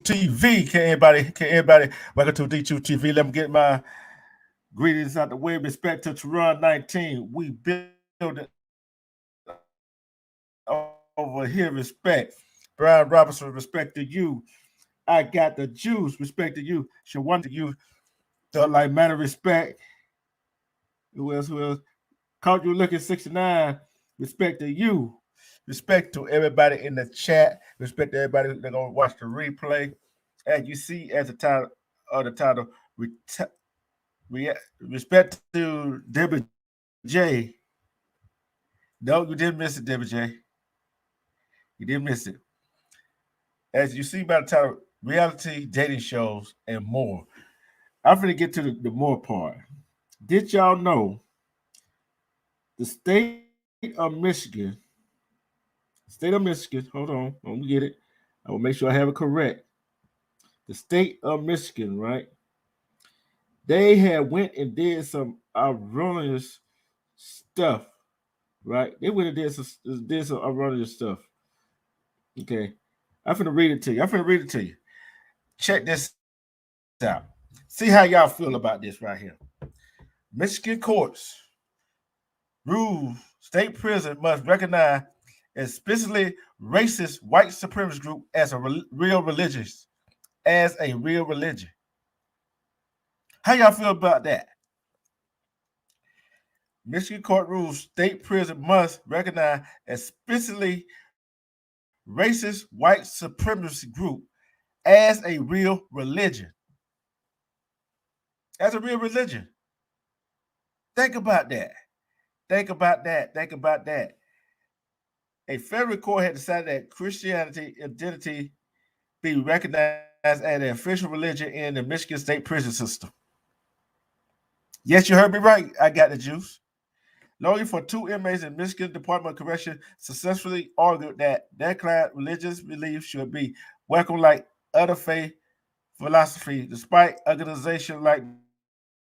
TV. Can everybody welcome to D2 TV? Let me get my greetings out the way. Respect to Tehran 19. We build it over here. Respect. Brian Robinson, respect to you. I got the juice. Respect to you. Shawan, respect to you. The like matter respect. Who else? Caught you looking 69. Respect to you. Respect to everybody in the chat. Respect to everybody that's gonna watch the replay. As you see, as the title of the title, respect to Deborah J. No, you didn't miss it, Deborah J. You didn't miss it. As you see by the title, reality dating shows and more. I'm going to get to the more part. Did y'all know the state of Michigan, hold on, let me get it. I will make sure I have it correct. The state of Michigan, right? They had went and did some erroneous stuff, right? They went and did some erroneous stuff. Okay. I'm finna read it to you. Check this out. See how y'all feel about this right here. Michigan courts rules state prison must recognize explicitly racist white supremacist group as a real religion. How y'all feel about that? Michigan court rules state prison must recognize explicitly racist white supremacist group as a real religion. As a real religion. Think about that. Think about that. A federal court had decided that Christianity identity be recognized as an official religion in the Michigan State prison system. Yes, you heard me right. I got the juice. Lawyer for two inmates in Michigan Department of Correction successfully argued that their client religious beliefs should be welcomed like other faith philosophy, despite organizations like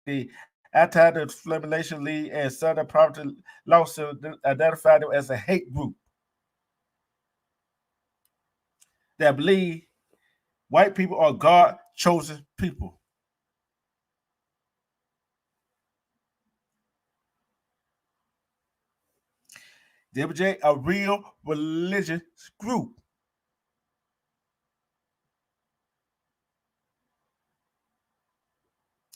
the Anti-Discrimination League and Southern Poverty Lawsuit identified them as a hate group that believe white people are God chosen people. WJ, a real religious group.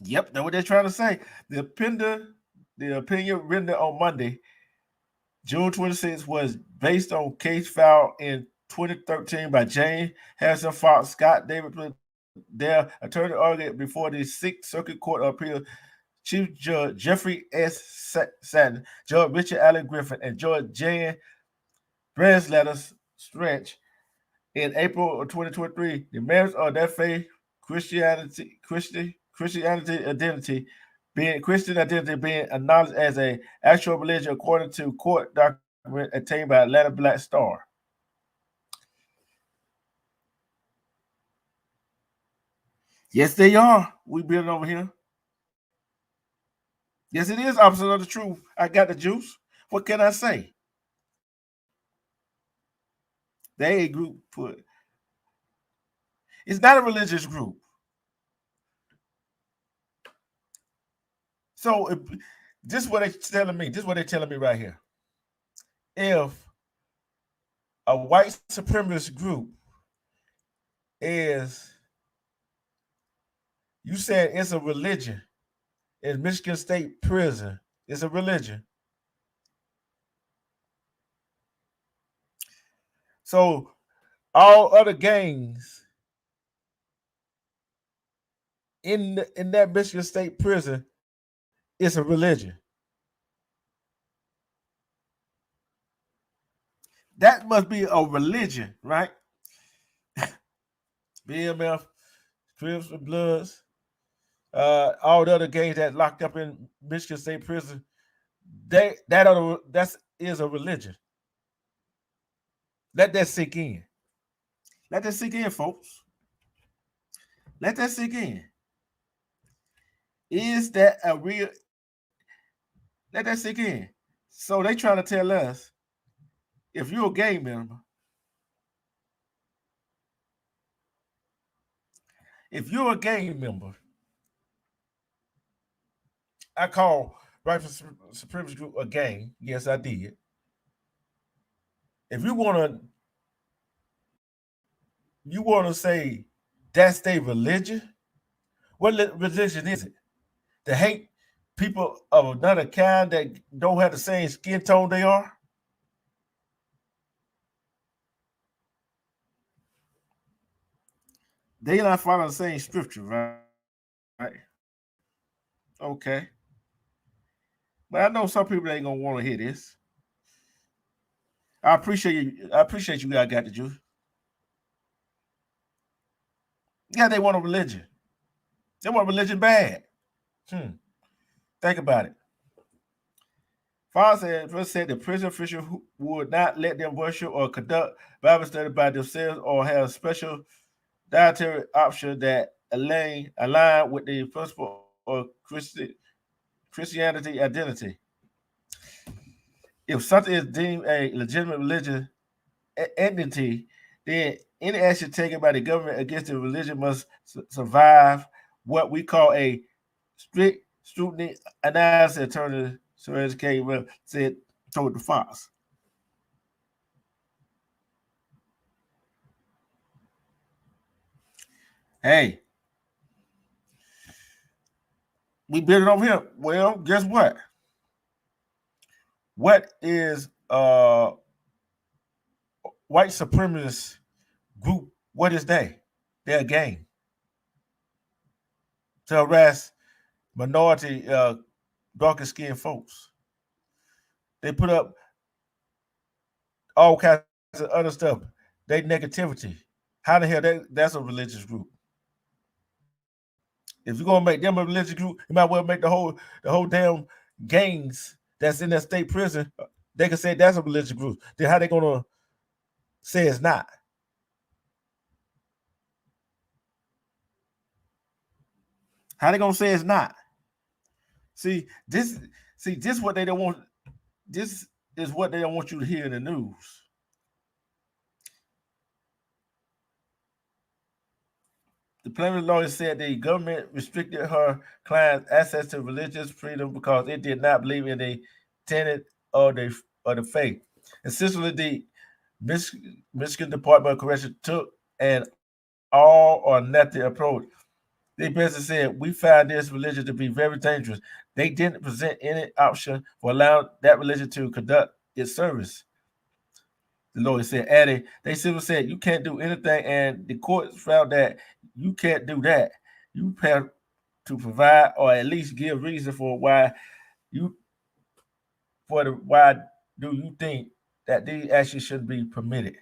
Yep, that's what they're trying to say. The opinion rendered on Monday, June 26th, was based on case filed in 2013 by James Harrison Fox, Scott David, their attorney argued before the Sixth Circuit Court of Appeal. Chief Judge Jeffrey S. Satin, Judge Richard Allen Griffin, and Judge Jan Bransletta Stretch in April of 2023. The merits of their faith, Christianity identity, being Christian identity being acknowledged as a actual religion according to court document obtained by Atlanta Black Star. Yes, they are. We building over here. Yes, it is opposite of the truth. I got the juice. What can I say? They a group put. It's not a religious group. So this is what they're telling me. This is what they're telling me right here. If a white supremacist group is, you said it's a religion in Michigan State Prison. It's a religion. So all other gangs in that Michigan State Prison, it's a religion. That must be a religion, right? BMF, Crips and Bloods, all the other gangs that locked up in Michigan State Prison, that is a religion. Let that sink in. Let that sink in, folks. Let that sink in. Is that a real? Let that sink in. So they trying to tell us if you're a gang member, If you're a gang member, I call White Supremacist Group a gang. Yes, I did. If you wanna say that's their religion, what religion is it? To hate people of another kind that don't have the same skin tone they are? They not following the same scripture, right? Okay. But I know some people ain't gonna want to hear this. I appreciate you. I appreciate you guys got the juice. Yeah, they want a religion. They want religion bad. Think about it. Father first said the prison official would not let them worship or conduct Bible study by themselves or have special dietary option that align with the principle of Christianity identity. If something is deemed a legitimate religious entity, then any action taken by the government against the religion must survive what we call a strict scrutiny analysis. Attorney Sir K. said, told the Fox. Hey, we built it over here. Well, guess what? What is white supremacist group? What is they? They're a gang to harass minority, darker skinned folks. They put up all kinds of other stuff. They negativity. How the hell that's a religious group? If you're gonna make them a religious group, you might well make the whole damn gangs that's in that state prison. They can say that's a religious group. Then how they gonna say it's not? How they gonna say it's not? See this what they don't want. This is what they don't want you to hear in the news. The plaintiff lawyer said the government restricted her client's access to religious freedom because it did not believe in the tenet of the faith. Essentially, the Michigan Department of Correction took an all or nothing approach. They basically said, we found this religion to be very dangerous. They didn't present any option for allowing that religion to conduct its service. The lawyer said, adding, they simply said, you can't do anything, and the court found that you can't do that. You have to provide or at least give reason for why do you think that these actions should be permitted.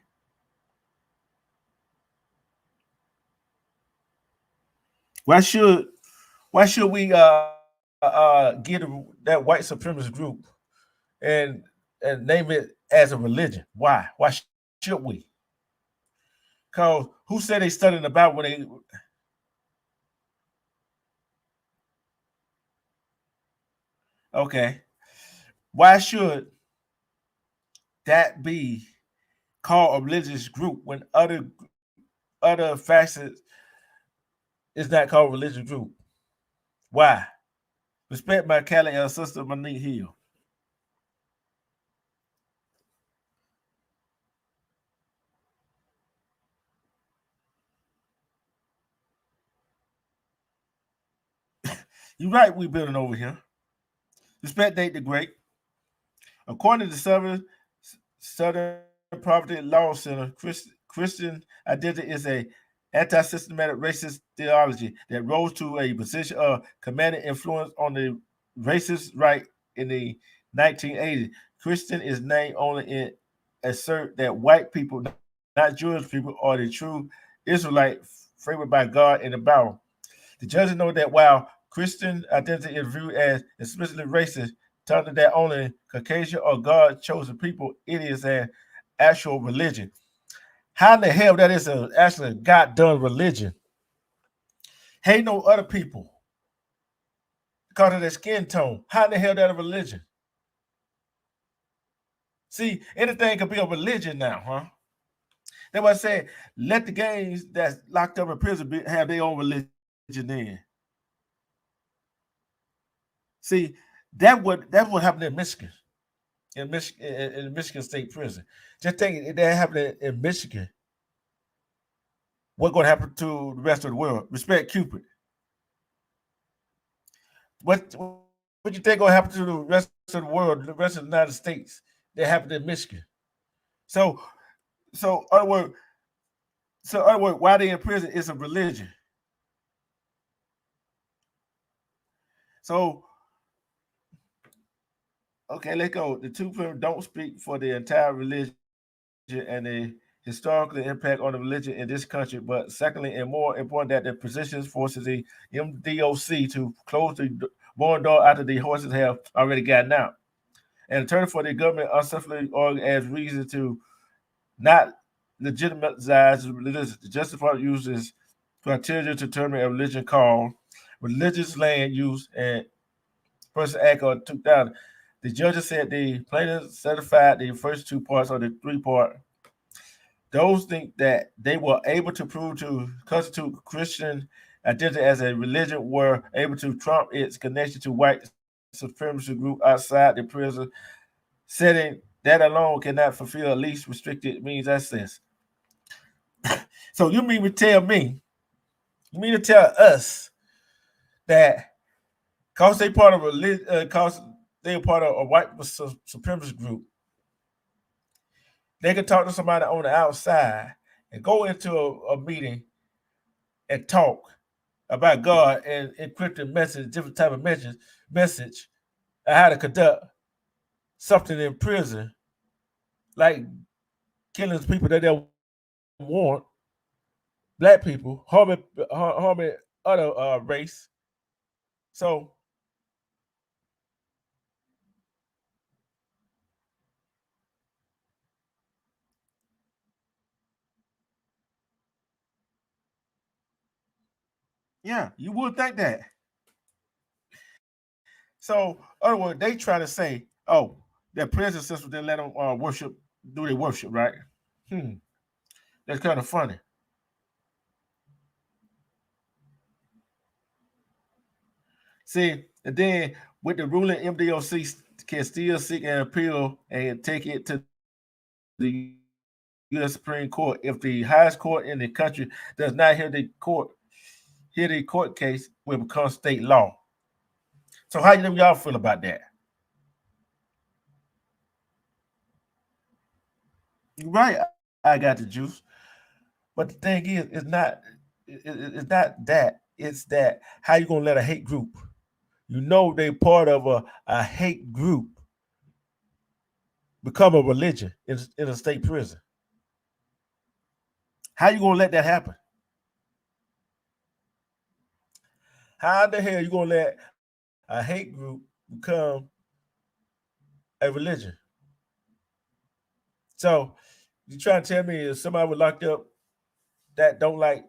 Why should we get that white supremacist group and name it as a religion? Why? Why should we? Because who said they studying about when they? Okay, why should that be called a religious group when other facets is not called a religious group? Why? Respect my Cali and sister Monique Hill. You're right, we building over here. Respect Nate the Great. According to Southern Poverty Law Center, Christian identity is a anti-systematic racist theology that rose to a position of commanding influence on the racist right in the 1980s. Christian is named only in assert that white people, not Jewish people, are the true Israelite favored by God in the Bible. The judges know that while Christian identity is viewed as explicitly racist, telling that only Caucasian or God chosen people, it is an actual religion. How in the hell that is actually a God done religion? Hate no other people because of their skin tone. How in the hell that a religion? See, anything could be a religion now, huh? They was saying, let the gangs that's locked up in prison have their own religion then. See, that's what happened in Michigan, in Michigan State Prison. Just think if that happened in Michigan, what's going to happen to the rest of the world? Respect Cupid. What you think going to happen to the rest of the world, the rest of the United States? That happened in Michigan. So, other word, why they in prison is a religion. So, okay, let's go. The two people don't speak for the entire religion and the historical impact on the religion in this country, but secondly, and more important, that the positions forces the MDOC to close the barn door after the horses have already gotten out. And attorney for the government unsuccessfully argued as reason to not legitimize religion. The Justice Department uses criteria to determine a religion called religious land use and Person Act of 2000. The judges said the plaintiff certified the first two parts of the three-part. Those think that they were able to prove to constitute Christian identity as a religion were able to trump its connection to white supremacy group outside the prison setting. That alone cannot fulfill at least restricted means access. So you mean to tell us that because they part of religion, because they're part of a white supremacist group, they can talk to somebody on the outside and go into a meeting and talk about God and encrypted message, different type of message, and how to conduct something in prison, like killing people that they want, black people, harming other race. So yeah, you would think that. So, in other words, they try to say, oh, their prison system didn't let them do their worship, right? That's kind of funny. See, and then with the ruling, MDOC can still seek an appeal and take it to the U.S. Supreme Court if the highest court in the country does not hear the court case will become state law. So how do y'all feel about that? Right, I got the juice. But the thing is, it's not that. It's that how you gonna let a hate group? You know they part of a hate group become a religion in a state prison. How you gonna let that happen? How the hell you gonna let a hate group become a religion? So you trying to tell me if somebody was locked up that don't like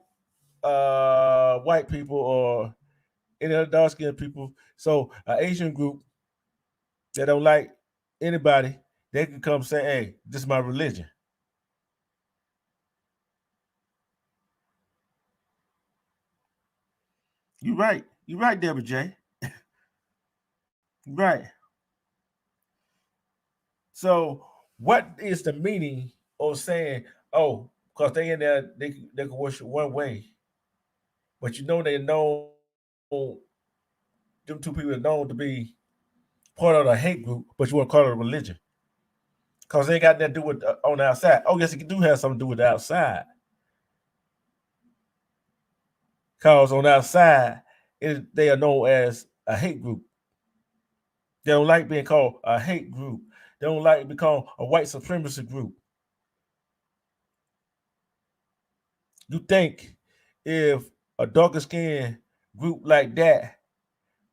white people or any other dark skinned people, so an Asian group that don't like anybody, they can come say, "Hey, this is my religion." You're right. You're right, Deborah J. Right. So, what is the meaning of saying, "Oh, because they in there, they can worship one way," but you know they know them two people are known to be part of a hate group, but you want to call it a religion because they ain't got nothing to do with on the outside. Oh, yes, it do have something to do with the outside. Because on the outside, they are known as a hate group. They don't like being called a hate group. They don't like being called a white supremacy group. You think if a darker skinned group like that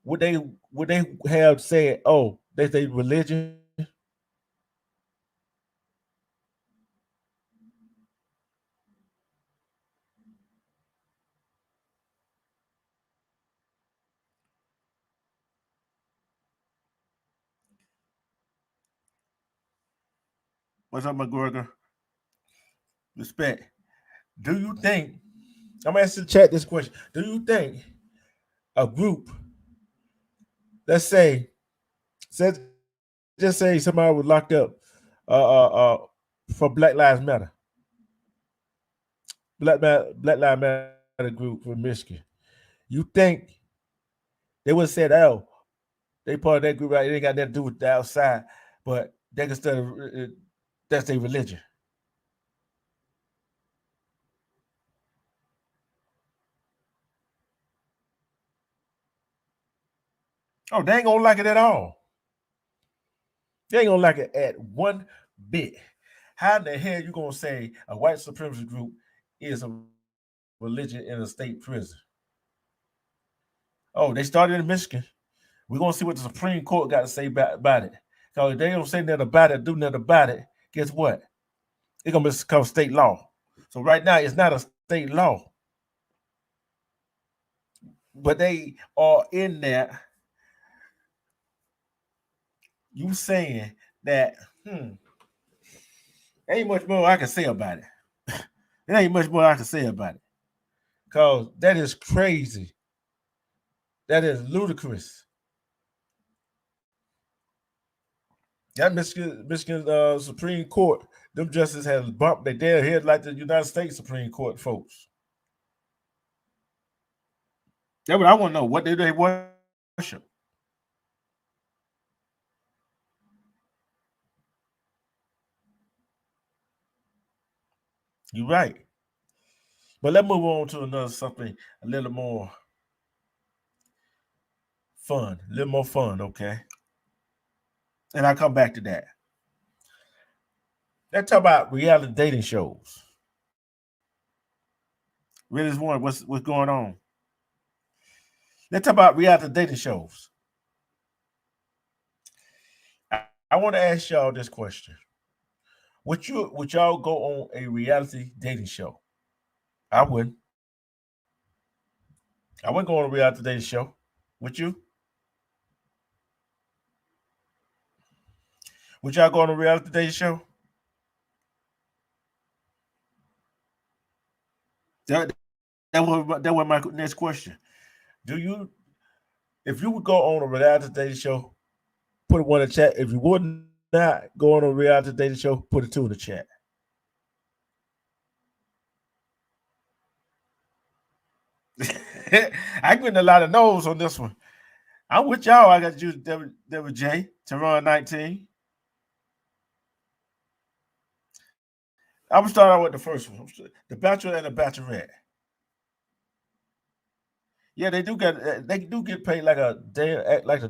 would they have said, oh, they religion? What's up, McGregor? Respect. Do you think, I'm gonna ask the chat this question. Do you think a group, let's say, says just say somebody was locked up for Black Lives Matter, Black Lives Matter group from Michigan. You think they would have said, "Oh, they part of that group, right? It ain't got nothing to do with the outside, but they can still that's their religion." Oh, they ain't gonna like it at all. They ain't gonna like it at one bit. How in the hell you gonna say a white supremacist group is a religion in a state prison? Oh, they started in Michigan. We're gonna see what the Supreme Court got to say about it. Because if they don't say nothing about it, do nothing about it, guess what? It's gonna become state law. So right now it's not a state law. But they are in there. You saying that ain't much more I can say about it. There ain't much more I can say about it. Cause that is crazy. That is ludicrous. That Michigan Supreme Court, them justices has bumped their damn head like the United States Supreme Court folks. That's what I want to know. What do they worship? You're right. But let's move on to another something a little more fun. A little more fun, okay? And I'll come back to that. Let's talk about reality dating shows. Really is one. What's going on? Let's talk about reality dating shows. I want to ask y'all this question. Would y'all go on a reality dating show? I wouldn't. I wouldn't go on a reality dating show. Would you? Would y'all go on a reality dating show? That was my next question. Do you, if you would go on a reality dating show, put it one in the chat. If you would not go on a reality dating show, put it two in the chat. I getting a lot of no's on this one. I'm with y'all. I got you, Deborah J. To run 19. I'm gonna start out with the first one. The Bachelor and the Bachelorette. Yeah, they do get paid like a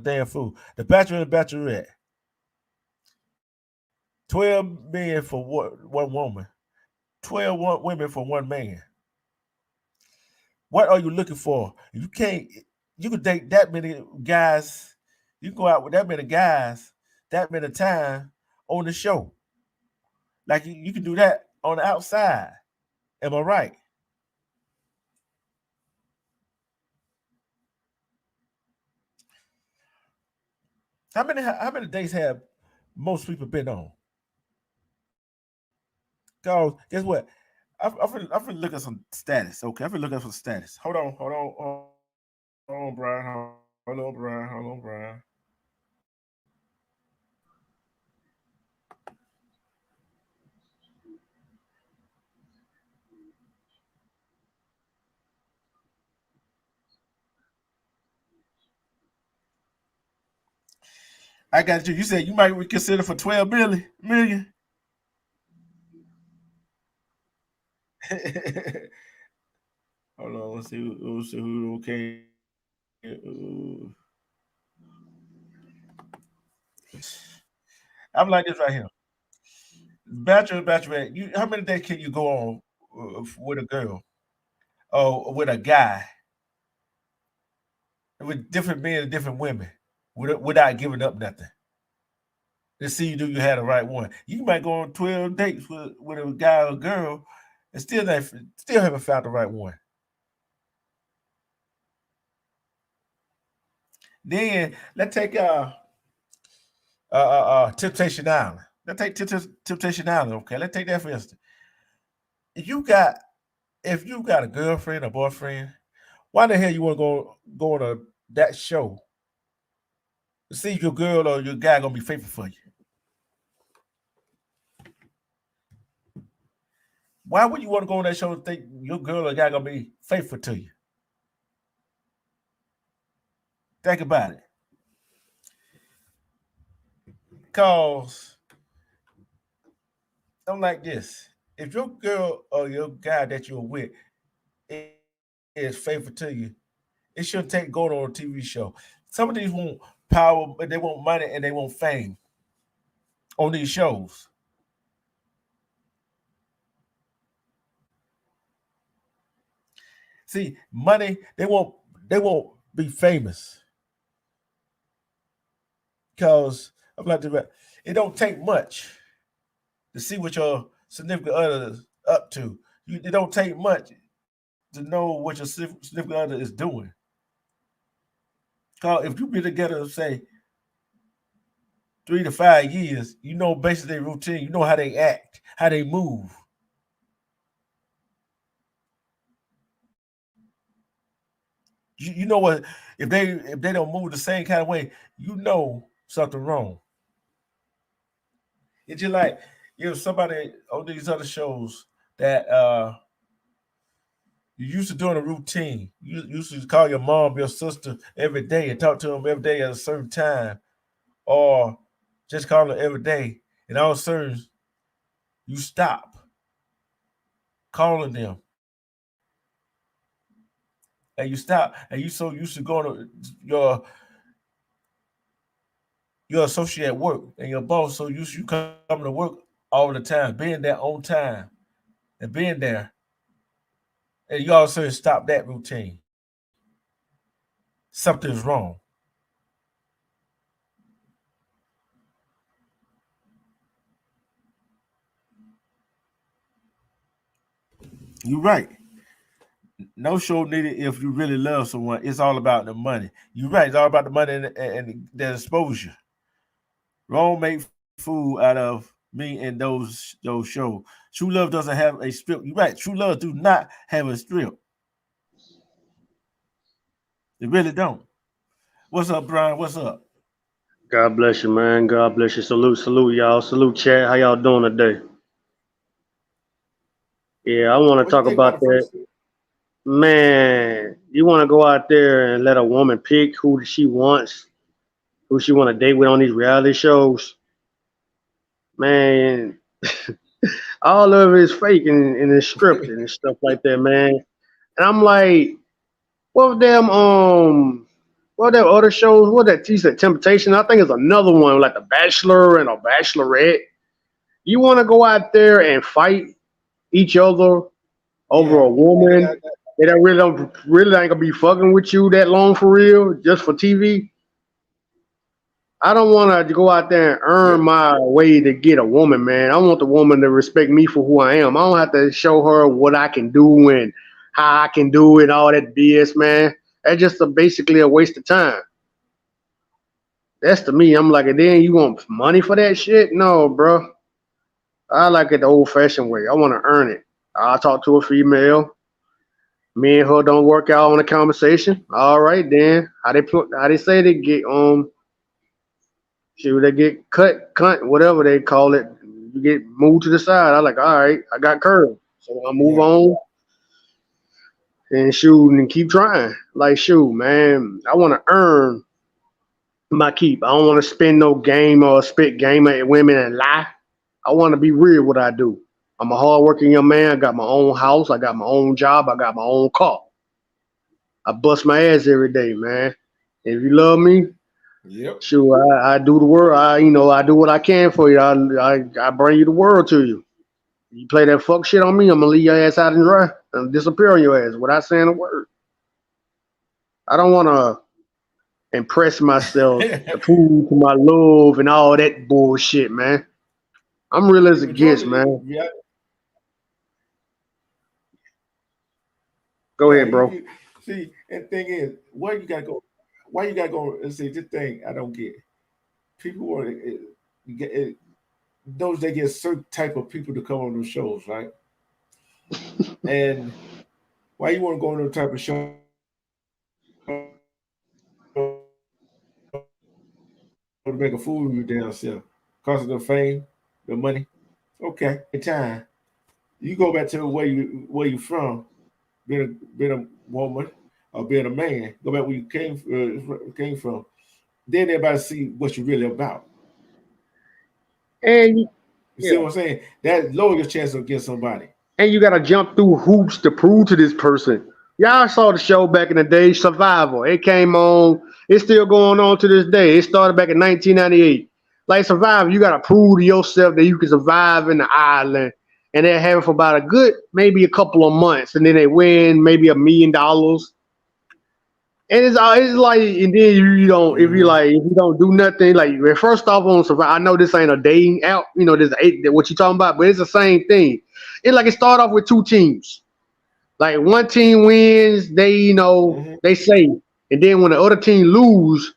damn fool. The Bachelor and the Bachelorette. 12 men for one woman. 12 women for one man. What are you looking for? If you can't, you can date that many guys. You can go out with that many guys that many times on the show. Like you can do that on the outside. Am I right? How many days have most people been on? Cause guess what? I'm finna look at some status. Okay, I'm finna look at some status. Hold on, Brian. Hold on, Brian. I got you. You said you might reconsider for 12 million. Hold on, let's see who okay. I'm like this right here. Bachelor, bachelorette. How many days can you go on with a girl or with a guy with different men and different women without giving up nothing? Let's see you had the right one. You might go on 12 dates with a guy or a girl and still haven't found the right one. Then let's take Temptation Island. Let's take Temptation Island. Okay, let's take that for instance. You got if you got a girlfriend or boyfriend, why the hell you want to go on that show to see if your girl or your guy gonna be faithful for you? Why would you want to go on that show and think your girl or guy gonna be faithful to you? Think about it. Cause I'm like this. If your girl or your guy that you're with is faithful to you, it shouldn't take going on a TV show. Some of these want power, but they want money and they want fame on these shows. See, money, they won't be famous. Because I'm like, it don't take much to see what your significant other is up to. It don't take much to know what your significant other is doing. Because if you be together, say 3 to 5 years, you know basically their routine, you know how they act, how they move. You know what? If they don't move the same kind of way, you know something wrong. It's just like somebody on these other shows that you used to doing a routine. You used to call your mom, your sister every day and talk to them every day at a certain time, or just call them every day. And all of a sudden, you stop calling them, and you stop, and you so used to going to your your associate at work and your boss, so you coming to work all the time, being there on time, and being there, and you all of a sudden stop that routine. Something's wrong. You're right. No show needed if you really love someone. It's all about the money. You're right. It's all about the money and the exposure. Rome make fool out of me and those shows. True love doesn't have a script. You're right. True love do not have a script. They really don't. What's up, Brian? What's up? God bless you, man. God bless you. Salute, salute, y'all. Salute, chat. How y'all doing today? Yeah, I want to What you talk think about about the that. first? Man, you want to go out there and let a woman pick who she wants, who she want to date with on these reality shows? Man, all of it is fake and it's scripted and stuff like that, man. And I'm like, what them what them other shows? What that you said Temptation? I think it's another one like The Bachelor and a Bachelorette. You want to go out there and fight each other over Yeah, a woman that, that, that don't really ain't gonna be fucking with you that long for real, just for TV. I don't want to go out there and earn yep. my way to get a woman, man. I want the woman to respect me for who I am. I don't have to show her what I can do and how I can do it, all that BS, man. That's just basically a waste of time. That's to me. I'm like, and then you want money for that shit? No, bro. I like it the old fashioned way. I want to earn it. I'll talk to a female. Me and her don't work out on a conversation. All right, then how they say they get shoot, they get cut, cunt, whatever they call it. You get moved to the side. I like, all right, I got curved, so I move Yeah. on and shoot and keep trying. Like shoot, man, I want to earn my keep. I don't want to spend no game or spit game at women and lie. I want to be real what I do. I'm a hardworking young man. I got my own house. I got my own job. I got my own car. I bust my ass every day, man. If you love me, Yep. sure, I do the world. I do what I can for you. I bring you the world to you. You play that fuck shit on me, I'm gonna leave your ass out and dry and disappear on your ass without saying a word. I don't want to impress myself to prove to my love and all that bullshit, man. I'm real See, as it gets, majority, man. yeah, Go yeah. ahead, bro. See, and the thing is, where you gotta go? Why you gotta go and see this thing? I don't get. People want to get those they get certain type of people to come on those shows, right? And Why you want to go on that type of show to make a fool of you damn self? Cause of the fame, the money. Okay, in time. You go back to where you from, being a woman or being a man. Go back where you came from. Then everybody see what you're really about. And You see yeah, what I'm saying? That lower your chance of getting somebody. and you gotta jump through hoops to prove to this person. Y'all saw the show back in the day, Survival. It came on. It's still going on to this day. It started back in 1998. Like Survival, you gotta prove to yourself that you can survive in the island. And they have it for about a good, maybe a couple of months, and then they win maybe $1 million. And it's like, and then you don't, if you Mm-hmm. like, if you don't do nothing, like first off on Survive, I know this ain't a dating app, there's what you talking about, but it's the same thing. It like it start off with two teams. Like one team wins, Mm-hmm. they say, and then when the other team lose,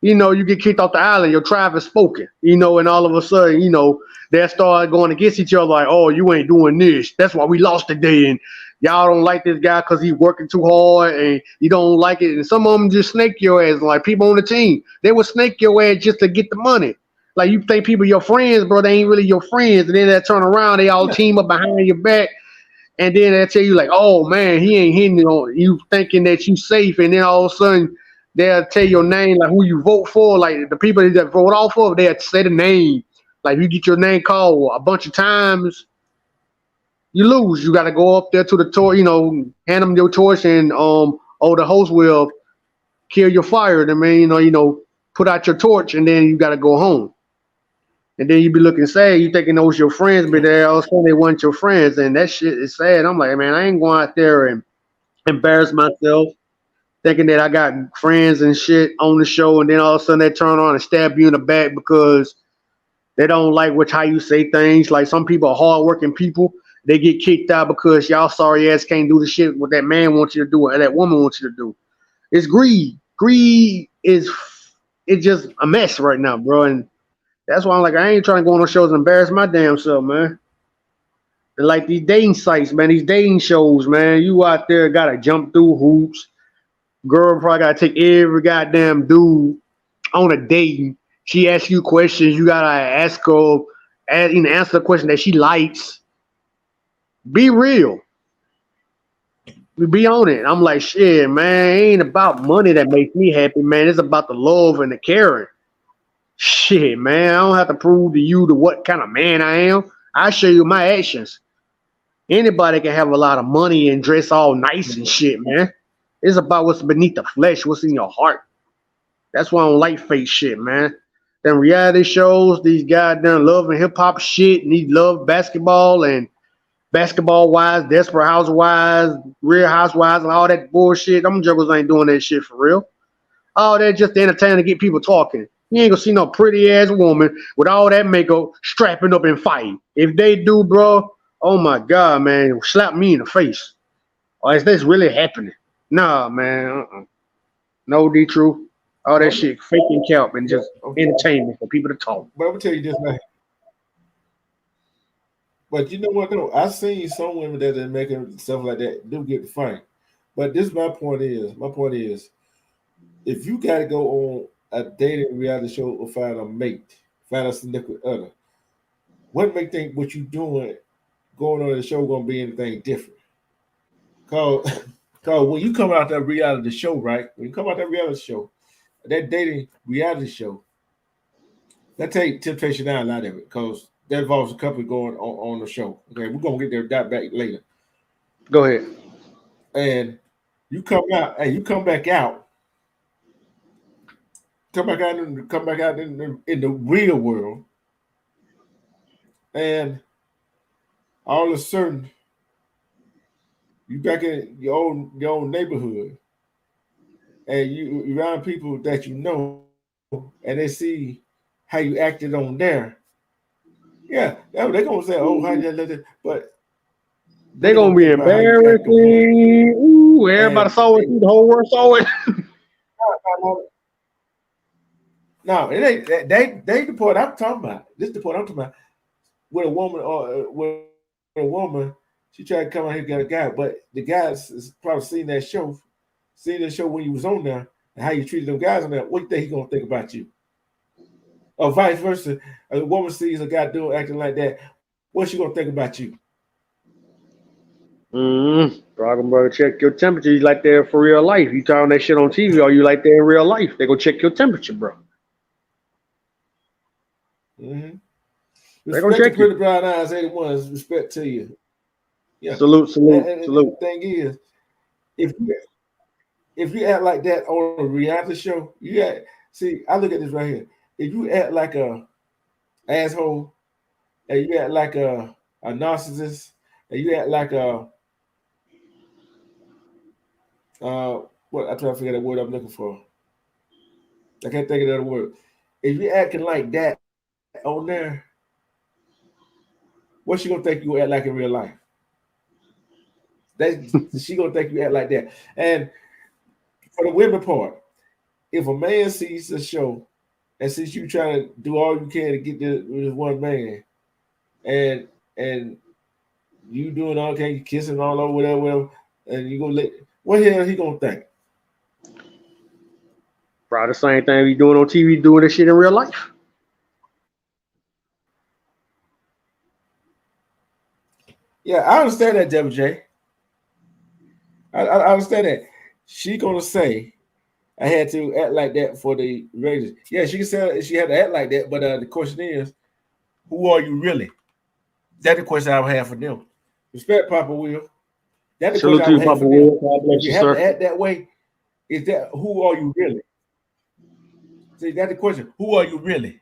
you get kicked off the island, your tribe is spoken, and all of a sudden, they start going against each other like, oh, you ain't doing this. That's why we lost today. And y'all don't like this guy because he's working too hard and you don't like it. And some of them just snake your ass. Like people on the team, they will snake your ass just to get the money. Like you think people your friends, bro, they ain't really your friends. And then they turn around, they all Yeah. team up behind your back. And then they tell you like, oh man, he ain't hitting on you thinking that you safe. And then all of a sudden they'll tell your name, like who you vote for, like the people that vote off of, they'll say the name. Like you get your name called a bunch of times, you lose. You got to go up there to the torch, hand them your torch, and the host will kill your fire. I mean, put out your torch, and then you got to go home. And then you be looking sad. You thinking those your friends, but they all of a sudden they weren't your friends, and that shit is sad. I'm like, man, I ain't going out there and embarrass myself thinking that I got friends and shit on the show, and then all of a sudden they turn on and stab you in the back because they don't like how you say things. Like some people are hardworking people. They get kicked out because y'all sorry ass can't do the shit what that man wants you to do or that woman wants you to do. It's greed. Greed is it's just a mess right now, bro. And that's why I'm like, I ain't trying to go on those shows and embarrass my damn self, man. And like these dating sites, man, these dating shows, man, you out there gotta jump through hoops. Girl probably gotta take every goddamn dude on a date. She asks you questions, you gotta ask her, answer the question that she likes. Be real. Be on it. I'm like, shit, man, it ain't about money that makes me happy, man. It's about the love and the caring. Shit, man, I don't have to prove to you what kind of man I am. I show you my actions. Anybody can have a lot of money and dress all nice and shit, man. It's about what's beneath the flesh, what's in your heart. That's why I don't like fake shit, man. Them reality shows, these goddamn love and hip hop shit, and these love basketball and basketball wise, desperate housewives, real housewives, and all that bullshit. Them juggles ain't doing that shit for real. All that just to entertain to get people talking. You ain't gonna see no pretty ass woman with all that makeup strapping up and fighting. If they do, bro, oh my god, man, slap me in the face. Or is this really happening? Nah, man. No, D True. All that Well, shit fake and kelp and yeah, just okay. entertainment for people to talk. But I'm gonna tell you this, man. But you know what though? I've seen some women that are making stuff like that do get funny. But this my point is. My point is, if you got to go on a dating reality show or find a mate, find a significant other, what make think what you doing going on the show gonna be anything different? Cause, cause when you come out that reality show, right? When you come out that reality show, that dating reality show, that take temptation out of it, cause that involves a couple going on the show. Okay, we're gonna get there that back later. Go ahead. And you come out, and you come back out in the real world, and all of a sudden you back in your own neighborhood, and you around people that you know, and they see how you acted on there. Yeah, they're gonna say, "Oh, how you let it," but what they They gonna gonna think be about how you act on there, embarrassing. Ooh, everybody and saw it. The whole world saw it. no, it ain't. They the point I'm talking about. This is the point I'm talking about. With a woman or with a woman She tried to come out here and get a guy, but the guys is probably seen that show when you was on there and how you treated them guys on there. What do you think he gonna think about you? Or vice versa, a woman sees a guy doing acting like that. What's she gonna think about you? Probably gonna check your temperature. You like that for real life. You talking that shit on TV or you like that in real life. They gonna check your temperature, bro. Mm-hmm. They gonna Respect to check Pretty you. Brown Eyes 81. Respect to you. Yeah. Salute. And the thing is, if you act like that on a reality show, I look at this right here. If you act like a asshole and you act like a narcissist and you act like a what I'm trying to figure out the word I'm looking for. I can't think of that word. If you're acting like that on there, what's she gonna think you act like in real life? She gonna think you act like that. And for the women part, if a man sees the show and sees you trying to do all you can to get this one man, and you doing all you kissing all over whatever, and you gonna what the hell he gonna think? Probably the same thing we doing on TV, doing this shit in real life. Yeah, I understand that, WJ. I understand that. She gonna say I had to act like that for the ratings. Yeah, she can say she had to act like that, but the question is, who are you really? That's the question I would have for them. Respect Papa Will. That's the Salute question I to you, would have Papa for them. Will. God bless If you you, have sir. to act that way, is that who are you really? See, that's the question. Who are you really?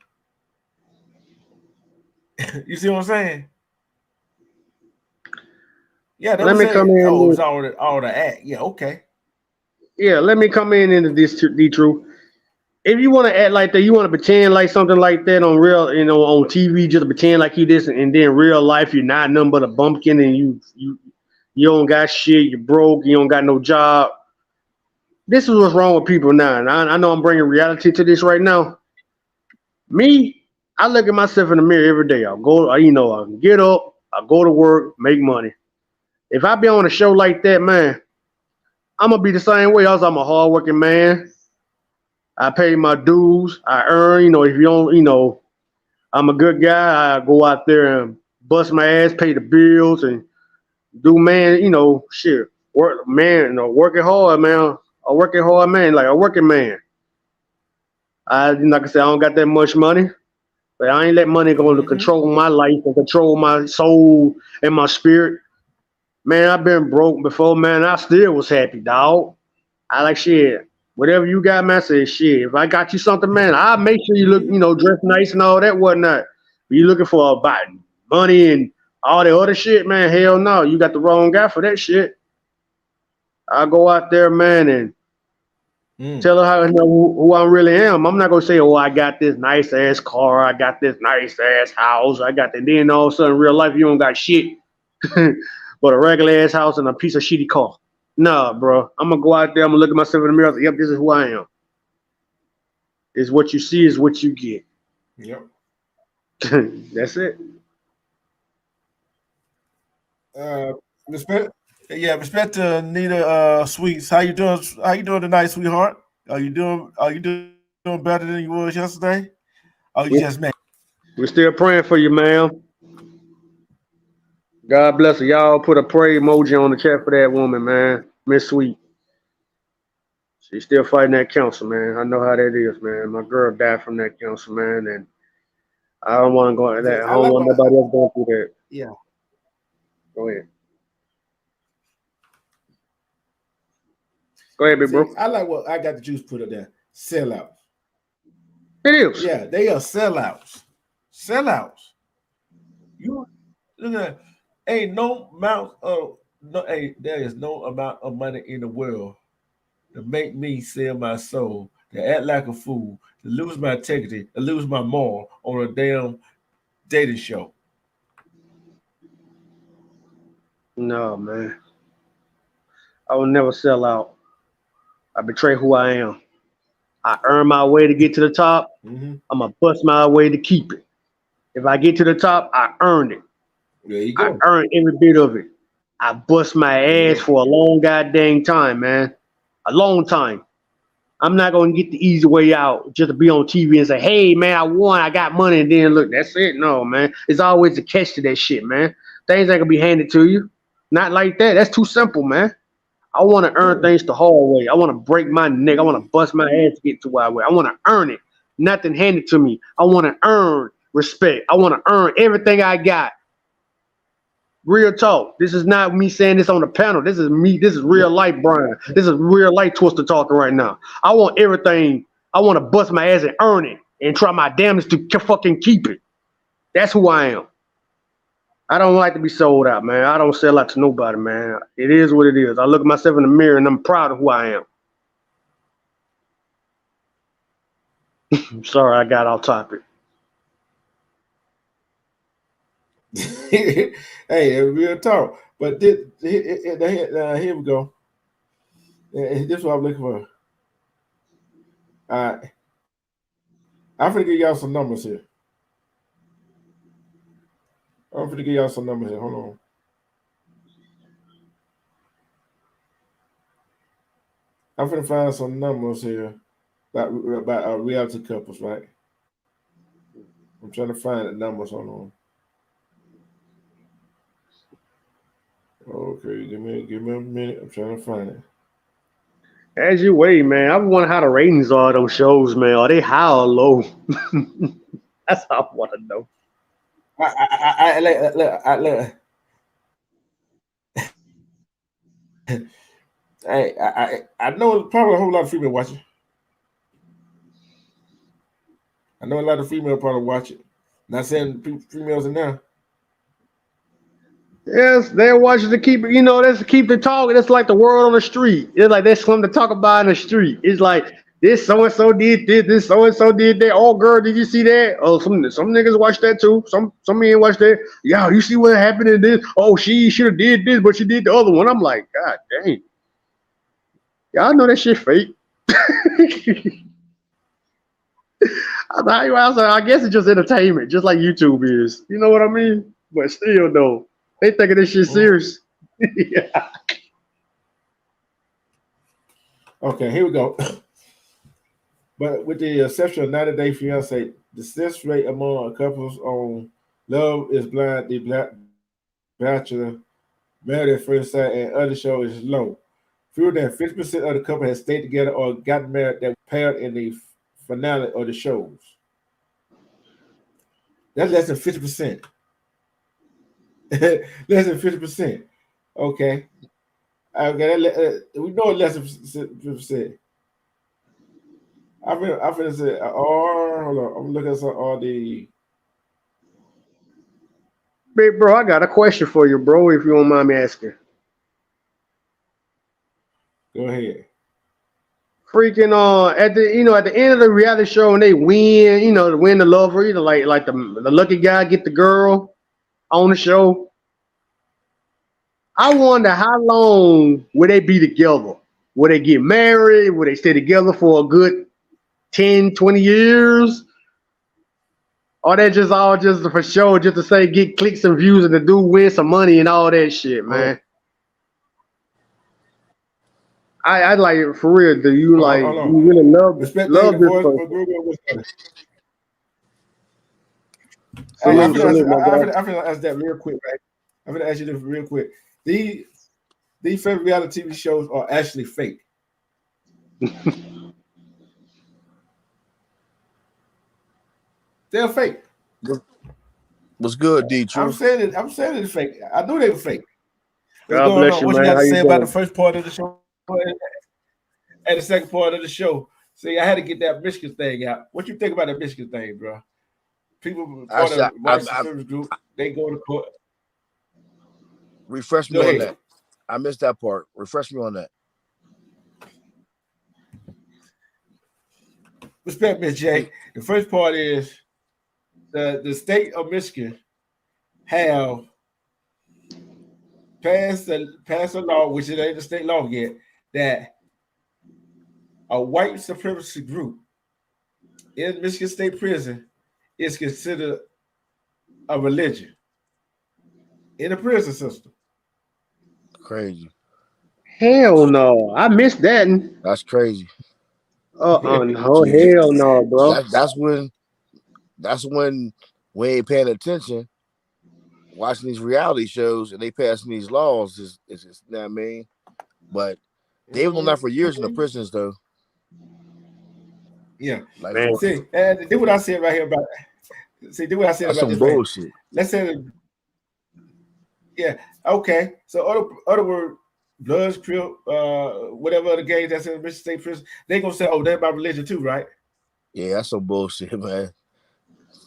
You see what I'm saying? Yeah, they Let would me say, come in. oh, it's all the act. Yeah, okay. Yeah, let me come in into this, D-True. If you want to act like that, you want to pretend like something like that on real, on TV, just pretend like you this, and then real life you're not nothing but a bumpkin, and you don't got shit, you're broke, you don't got no job. This is what's wrong with people now, and I know I'm bringing reality to this right now. Me, I look at myself in the mirror every day. I get up, I go to work, make money. If I be on a show like that, man, I'm gonna be the same way. I'm a hardworking man. I pay my dues. I earn. If you don't, I'm a good guy. I go out there and bust my ass, pay the bills, and do man. Shit, work, man. Working hard, man. A working hard man, like a working man. Like I said, I don't got that much money, but I ain't let money go to control my life and control my soul and my spirit. Man, I've been broke before, man. I still was happy, dog. I like shit. Whatever you got, man, I say shit. If I got you something, man, I'll make sure you look, dress nice and all that whatnot. But you looking for about money and all the other shit, man, hell no. You got the wrong guy for that shit. I'll go out there, man, and tell her how who I really am. I'm not gonna say, oh, I got this nice ass car, I got this nice ass house, I got that. Then all of a sudden, real life, you don't got shit. But a regular ass house and a piece of shitty car. Nah, bro. I'm gonna go out there. I'm gonna look at myself in the mirror. Say, yep, this is who I am. Is what you see is what you get. Yep. That's it. Respect. Yeah, respect to Nita Sweets. How you doing? How you doing tonight, sweetheart? Are you doing better than you was yesterday? Oh, you just mad? We're still praying for you, ma'am. God bless her. Y'all put a pray emoji on the chat for that woman, man. Miss Sweet. She's still fighting that cancer, man. I know how that is, man. My girl died from that cancer, man, and I don't want to go into that. I don't want nobody else going through that. Yeah. Go ahead. Go ahead, big bro. I like what I got the juice put up there. Sellouts. It is. Yeah, they are sellouts. Sellouts. You look at ain't no amount of there is no amount of money in the world to make me sell my soul, to act like a fool, to lose my integrity, to lose my moral on a damn dating show. No, man. I will never sell out. I betray who I am. I earn my way to get to the top. I'm going to bust my way to keep it. If I get to the top, I earned it. There you go. I earned every bit of it. I bust my ass for a long goddamn time, man. A long time. I'm not gonna get the easy way out just to be on TV and say, "Hey, man, I won, I got money," and then look, that's it. No, man, it's always a catch to that shit, man. Things ain't gonna be handed to you. Not like that. That's too simple, man. I want to earn things the hard way. I want to break my neck. I want to bust my ass to get to where I want. I want to earn it. Nothing handed to me. I want to earn respect. I want to earn everything I got. Real talk. This is not me saying this on the panel. This is me. This is real life, Brian. This is real life Twister talking right now. I want everything. I want to bust my ass and earn it and try my damnedest to fucking keep it. That's who I am. I don't like to be sold out, man. I don't sell out to nobody, man. It is what it is. I look at myself in the mirror and I'm proud of who I am. Sorry, I got off topic. Hey, real talk. But here we go. This is what I'm looking for. All right. I'm going to give y'all some numbers here. Hold on. I'm going to find some numbers here about reality couples, right? I'm trying to find the numbers. Hold on. Okay, give me a minute. I'm trying to find it. As you wait, man, I wonder how the ratings are on those shows, man. Are they high or low? That's all I want to know. I know probably a whole lot of female watching. I know a lot of female probably watch it. Not saying females are now. Yes, they're watching to keep it, that's to keep the talk. It's like the word on the street. It's like there's something to talk about in the street. It's like this so and so did this so and so did that. Oh girl, did you see that? Oh, some niggas watch that too. Some men watch that. Yeah, you see what happened in this? Oh, she should have did this, but she did the other one. I'm like, God dang. Y'all know that shit fake. I guess it's just entertainment, just like YouTube is. You know what I mean? But still, though, they thinking this shit serious. Yeah. Okay, here we go. But with the exception of 90 Day Fiance, the success rate among couples on Love is Blind, The Bachelor, Married at First Sight, and other shows is low. Fewer than 50% of the couple has stayed together or gotten married that were paired in the finale of the shows. That's less than 50%. Less than 50%. Okay. We know it's less than 50%. I'm gonna say, hold on. I'm looking at all the. Big bro, I got a question for you, bro, if you don't mind me asking. Go ahead. Freaking at the end of the reality show and they win, to win the lover, either like the lucky guy get the girl on the show. I wonder how long will they be together? Will they get married? Will they stay together for a good 10, 20 years? Or that just all just for show, just to say get clicks and views and the dude win some money and all that shit, man. I like it for real. Do you like you really love this person? I'm gonna ask that real quick, right? I'm gonna ask you this real quick. These favorite reality TV shows are actually fake. They're fake. What's good, D? I'm saying it's fake. I knew they were fake. God bless you, what man. you got to say about the first part of the show and the second part of the show? See, I had to get that Michigan thing out. What you think about that Michigan thing, bro? People part of the service group, they go to court. Refresh me on that. I missed that part. Refresh me on that. Respect, Miss J. The first part is the state of Michigan have passed a law, which it ain't a state law yet, that a white supremacy group in Michigan State Prison is considered a religion in the prison system. Crazy. Hell no. I missed that. That's crazy. No, You- hell no, bro. that's when we ain't paying attention, watching these reality shows, and they passing these laws. Is just, you know what I mean? But they was on that for years in the prisons, though. Yeah. Like, Man. See, do what I said right here about. See, do what I said that's about some this. Man. bullshit. Let's say, yeah, okay. So other word, Bloods, Crip, whatever other gangs that's in Michigan State prison, they gonna say, oh, they're about religion too, right? Yeah, that's some bullshit, man.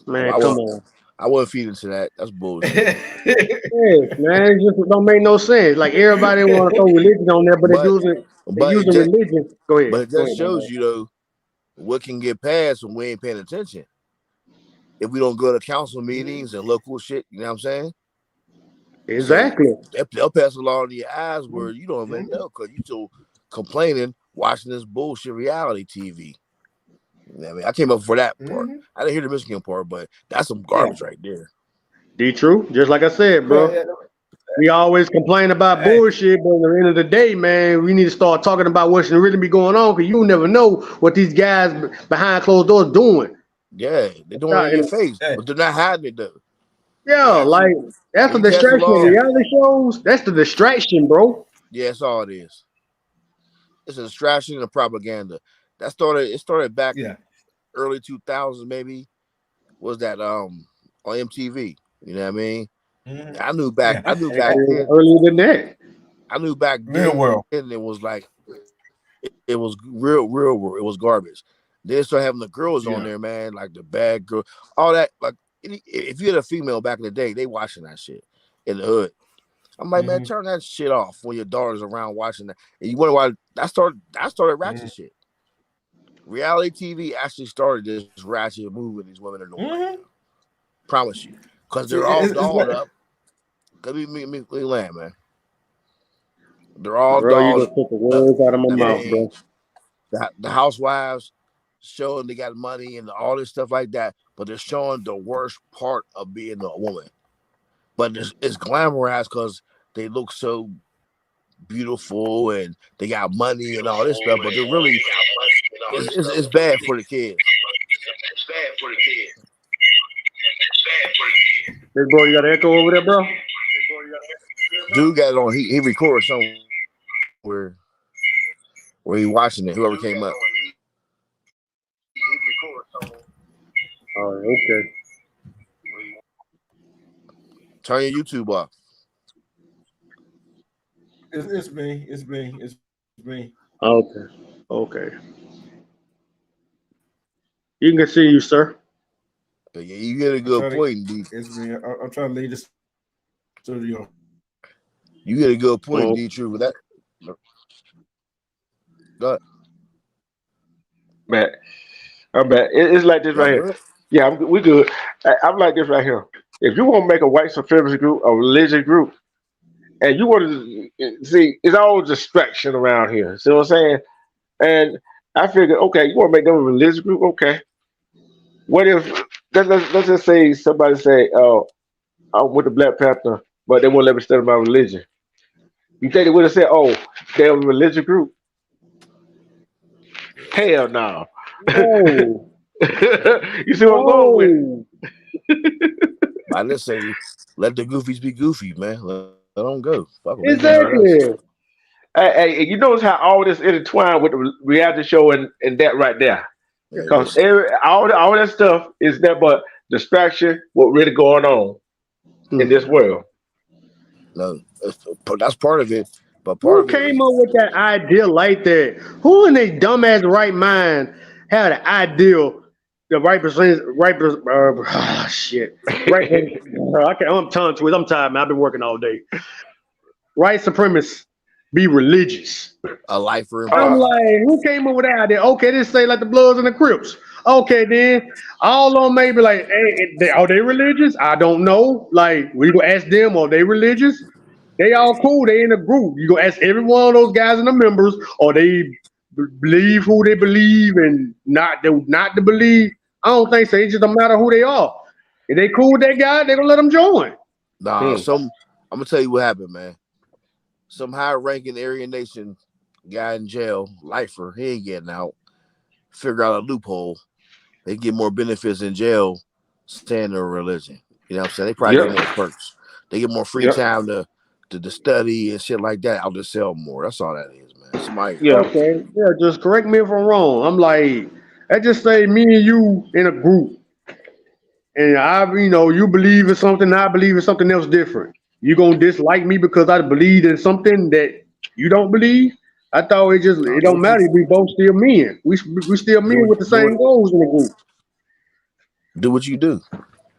Man, I come won't- on. I wouldn't feed into that. That's bullshit. Yes, man. It just don't make no sense. Like everybody want to throw religion on there, but But- they using religion. Go ahead. But it Go just ahead, man. shows you, though, what can get passed when we ain't paying attention. If we don't go to council meetings and local shit, you know what I'm saying? Exactly. They'll pass a law in your eyes where you don't even know because you still complaining watching this bullshit reality TV. You know what I mean, I came up for that part. I didn't hear the Michigan part, but that's some garbage right there. True. Just like I said, bro. We always complain about bullshit, but at the end of the day, man, we need to start talking about what should really be going on because you never know what these guys behind closed doors doing. Yeah, they're doing it in your face, but they're not hiding it though. Yeah, like that's the You pass the distraction. law. Reality shows, that's the distraction, bro. Yeah, that's all it is. It's a distraction and a propaganda. It started back early 2000s, maybe. Was that on MTV? You know what I mean? I knew back then. Earlier than that. I knew back then. Real world. And it was like it was real world. It was garbage. They started having the girls on there, man, like the bad girl, all that. Like if you had a female back in the day, they watching that shit in the hood. I'm like, man, turn that shit off when your daughter's around watching that. And you wonder why that started ratchet shit. Reality TV actually started this ratchet moving these women in the world. Promise you. Because they're all dolled up. Let me land, man. They're all bro, you dolled gonna put the words out of my mouth, bro. The housewives showing they got money and all this stuff like that, but they're showing the worst part of being a woman. But it's glamorized because they look so beautiful and they got money and all this stuff, but they're really it's bad for the kids. It's bad for the kids. Hey, bro, you got an echo over there, bro? Dude got it on. He recorded somewhere where he watching it. Whoever came up. Oh, okay. Turn your YouTube off. It's me. Okay. You can see you, sir. But yeah, you get a good point, D. It's me. I'm trying to leave this studio. You get a good point, D. True, with that. Go ahead. Man, I'm back. It's like this right here. Yeah, we good. I'm like this right here. If you want to make a white supremacist group, a religious group, and you want to see, it's all distraction around here. See what I'm saying? And I figured, okay, you want to make them a religious group? Okay. What if let's just say somebody say, "Oh, I'm with the Black Panther," but they won't let me study my religion. You think they would have said, "Oh, they're a religious group"? Hell no. Oh. You see what I'm going with? I just say, let the goofies be goofy, man. Let them go. Fuck them. Exactly. Hey, you notice how all this intertwined with the reality show and that right there? Because all that stuff is there, but distraction. What really going on in this world? No, that's part of it. But who came up with that idea like that? Who in their dumbass right mind had an idea? The right percentage, shit. Right, I'm tongue twisted. I'm tired, man. I've been working all day. White supremacists be religious. A lifer. I'm like, who came up with that idea? Okay, this say like the Bloods and the Crips. Okay, then all on maybe like, hey, are they religious? I don't know. Like, we go ask them, are they religious? They all cool. They in a group. You go ask every one of those guys and the members, or they believe who they believe and not to believe. I don't think so. It just don't matter who they are. If they cool with that guy, they gonna let them join. Nah, I'm gonna tell you what happened, man. some high-ranking Aryan Nation guy in jail, lifer, he ain't getting out. Figure out a loophole. They get more benefits in jail staying their religion. You know what I'm saying? They probably get more perks. They get more free time to study and shit like that. I'll just sell more. That's all that is, man. Somebody. Okay. Yeah, just correct me if I'm wrong. I'm like, I just say me and you in a group. And you believe in something, I believe in something else different. You gonna dislike me because I believe in something that you don't believe? I thought it don't matter. We both still men. We still men with the same goals in the group. Do what you do.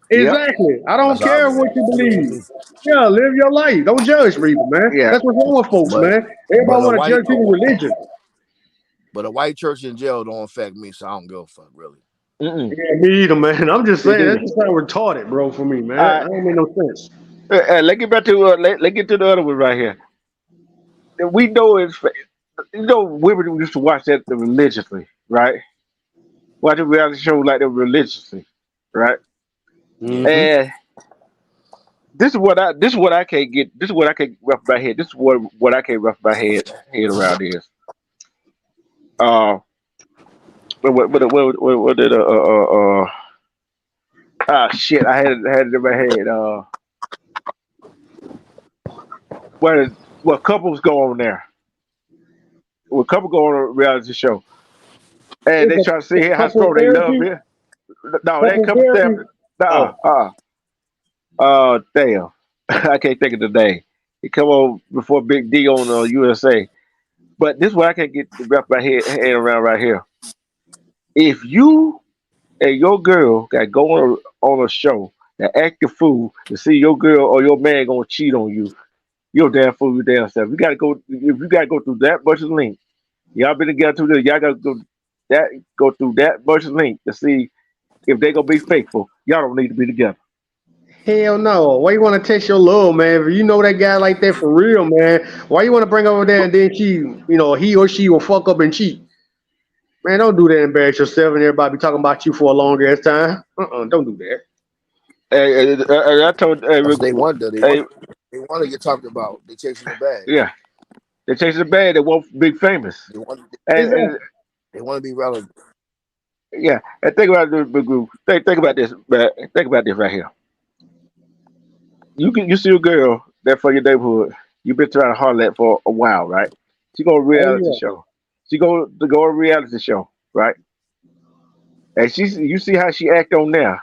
Exactly. I don't care what you believe. Yeah, live your life. Don't judge people, man. Yeah. That's what's wrong with folks, man. Everybody want to judge people's religion. But a white church in jail don't affect me, so I don't give a fuck, really. Yeah, me either, man. I'm just saying that's just kind of retarded, bro, for me, man. That don't make no sense. Let's get back to let's get to the other one right here. We know women used to watch that religiously, right? Watch a reality show like that religiously, right? Mm-hmm. And this is what I can't get. This is what I can't wrap my head. This is what I can't wrap my head around is. What did shit, I had it in my head. What couples go on there? What couple go on a reality show? And they try to see how strong they love it. No, they couple therapy. Damn. I can't think of the name. He come on before Big D on USA. But this is what I can't get wrap my head around right here. If you and your girl got going on a show that act the fool to see your girl or your man gonna cheat on you, you're damn fool your damn self. You gotta go if you gotta go through that much length. Y'all been together through this, y'all gotta go through that much length to see if they gonna be faithful. Y'all don't need to be together. Hell no. Why you want to test your love, man? If you know that guy like that for real, man, why you want to bring over there and then he or she will fuck up and cheat? Man, don't do that. Embarrass yourself and everybody be talking about you for a long ass time. Don't do that. I told they want to get talked about. They chasing the bag. Yeah, they chasing the bag. They want big famous. They want to be relevant. Yeah, and think about this, big group. Think about this, man. Think about this right here. You see a girl that for your neighborhood. You've been trying to holler at for a while, right? She go to a reality show. She go to a reality show, right? And you see how she act on there.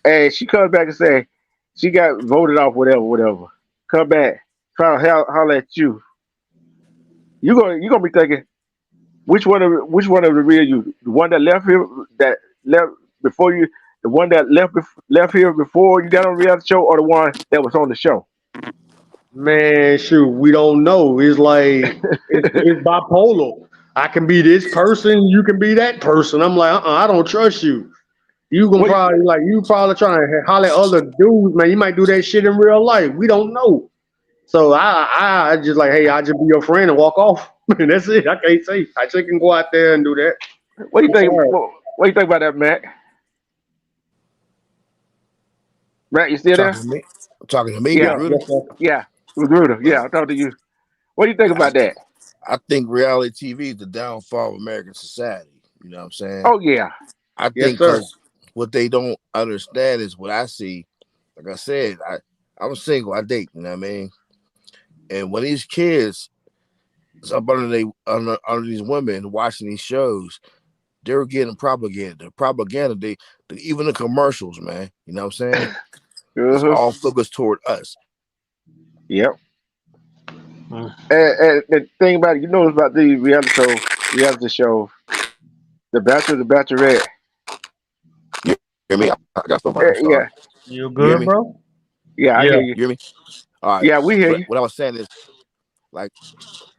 And she comes back and say she got voted off, whatever. Come back, try to holler at you. You gonna be thinking, which one of the real you? The one that left before you, the one that left here before you got on the reality show, or the one that was on the show? Man, shoot, we don't know. It's like it's bipolar. I can be this person, you can be that person. I'm like, I don't trust you. You probably trying to holler at other dudes, man. You might do that shit in real life. We don't know. So I just like, hey, I'll just be your friend and walk off. And that's it. I can't say. I just can go out there and do that. What do you think? What do you think about that, Matt? Matt, you still there? Talking to me? Yeah, Magruder. Yeah, I'm talking to you. What do you think about that? I think reality TV is the downfall of American society. You know what I'm saying? Oh yeah. I think because what they don't understand is what I see. Like I said, I'm single. I date. You know what I mean? And when these kids up under these women watching these shows, they're getting propaganda. The propaganda, even the commercials, man. You know what I'm saying? It's all focused toward us. Yep. And the thing about it, about the reality show, The Bachelor, The Bachelorette. You hear me? I got so much. Yeah. You good, bro? Yeah, I hear you. You hear me? All right. Yeah, we hear you. What I was saying is, like,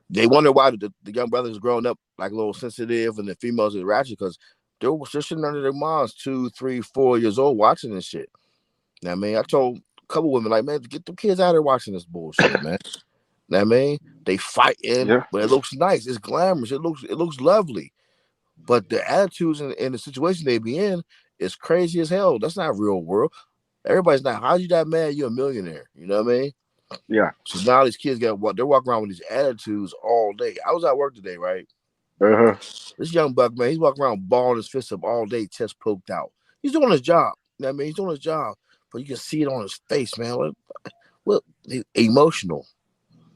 they wonder why the young brothers growing up like a little sensitive and the females are ratchet because they're sitting under their moms 2, 3, 4 years old watching this shit. You know what I mean? I told a couple women, like, man, get the kids out there watching this bullshit, man. You know what I mean? They fighting, but it looks nice. It's glamorous. It looks lovely. But the attitudes and the situation they be in is crazy as hell. That's not real world. Everybody's not, how you that mad? You're a millionaire. You know what I mean? Yeah. So now these kids they're walking around with these attitudes all day. I was at work today, right? Uh-huh. This young buck, man, he's walking around balling his fist up all day, chest poked out. He's doing his job. You know what I mean? He's doing his job, but you can see it on his face, man. What emotional.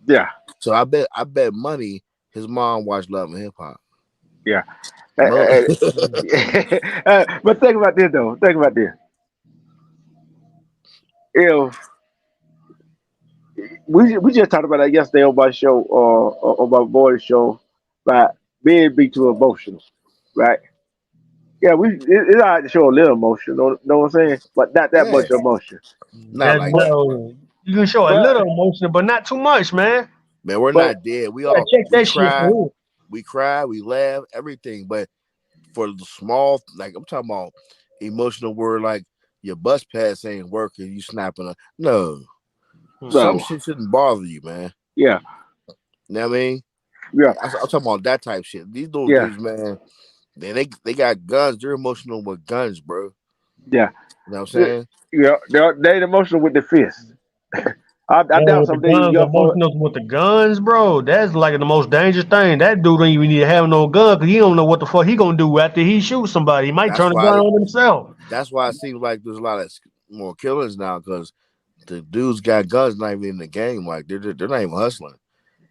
Yeah. So I bet money his mom watched Love and Hip Hop. Yeah. Mo- But think about this though. Think about this. If we just talked about that yesterday on my show or on my boy's show about being be too emotional, right? Yeah, it's all right to show a little emotion, know what I'm saying? But not that yeah, much emotion. not That like that. bro, you can show a But little emotion, but not too much, man. Man, we're but not dead. We You gotta all check we that shit cry, for we laugh, everything. But for the small, like I'm talking about emotional word, like your bus pass ain't working, you snapping no. Some no, shit shouldn't bother you, man. yeah, You know what I mean? yeah, I'm talking about that type shit. These little yeah, dudes, man, they got guns. They're emotional with guns, bro. yeah, You know what I'm yeah. saying? Yeah, they're emotional with the fist. I Man, doubt with the someday guns, young boy. emotional with the guns, bro. That's like the most dangerous thing. That dude don't even need to have no gun because he don't know what the fuck he gonna do after he shoots somebody. He might That's turn a gun why. on himself. That's why it seems like there's a lot of more killings now because the dudes got guns not even in the game. Like they're not even hustling.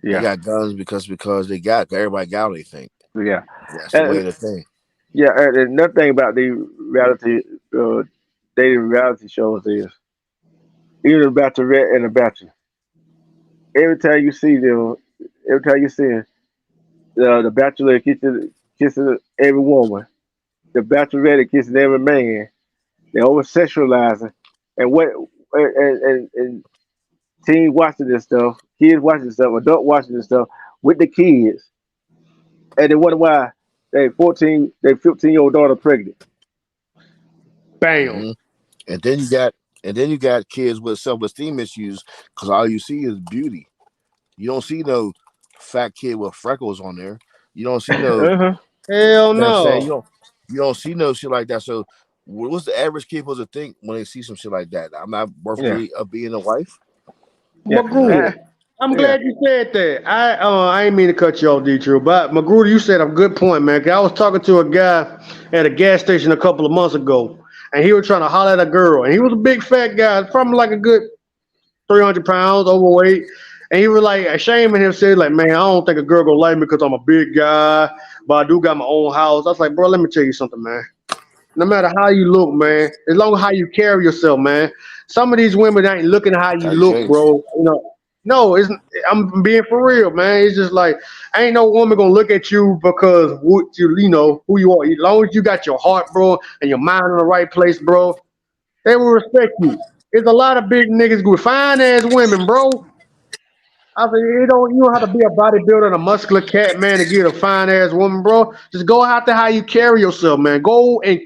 They Yeah, got guns because everybody got what they think. yeah, That's the way and, the thing. yeah. And another thing about the reality, dating reality shows is even the Bachelorette and the Bachelor. Every time you see them, every time you see the Bachelor kissing every woman, the Bachelorette kissing every man. They over sexualizing, and and teens watching this stuff, kids watching this stuff, adult watching this stuff with the kids, and they wonder why their 15-year-old daughter pregnant. Bam. Hmm. And then you got kids with self-esteem issues because all you see is beauty. You don't see no fat kid with freckles on there. You don't see no. Uh-huh. Hell You know what I'm saying? no. You don't see no shit like that. So what's the average kid supposed to think when they see some shit like that? I'm not Yeah. worthy of being a wife. Yeah. You know? Magruder, I'm Yeah. glad you said that. I ain't mean to cut you off, Detroit, but Magruder, you said a good point, man. 'Cause I was talking to a guy at a gas station a couple of months ago, and he was trying to holler at a girl, and he was a big fat guy, probably like a good 300 pounds overweight. And he was like ashaming himself, like, man, I don't think a girl gonna like me because I'm a big guy, but I do got my own house. I was like, bro, let me tell you something, man. No matter how you look, man, as long as how you carry yourself, man. Some of these women ain't looking at how you Tight look, jeans. bro. You know, no, it's I'm being for real, man. It's just like ain't no woman gonna look at you because what you know who you are. As long as you got your heart, bro, and your mind in the right place, bro, they will respect you. There's a lot of big niggas with fine ass women, bro. I said, you don't have to be a bodybuilder and a muscular cat, man, to get a fine ass woman, bro. Just go out there how you carry yourself, man. Go and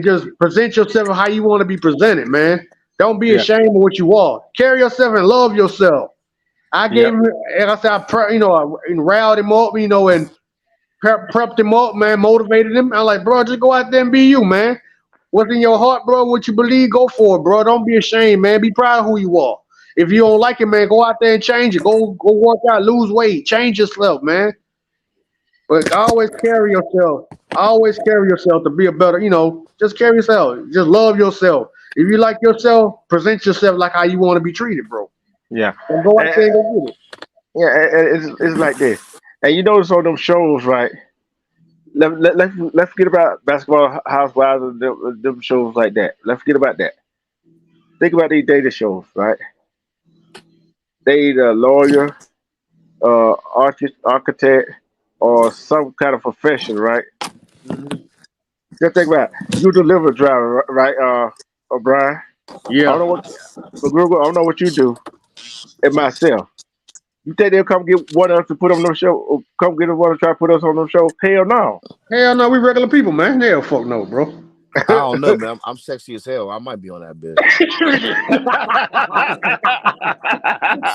just present yourself how you want to be presented, man. Don't be Yeah. ashamed of what you are. Carry yourself and love yourself. I gave Yep. him, and I said, I riled him up, and prepped him up, man, motivated him. I'm like, bro, just go out there and be you, man. What's in your heart, bro? What you believe, go for it, bro. Don't be ashamed, man. Be proud of who you are. If you don't like it, man, go out there and change it. Go work out, lose weight, change yourself, man. But always carry yourself. Always carry yourself to be a better, just carry yourself. Just love yourself. If you like yourself, present yourself like how you want to be treated, bro. Yeah. And go out And, there and go get it. yeah. It's like this. And you notice on them shows, right? Let's forget about basketball housewives and them shows like that. Let's forget about that. Think about these data shows, right? They either a lawyer, architect, or some kind of profession, right? Mhm. Just think about it. You deliver driver, right? O'Brien. I don't Yeah. know what, but Google, I don't know what you do. And myself, you think they'll come get one of us to put on them show? Or come get one to try to put us on them show? Hell no. Hell no, we regular people, man. Hell fuck no, bro. I don't know, man. I'm sexy as hell. I might be on that bitch.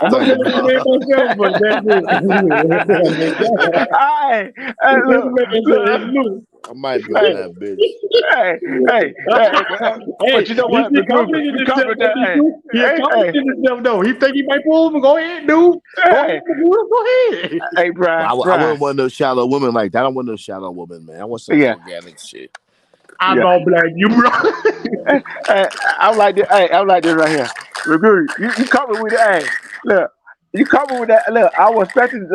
I'm gonna get this man myself, but that's it. Look. I might be on that bitch. But you know what? He's confident in himself. He's confident in himself, though. He think he might pull him. Go ahead, dude. Go ahead. Hey, Brian. I wouldn't want no shallow woman like that. I don't want no shallow woman, man. I want some organic shit. I'm gonna blame you, bro. I'm like this. Hey, I'm like this right here. Review. You coming with it? Hey, look. You coming with that? Look, I was expecting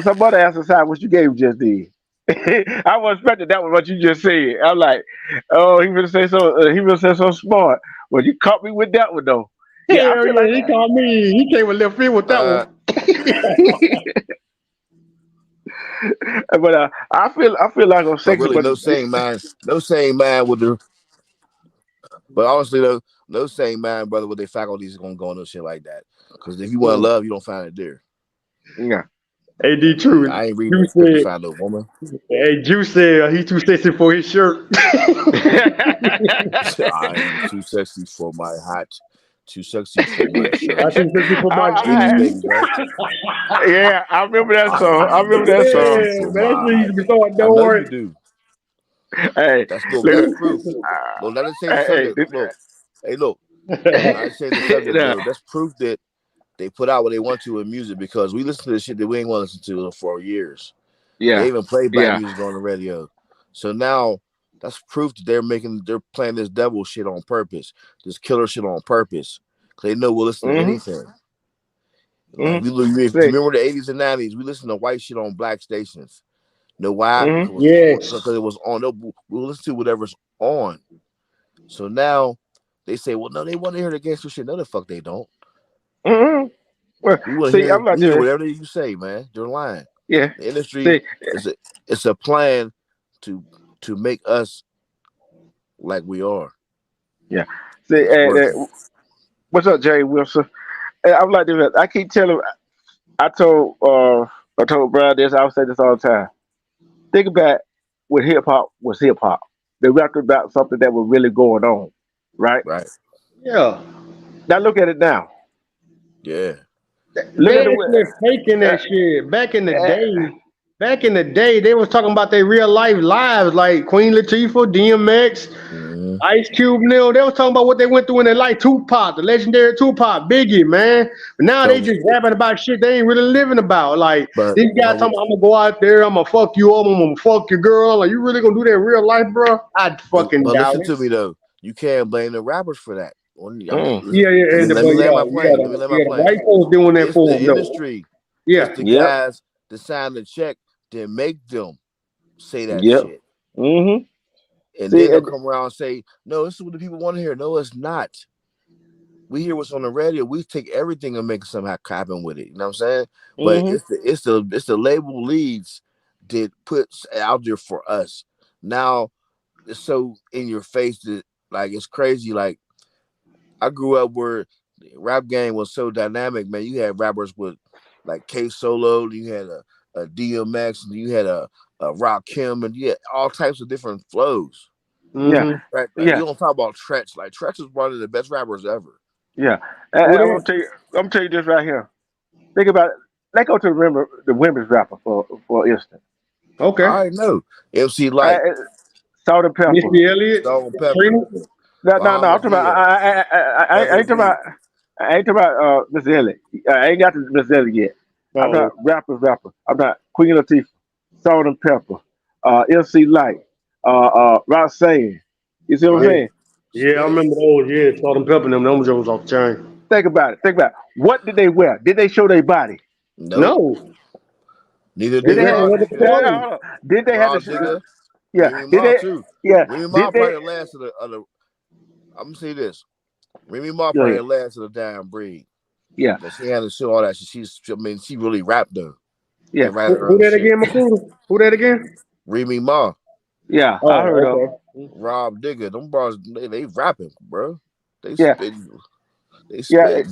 somebody else to decide what you gave just did. I was expecting that was what you just said. I'm like, oh, he will say so. He will say so smart. Well, you caught me with that one though. Hell yeah, he called me. He came with left field with that one. But I feel like I'm sexy. Really, no saying man with the. But honestly though, no saying man, brother, with their faculties is gonna go on no shit like that. Because if you want love, you don't find it there. Yeah. Hey, D True. I ain't reading to find no woman. Hey, Juice said he too sexy for his shirt. I am too sexy for my hat. Too sexy for my shirt. I too sexy for my jeans. Yeah, I remember that song. Man, that's what you be throwing. Don't worry. You do. Hey, that's proof. Well, let us say the subject. Look. I say the subject. That's proof that they put out what they want to in music, because we listen to the shit that we ain't want to listen to for years. Yeah. They even play black music on the radio. So now that's proof that they're playing this devil shit on purpose, this killer shit on purpose. Because they know we'll listen to anything. Like, if you remember the 80s and 90s, we listened to white shit on black stations. Know why? Because it was on. We'll listen to whatever's on. So now they say, well, no, they want to hear the gangster shit. No, the fuck they don't. Well, I'm not hear whatever you say, man. You're lying. Yeah, the industry it's a plan to make us like we are. Yeah. See, what's up, Jay Wilson? I'm like this. I keep telling. I told Brad this. I would say this all the time. Think about when hip hop was hip hop. They rapped about something that was really going on, right? Right. Yeah. Now look at it now. Yeah. They're faking that shit. Back in the day, they was talking about their real life lives, like Queen Latifah, DMX, Ice Cube. They was talking about what they went through in their life. Tupac, the legendary Tupac, Biggie, man. But now they just rapping about shit they ain't really living about. Like these guys talking about, I'm gonna go out there, I'm gonna fuck you up, I'm gonna fuck your girl. Like, you really gonna do that in real life, bro? I'd fucking doubt it. Listen to me though. You can't blame the rappers for that. Let me land my plane. White folks doing that for the industry. Yeah, the guys that sign the check that make them say that shit. And then they'll come around and say, "No, this is what the people want to hear." No, it's not. We hear what's on the radio. We take everything and make something happen with it. You know what I'm saying? But it's the label leads that puts out there for us. Now it's so in your face that like it's crazy. Like, I grew up where the rap game was so dynamic, man. You had rappers with like K Solo, you had a DMX, and you had a Rakim, and you had all types of different flows. Yeah, right. Like, you don't talk about Tretch. Like, Tretch is one of the best rappers ever. Yeah, I'm gonna tell you this right here. Think about it. Let's go to the women's rapper for instance. Okay, I know MC Light, Salt and Pepper, Missy Elliott, Salt and Pepper. No. I'm talking about. I ain't talking about Miss Elliott. I ain't got to Miss Elliott yet. I'm not rapper. I'm not Queen Latifah, Salt and Pepper, MC Light, Roxanne. You see what I'm saying? Yeah, I remember those. Yeah, Salt and Pepper. Them was off the chain. Think about it. What did they wear? Did they show their body? No. Neither did they. Did they have to? Yeah. Did they? Too. Yeah. Remy Ma probably the last of the. I'm gonna say this. Remy Ma probably the last of the damn breed. Yeah. But she had to show all that. She really rapped though. Yeah. Who that again, Makuda? Who that again? Remy Ma. Yeah, I heard of Rob Digger. Them bars, they rapping, bro. They spit. Yeah.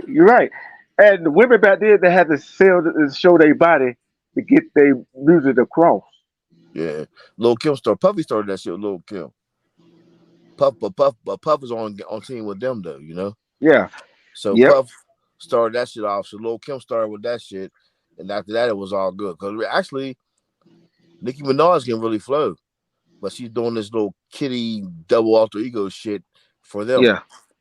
You're right. And the women back then, they had to show their body to get their music across. Yeah. Lil Kim Puffy started that shit with Lil Kim. Puff is on team with them though, you know. Yeah. So Yep. Puff started that shit off. So Lil Kim started with that shit, and after that it was all good. Because actually, Nicki Minaj can really flow, but she's doing this little kitty double alter ego shit for them. Yeah.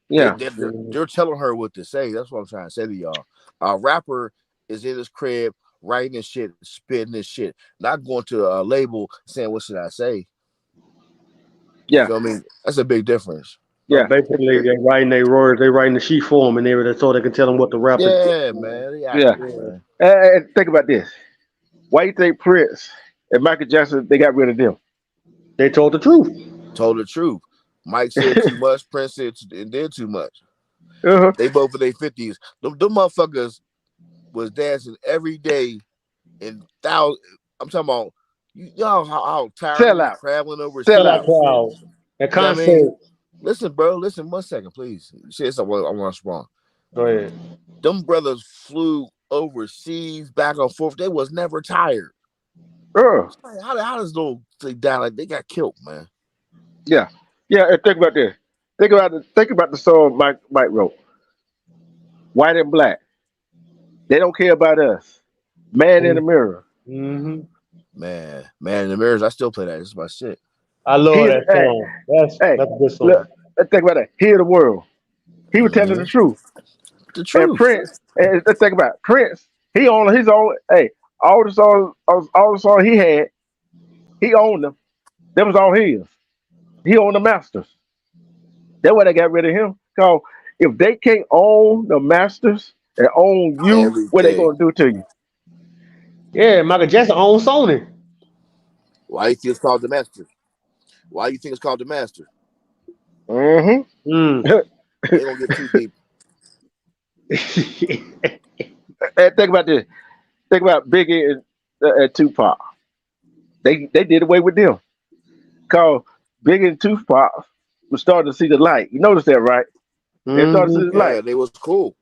Yeah. They're telling her what to say. That's what I'm trying to say to y'all. A rapper is in his crib writing this shit, spitting this shit, not going to a label saying, "What should I say?" Yeah. You feel me? That's a big difference. Yeah. Basically, they're writing their words. They're writing the sheet form and everything, so they can tell them what the rap is. Yeah, man. Yeah. Man. And think about this. Why you think Prince and Michael Jackson, they got rid of them? They told the truth. Told the truth. Mike said too much. Prince said and did too much. Uh-huh. They both in their 50s. Them motherfuckers was dancing every day in thousands. I'm talking about you know how tired Sell they out. traveling over. Sell out. Wow. A You know what I concert. mean? Listen, bro. Listen 1 second, please. Say something. I want to wrong. Go ahead. Them brothers flew overseas, back and forth. They was never tired. How does those thing die? Like they got killed, man. Yeah. Yeah. And think about this. Think about the song Mike wrote. White and Black. They don't care about us. Man in the Mirror. Mm-hmm. Man in the mirrors. I still play that. It's my shit. I love that song. That's a good song. Look, let's think about that. Hear the world. He was telling the truth. The truth. And Prince, and let's think about it. Prince. He owned his own. Hey, all the songs he had, he owned them. That was all his. He owned the masters. That's why they got rid of him. Cause if they can't own the masters and own you, what they gonna do to you? Yeah, Michael Jackson owns Sony. Why do you think it's called the master? Why do you think it's called the master? Mm-hmm. They don't get too deep. And think about this. Think about Biggie and Tupac. They did away with them. Cause Biggie and Tupac was starting to see the light. You notice that, right? They started to see the light. Yeah, they was cool.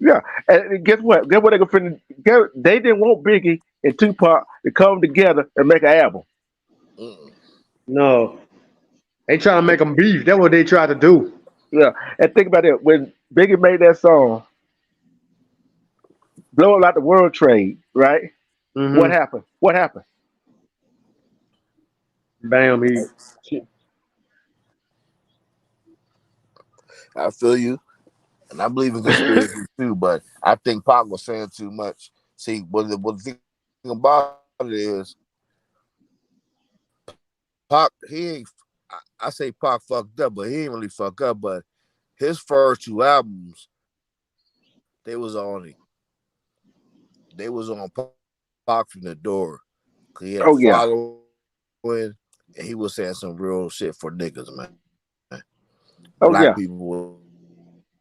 Yeah, and guess what? Guess what they gonna finish? They didn't want Biggie and Tupac to come together and make an album. No. They trying to make them beef. That's what they tried to do. Yeah, and think about it. When Biggie made that song, blowing out the world trade, right? Mm-hmm. What happened? What happened? Bam, I feel you. And I believe in conspiracy too, but I think Pac was saying too much. See, what the thing about it is, Pac, he ain't, I say Pac fucked up, but he ain't really fucked up. But his first 2 albums, they was on it. They was on Pac from the door. He had following, and he was saying some real shit for niggas, man. Black people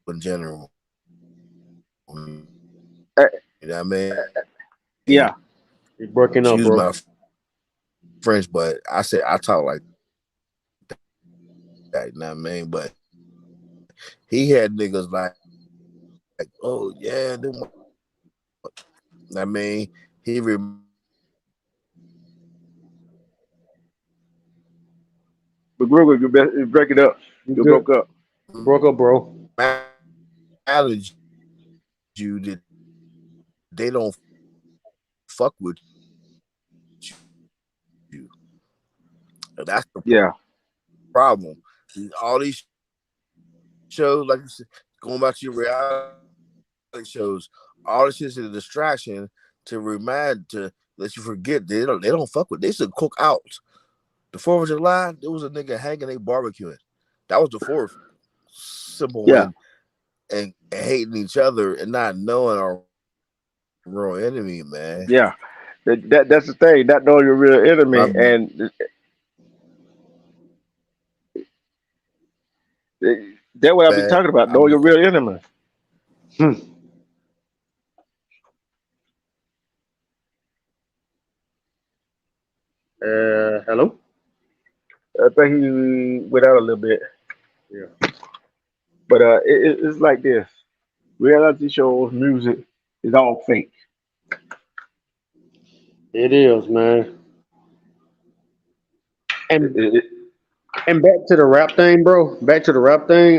in general. You know what I mean? Yeah. He's working up, bro. My French, but I talk like that, you know what I mean? But he had niggas like oh yeah, I mean, he But Google, you break it up. You broke up. Broke up, bro. You that they don't fuck with you. That's the problem. All these shows, like you said, going back to your reality shows, all this shit is a distraction to let you forget they don't fuck with. They should cook out. The 4th of July, there was a nigga hanging, they barbecuing. That was the 4th. Simple and hating each other and not knowing our real enemy, man. Yeah. That's the thing, not knowing your real enemy. And that's what I've been talking about, knowing your real enemy. Hello? I think he went out a little bit. Yeah. But it's like this. Reality shows, music is all fake. It is, man. And And back to the rap thing, bro. Back to the rap thing.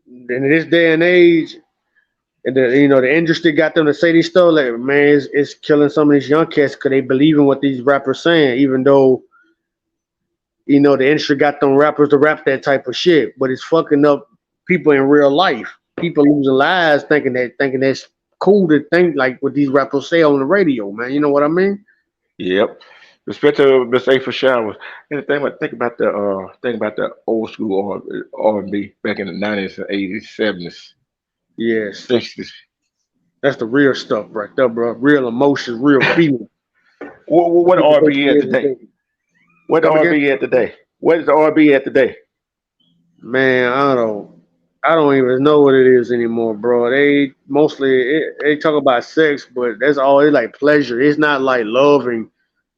In this day and age, and the industry got them to say these stuff like, man, it's killing some of these young cats because they believe in what these rappers saying, even though the industry got them rappers to rap that type of shit, but it's fucking up people in real life. People losing lives thinking that's cool to think like what these rappers say on the radio, man. You know what I mean? Yep. Respect to Miss A for showers. And think about the old school R&B back in the 90s and 80s, 70s, Yes, 60s. that's the real stuff right there, bro. Real emotions, real feelings. What People go R&B through at today? everything. What Come again? R&B at today? What is the R&B at today? Man, I don't even know what it is anymore, bro. They mostly they talk about sex, but that's all. It's like pleasure. It's not like love and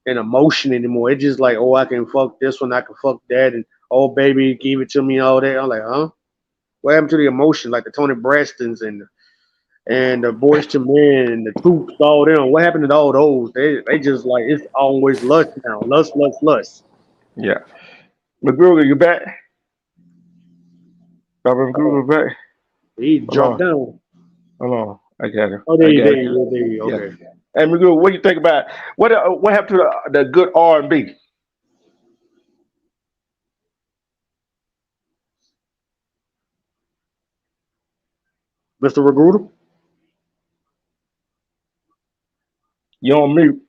emotion anymore. It's just like, oh, I can fuck this one, I can fuck that, and oh, baby, give it to me, all that. I'm like, huh? What happened to the emotion? Like the Tony Brastons and the Boys to Men and the Troops, all them. What happened to all those? They just like it's always lust now, lust, lust, lust. Yeah. McGruger, you back? Robert McGruger back? He Hold dropped on. down. Hold on. I got him. Oh, there I you, got there him. you, there you. Yeah. Okay. Hey, McGruger, what do you think about what happened to the good R&B? Mr. Regruder? You on mute?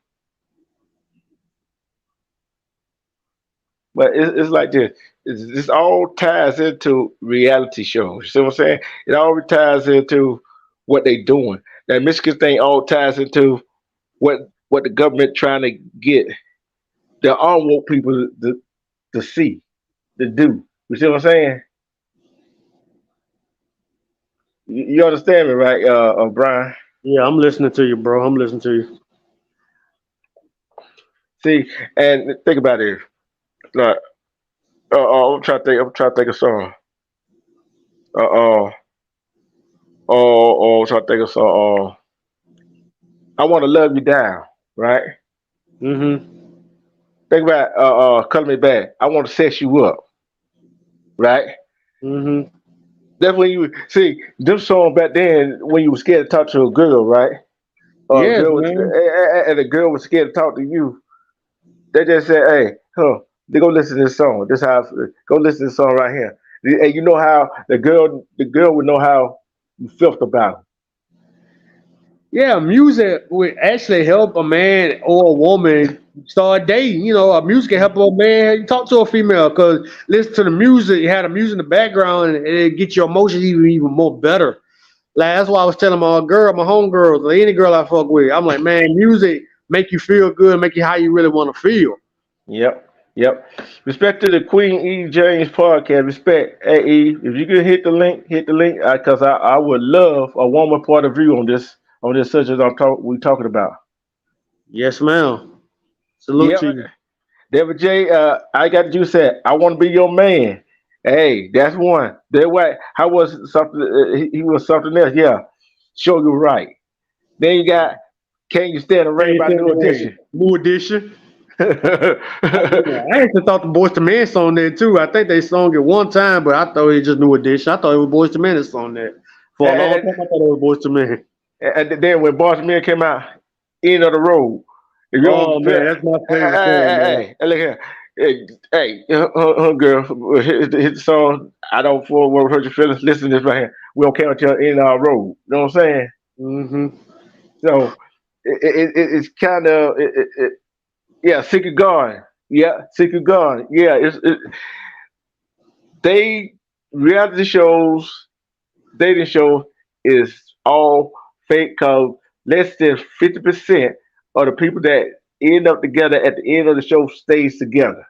But it's like this. This all ties into reality shows. You see what I'm saying? It all ties into what they doing. That Michigan thing all ties into what the government trying to get the unwoke people to see, to do. You see what I'm saying? You understand me, right, Brian? Yeah, I'm listening to you, bro. I'm listening to you. See, and think about it. Like, I'm trying to think. I'm trying to think of song. Uh, uh, I'm trying to think of song. I want to love you down, right? Mm-hmm. Think about color me back. I want to set you up, right? Mm-hmm. That's when you see them song back then when you were scared to talk to a girl, right? Or a Yes, girl was, man. and a girl was scared to talk to you. They just said, "Hey, they go listen to this song. This how go listen to this song right here." And you know how the girl would know how you felt about Yeah, music would actually help a man or a woman start dating. Music can help a man talk to a female because listen to the music, you have the music in the background, and it get your emotions even more better. Like that's why I was telling my girl, my homegirls, or any girl I fuck with, I'm like, man, music make you feel good, make you how you really want to feel. it. Yep. Respect to the Queen E James podcast. Respect, hey E, if you could hit the link, because I would love a woman point of view on this subject we talking about. Yes, ma'am. Salute Yep. to you. David J, I got you said, I want to be your man. Hey, that's one. That way, how was something? He was something else. Yeah, show you right. Then you got, can you stand the rain by New Edition? New edition. Yeah, I actually thought the Boys to Men song there too. I think they sung it one time, but I thought it was just New Edition. I thought it was Boys to Men that song that. For a long and, time, I thought it was Boys to Men. and then when Boss Man came out, end of the road. If you Oh don't, man, that's my favorite song, man. hey, look here. Girl, hit the song. I don't hurt your feelings. Listen to this right here. We don't care until end of our road. You know what I'm saying? Mm-hmm. So it's kind of yeah, Secret Garden. Yeah, Secret Garden. Yeah, they reality shows, dating shows is all fake. Cause less than 50% of the people that end up together at the end of the show stays together.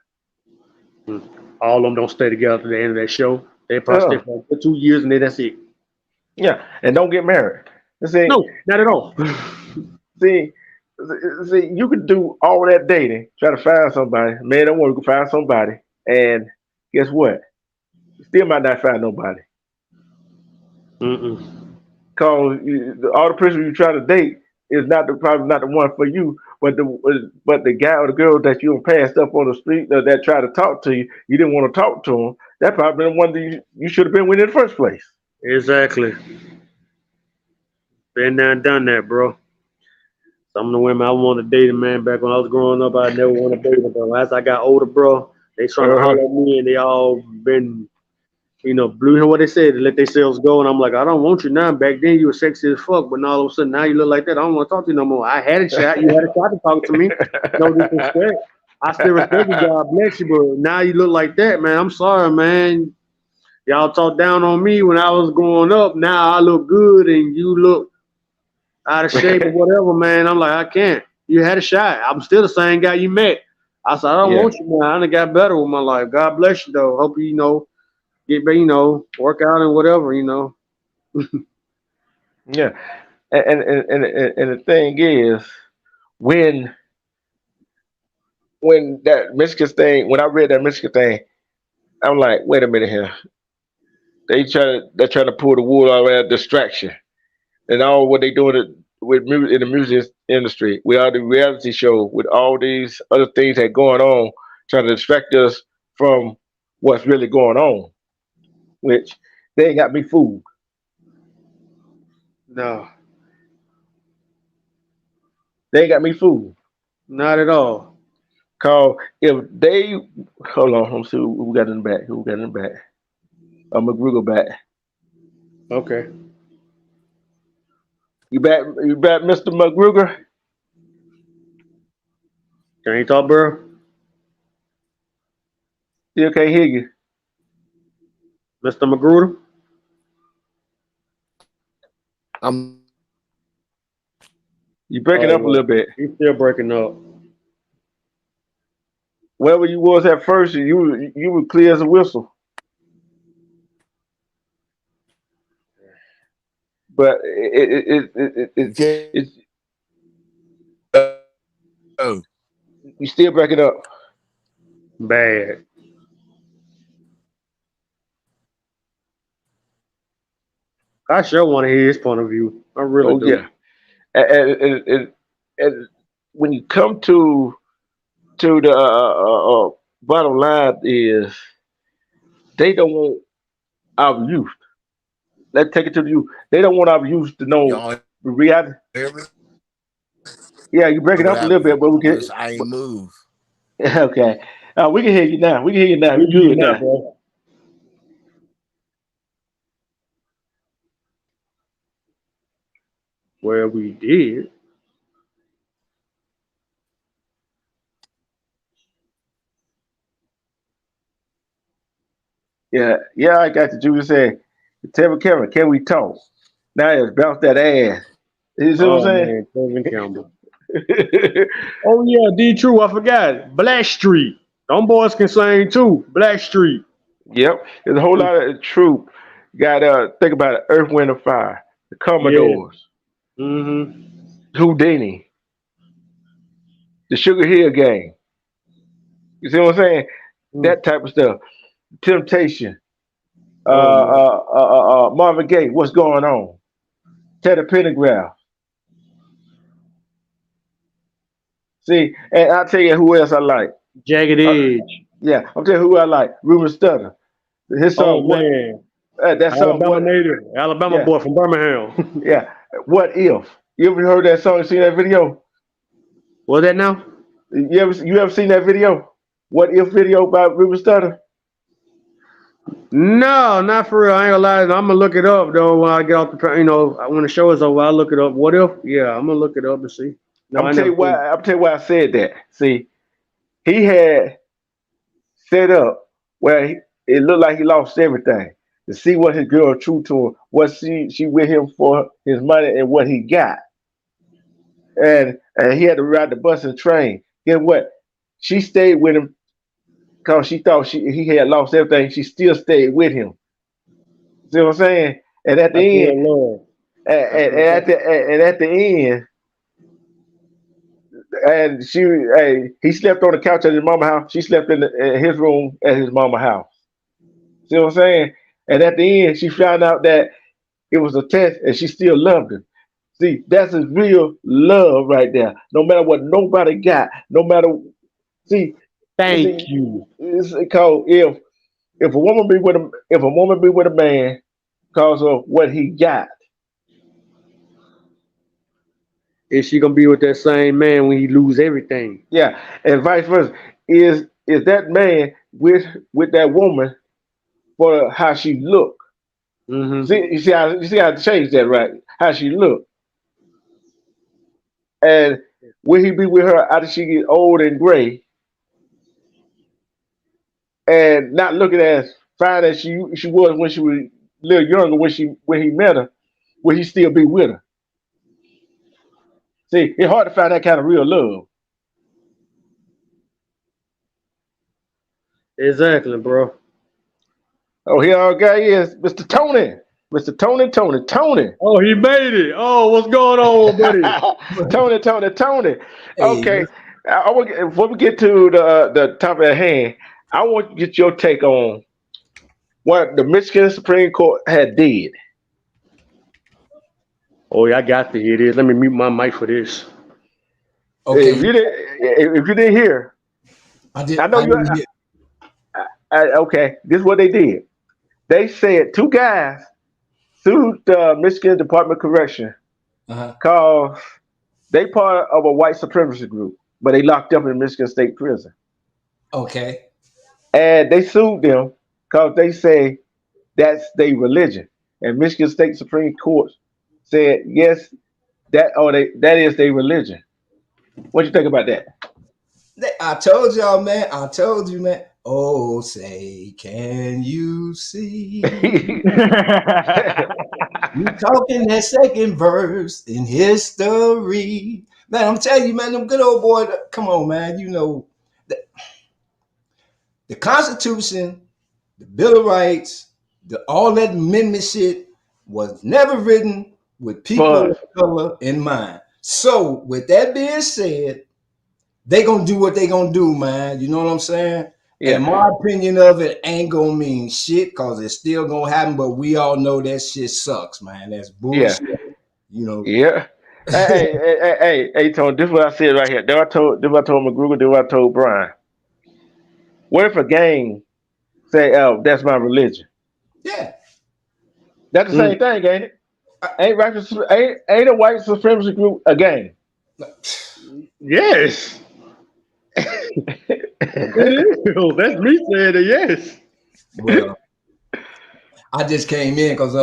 All of them don't stay together at the end of that show. They probably stay Uh, for 2 years and then that's it. yeah, and don't get married. See, No, not at all. see, see, you could do all that dating, try to find somebody. Man, don't want to find somebody, and guess what? You still might not find nobody. Mm-mm. Cause all the person you try to date, is probably not the one for you, but the guy or the girl that you passed up on the street that tried to talk to you, you didn't want to talk to them. That probably the one that you should have been with in the first place. Exactly. Been there and done that, bro. Some of the women I wanted to date, man, back when I was growing up, I never wanted to date them, bro. As I got older, bro, they trying to holler at me, and they all been, blue. What they said, to let themselves go, and I'm like, I don't want you now. Back then, you were sexy as fuck, but now all of a sudden, now you look like that. I don't want to talk to you no more. I had a shot. You had a shot to talk to me. No disrespect. I still respect you. God bless you, but now you look like that, man. I'm sorry, man. Y'all talk down on me when I was growing up. Now I look good, and you look out of shape or whatever, man. I'm like, I can't. You had a shot. I'm still the same guy you met. I said, I don't want you, man. I done got better with my life. God bless you, though. Hope you, get, work out and whatever, Yeah, and the thing is, when that Michigan thing, when I read that Michigan thing, I'm like, wait a minute here. They're trying to pull the wool out of that distraction, and all what they doing with music in the music industry, with all the reality show, with all these other things that going on, trying to distract us from what's really going on. Which they ain't got me fooled. No, They ain't got me fooled. not at all. Cause if they hold on, let's see who we got in the back. Who we got in the back? McGruger back. Okay. You back, Mr. McGruger? Can you talk, bro? Still can't hear you. Mr. Magruder? You breaking up a little bit. He's still breaking up. Wherever you was at first, you were clear as a whistle. But it's you still breaking up. Bad. I sure want to hear his point of view. I really do. Yeah. And when you come to the bottom line is they don't want our youth. Let's take it to the youth. They don't want our youth to know the reality. Yeah, you break it up a little bit, but we can. I ain't move. Okay, we can hear you now. We can hear you now. You good now, bro. Well, we did. Yeah, I got the Julius saying, tell me, Kevin, can we talk? Now it's bounce that ass. You see what I'm saying? Man, Kevin Campbell. Oh yeah, D True, I forgot. Blackstreet. Them boys can sing too. Blackstreet. Yep. There's a whole lot of troop. You gotta think about it. Earth, Wind, and Fire. The Commodores. Yeah. Mm-hmm. Houdini. The Sugar Hill Gang. You see what I'm saying? That type of stuff. Temptation. Marvin Gaye, what's going on? Teddy Pendergrass. See, and I'll tell you who else I like. Jagged Edge. Yeah, I'll tell you who I like. Ruben Studdard. His song, man. That song, Alabama native. Alabama boy from Birmingham. Yeah. What If? You ever heard that song, seen that video? What that now? You ever seen that video? What If video by Ruben Studdard? No, not for real. I ain't gonna lie. I'm gonna look it up though when I get off the when the show is over, I'll look it up. What if? Yeah, I'm gonna look it up and see. No, I'm tell you why I said that. See, he had set up where it looked like he lost everything. To see what his girl true to him, what she with him for his money and what he got. And he had to ride the bus and train. Guess what? She stayed with him because she thought he had lost everything. She still stayed with him. See what I'm saying? And at the end, at the end, and he slept on the couch at his mama's house. She slept in his room at his mama's house. See what I'm saying? And at the end, she found out that it was a test, and she still loved him. See, that's his real love right there. No matter what nobody got, no matter see, Thank you. it's called if a woman be with a man because of what he got. Is she gonna be with that same man when he lose everything? Yeah, and vice versa. Is that man with that woman for how she look? Mm-hmm. You see how to change that, right? How she look, and will he be with her after she get old and gray, and not looking as fine as she was when she was a little younger when he met her? Will he still be with her? See, it's hard to find that kind of real love. Exactly, bro. Oh, here our guy is, Mr. Tony. Mr. Tony. Oh, he made it. Oh, what's going on, buddy? Tony. Hey, Okay, I want before we get to the topic at hand, I want to get your take on what the Michigan Supreme Court had did. Oh, yeah, I got to hear this. Let me mute my mic for this. okay. If you didn't hear, I did. I know you. didn't get- Okay, this is what they did. They said two guys sued the Michigan Department of Correction uh-huh. because they part of a white supremacy group, but they locked up in Michigan State Prison. Okay. And they sued them because they say that's their religion. And Michigan State Supreme Court said yes, that is their religion. What you think about that? I told y'all, man. I told you, man. Oh, say, can you see? You talking that second verse in history. Man, I'm telling you, man, them good old boy. Come on, man. You know, the Constitution, the Bill of Rights, all that amendment shit was never written with people of color in mind. So, with that being said, they gonna do what they gonna do, man. You know what I'm saying? Yeah. And my opinion of it ain't gonna mean shit because it's still gonna happen, but we all know that shit sucks, man. That's bullshit. You know. Yeah. hey, Tony, this is what I said right here. This is what I told McGruger, this is what I told Brian. What if a gang say, oh, that's my religion? Yeah. That's the same thing, ain't it? Ain't a white supremacy group a gang? Yes. That's me saying it, yes. Well, I just came in because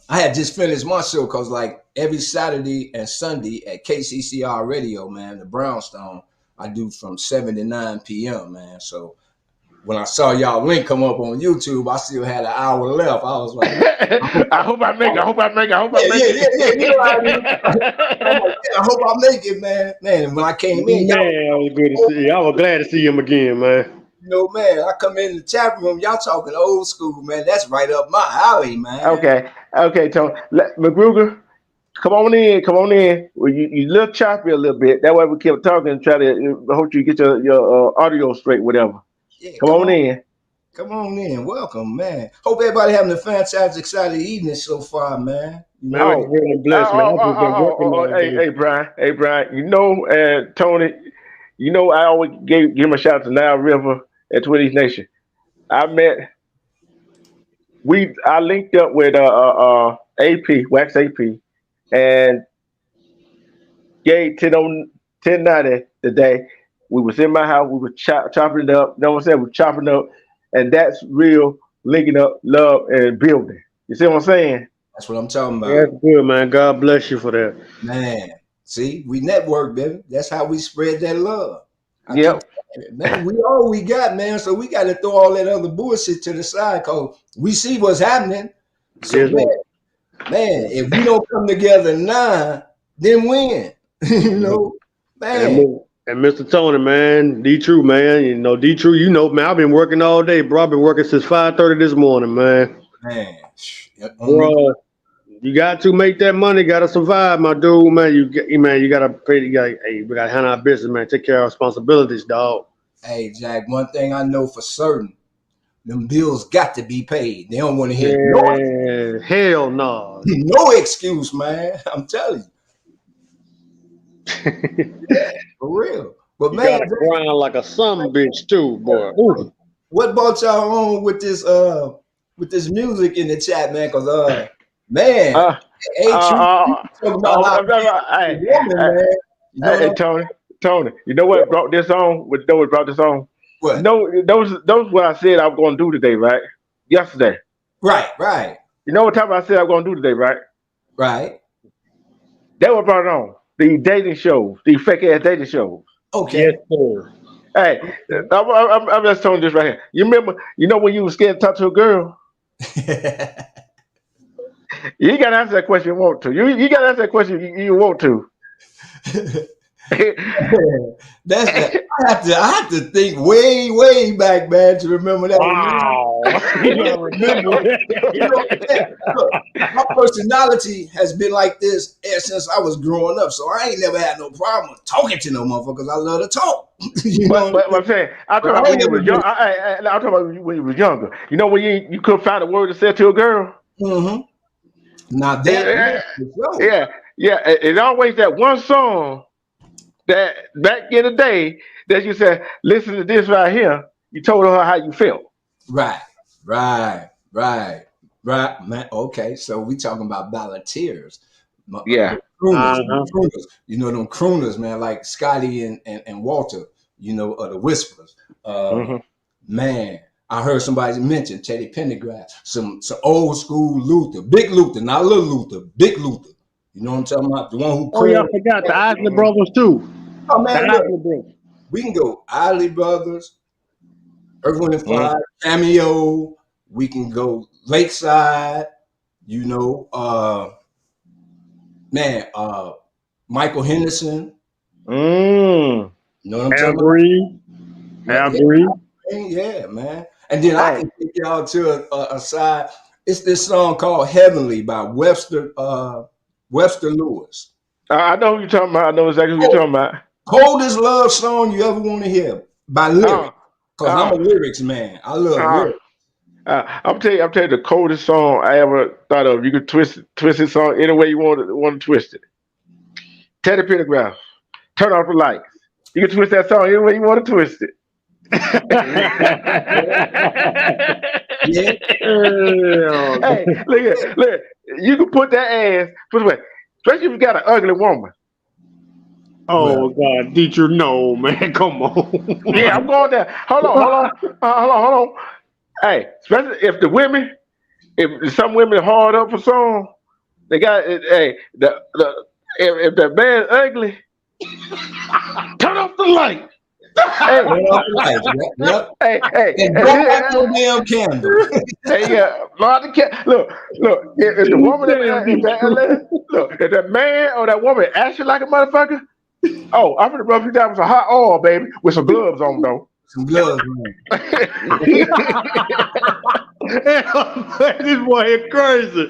I had just finished my show because like every Saturday and Sunday at KCCR Radio, man, the Brownstone, I do from 7 to 9 p.m., man. So when I saw y'all link come up on YouTube, I still had an hour left. I was like, I hope I make it. Yeah. You know what I mean? I'm like, I hope I make it, man. Man, when I came in, Man, I was good to see. I was glad to see him again, man. you know, man, I come in the chat room, y'all talking old school, man. That's right up my alley, man. Okay, Tony. McGruger, come on in. Well, you look choppy a little bit. That way we keep talking and try to hope you get your audio straight, whatever. Yeah, Come on in. Come on in. Welcome, man. Hope everybody having a fantastic Saturday evening so far, man. You know, Man, really blessed, man. I've just been working all day. Hey, Brian. You know, Tony. You know, I always give him a shout out to Nile River at Twin East Nation. I linked up with AP, Wax AP, and gave 1090 today. We was in my house. We were chopping it up. You know what I'm saying? We're chopping up, and that's real linking up, love, and building. You see what I'm saying? that's what I'm talking about. That's good, man. God bless you for that. Man, see, we network, baby. That's how we spread that love. Yep. Man, we all we got, man. So we got to throw all that other bullshit to the side because we see what's happening. So, Yes, man, if we don't come together now, then when? You know, man. And Mr. Tony, man, D-True, man. You know, D-True, you know, man, I've been working all day, bro. I've been working since 5:30 this morning, man. Man. Bro, you got to make that money. Got to survive, my dude, man. You got to pay. We got to handle our business, man. Take care of our responsibilities, dog. Hey, Jack, one thing I know for certain, them bills got to be paid. They don't want to hear Yeah, hell no. no excuse, man. I'm telling you. For real. But You man, gotta grind like a some bitch too, boy. Ooh. what brought y'all on with this music in the chat, man? Cause man, Uh, hey, True, uh, talking about how hey, woman, man. You know hey, what? Tony, you know what brought this on? You know what brought this on? You What? know, those what I said I was going to do today, right? Yesterday. Right. You know what time I said I was going to do today, right? Right. That what brought it on. The dating shows, the fake ass dating shows. Okay. Yes, sir. Hey, I'm just telling you this right here. You remember, you know when you were scared to talk to a girl? You got to answer that question you want to. You got to answer that question you want to. That's that. I have to think way back, man, to remember that. Wow. You gotta remember You know, man, look, my personality has been like this ever since I was growing up. So I ain't never had no problem talking to no motherfuckers. I love to talk. You know But I'm saying, I'm talking But I about when ain't you never was young. I'm talking about when you was younger. You know when you couldn't find a word to say to a girl. Mm-hmm. Now Yeah, that, yeah. It's always that one song that back in the day that you said, listen to this right here. You told her how you felt. right, man. Okay, so we talking about volunteers. Yeah. Crooners. You know them crooners, man, like Scotty and Walter, you know, the Whispers. Mm-hmm. Man, I heard somebody mention Teddy Pendergrass, some old school Luther, big Luther, not little Luther, big Luther. You know what I'm talking about? The one who Oh yeah, I forgot the Isley Brothers too. Oh The man, look, Isley Brothers. we can go Isley Brothers, Earth, Wind and Mm-hmm. Fire, Cameo. We can go Lakeside. You know, Michael Henderson. Mm. You know what I'm Al talking Green. about? Al Green. Yeah, man. And then I Hey, can take y'all to a side. It's this song called "Heavenly" by Webster Lewis. I know who you're talking about. I know exactly who you're talking about. Coldest love song you ever want to hear by lyrics. Uh, Cause I'm a uh, lyrics man. I love uh, lyrics. I'm telling you the coldest song I ever thought of. You could twist this song any way you want to twist it. Teddy Pendergrass, turn off the lights. You can twist that song any way you want to twist it. Yeah. Hey, look. You can put that ass, put it away. Especially if you got an ugly woman. Oh God, Dietrich, no man, come on. Yeah, I'm going there. Hold on. Hey, especially if the women, if some women are hard up for song, they got hey if that man ugly, turn off the light. Hey, hey, And don't light no damn candle. hey, yeah, look. If the woman, if that man or that woman acting like a motherfucker, oh, I'm gonna rub you down with some hot oil, baby, with some gloves on though. Some gloves, man. This boy is crazy.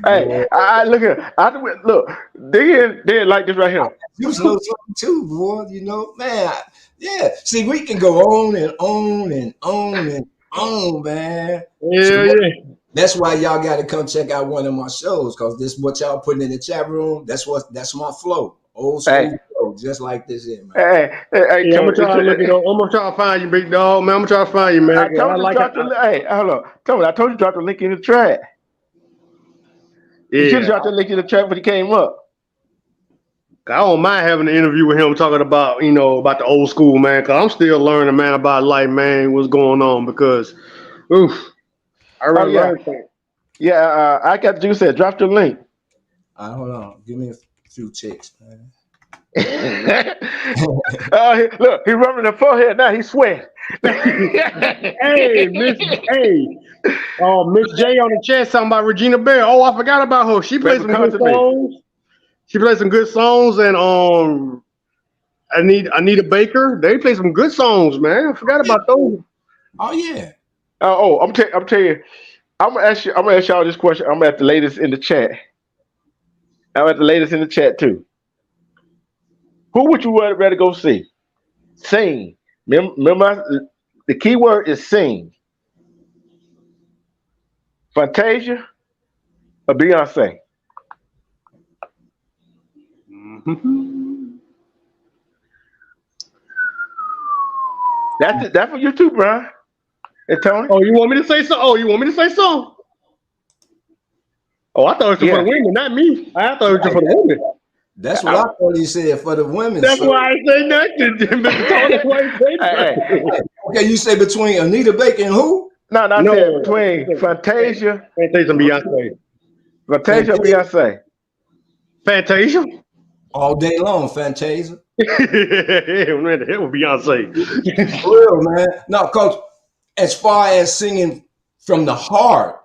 Hey, I look here. Look, they like this right here. You was a little something too, boy. You know, man. Yeah. See, we can go on and on and on and on, man. Yeah. That's why y'all got to come check out one of my shows, because this what y'all putting in the chat room. That's my flow, old school flow, just like this here, man. Hey, Yeah, I'm gonna try to look it up. I'm gonna try to find you, big dog, man. I'm gonna try to find you, man. I told you drop the hey, hold on. I told you drop the link in the chat. You should have dropped the link in the chat when he came up. I don't mind having an interview with him talking about, about the old school, man, because I'm still learning, man, about life, man, what's going on, because, I really learned things. Yeah, I got you said, drop the link. Hold on. Give me a few ticks, man. Look, he's rubbing the forehead now. He's sweating. Hey, Miss J on the chat talking about Regina Bell. Oh, I forgot about her. She played some good songs. She played some good songs, and Anita Baker. They play some good songs, man. I forgot about those. Oh yeah. I'm telling you. I'm gonna ask y'all this question. I'm at the latest in the chat. I'm at the latest in the chat too. Who would you rather go see? Sing. Remember, the key word is sing. Fantasia or Beyonce? That's for you too, Brian and Tony. Oh, you want me to say so? Oh, you want me to say so? Oh, I thought it was for the women, not me. I thought it was for the women. That's what I thought he said for the women. That's so. why I say nothing, Mr. Tony. That's why I say nothing. Okay, you say between Anita Baker and who? No, I said between Fantasia. Fantasia and Beyonce. Fantasia and Beyonce. Fantasia? All day long, Fantasia. Man, the hell with Beyonce. For real, man. No, coach, as far as singing from the heart,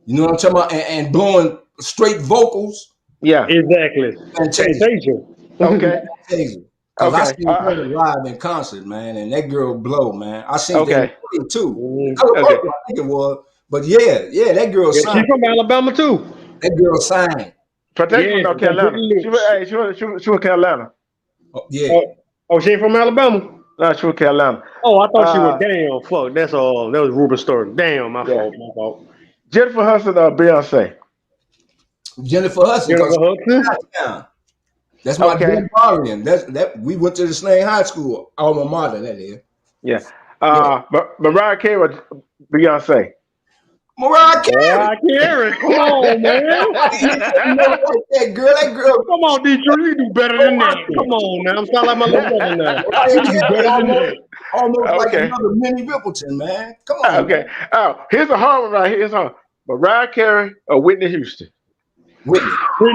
you know what I'm talking about, and blowing straight vocals. Yeah. Exactly. Fantasia. Okay. Fantasia. Cause I seen her live in concert, man, and that girl blow, man. I seen that too. I think it was, but yeah, that girl sang. She's from Alabama too. That girl sang. Fantasia from North Carolina. She was Carolina. Oh, yeah. Oh, she ain't from Alabama. No, she was Carolina. Oh, I thought she was. Damn, fuck. That's all. That was Ruben Stewart. Damn, my fault. Jennifer Hudson or Beyonce? Jennifer Hudson. That's my Marion. That we went to the Slane High School alma mater. That is. Yeah. Mariah Carey or Beyonce? Mariah Carey. Come on, man. that girl. Come on, Detroit. You do better than that. Come on now. I'm sounding like my little brother now. You do better than that. Almost like another Minnie Riperton, man. Come on. Okay. Oh, here's a hard one right here. Here's a Mariah Carey or Whitney Houston? Whitney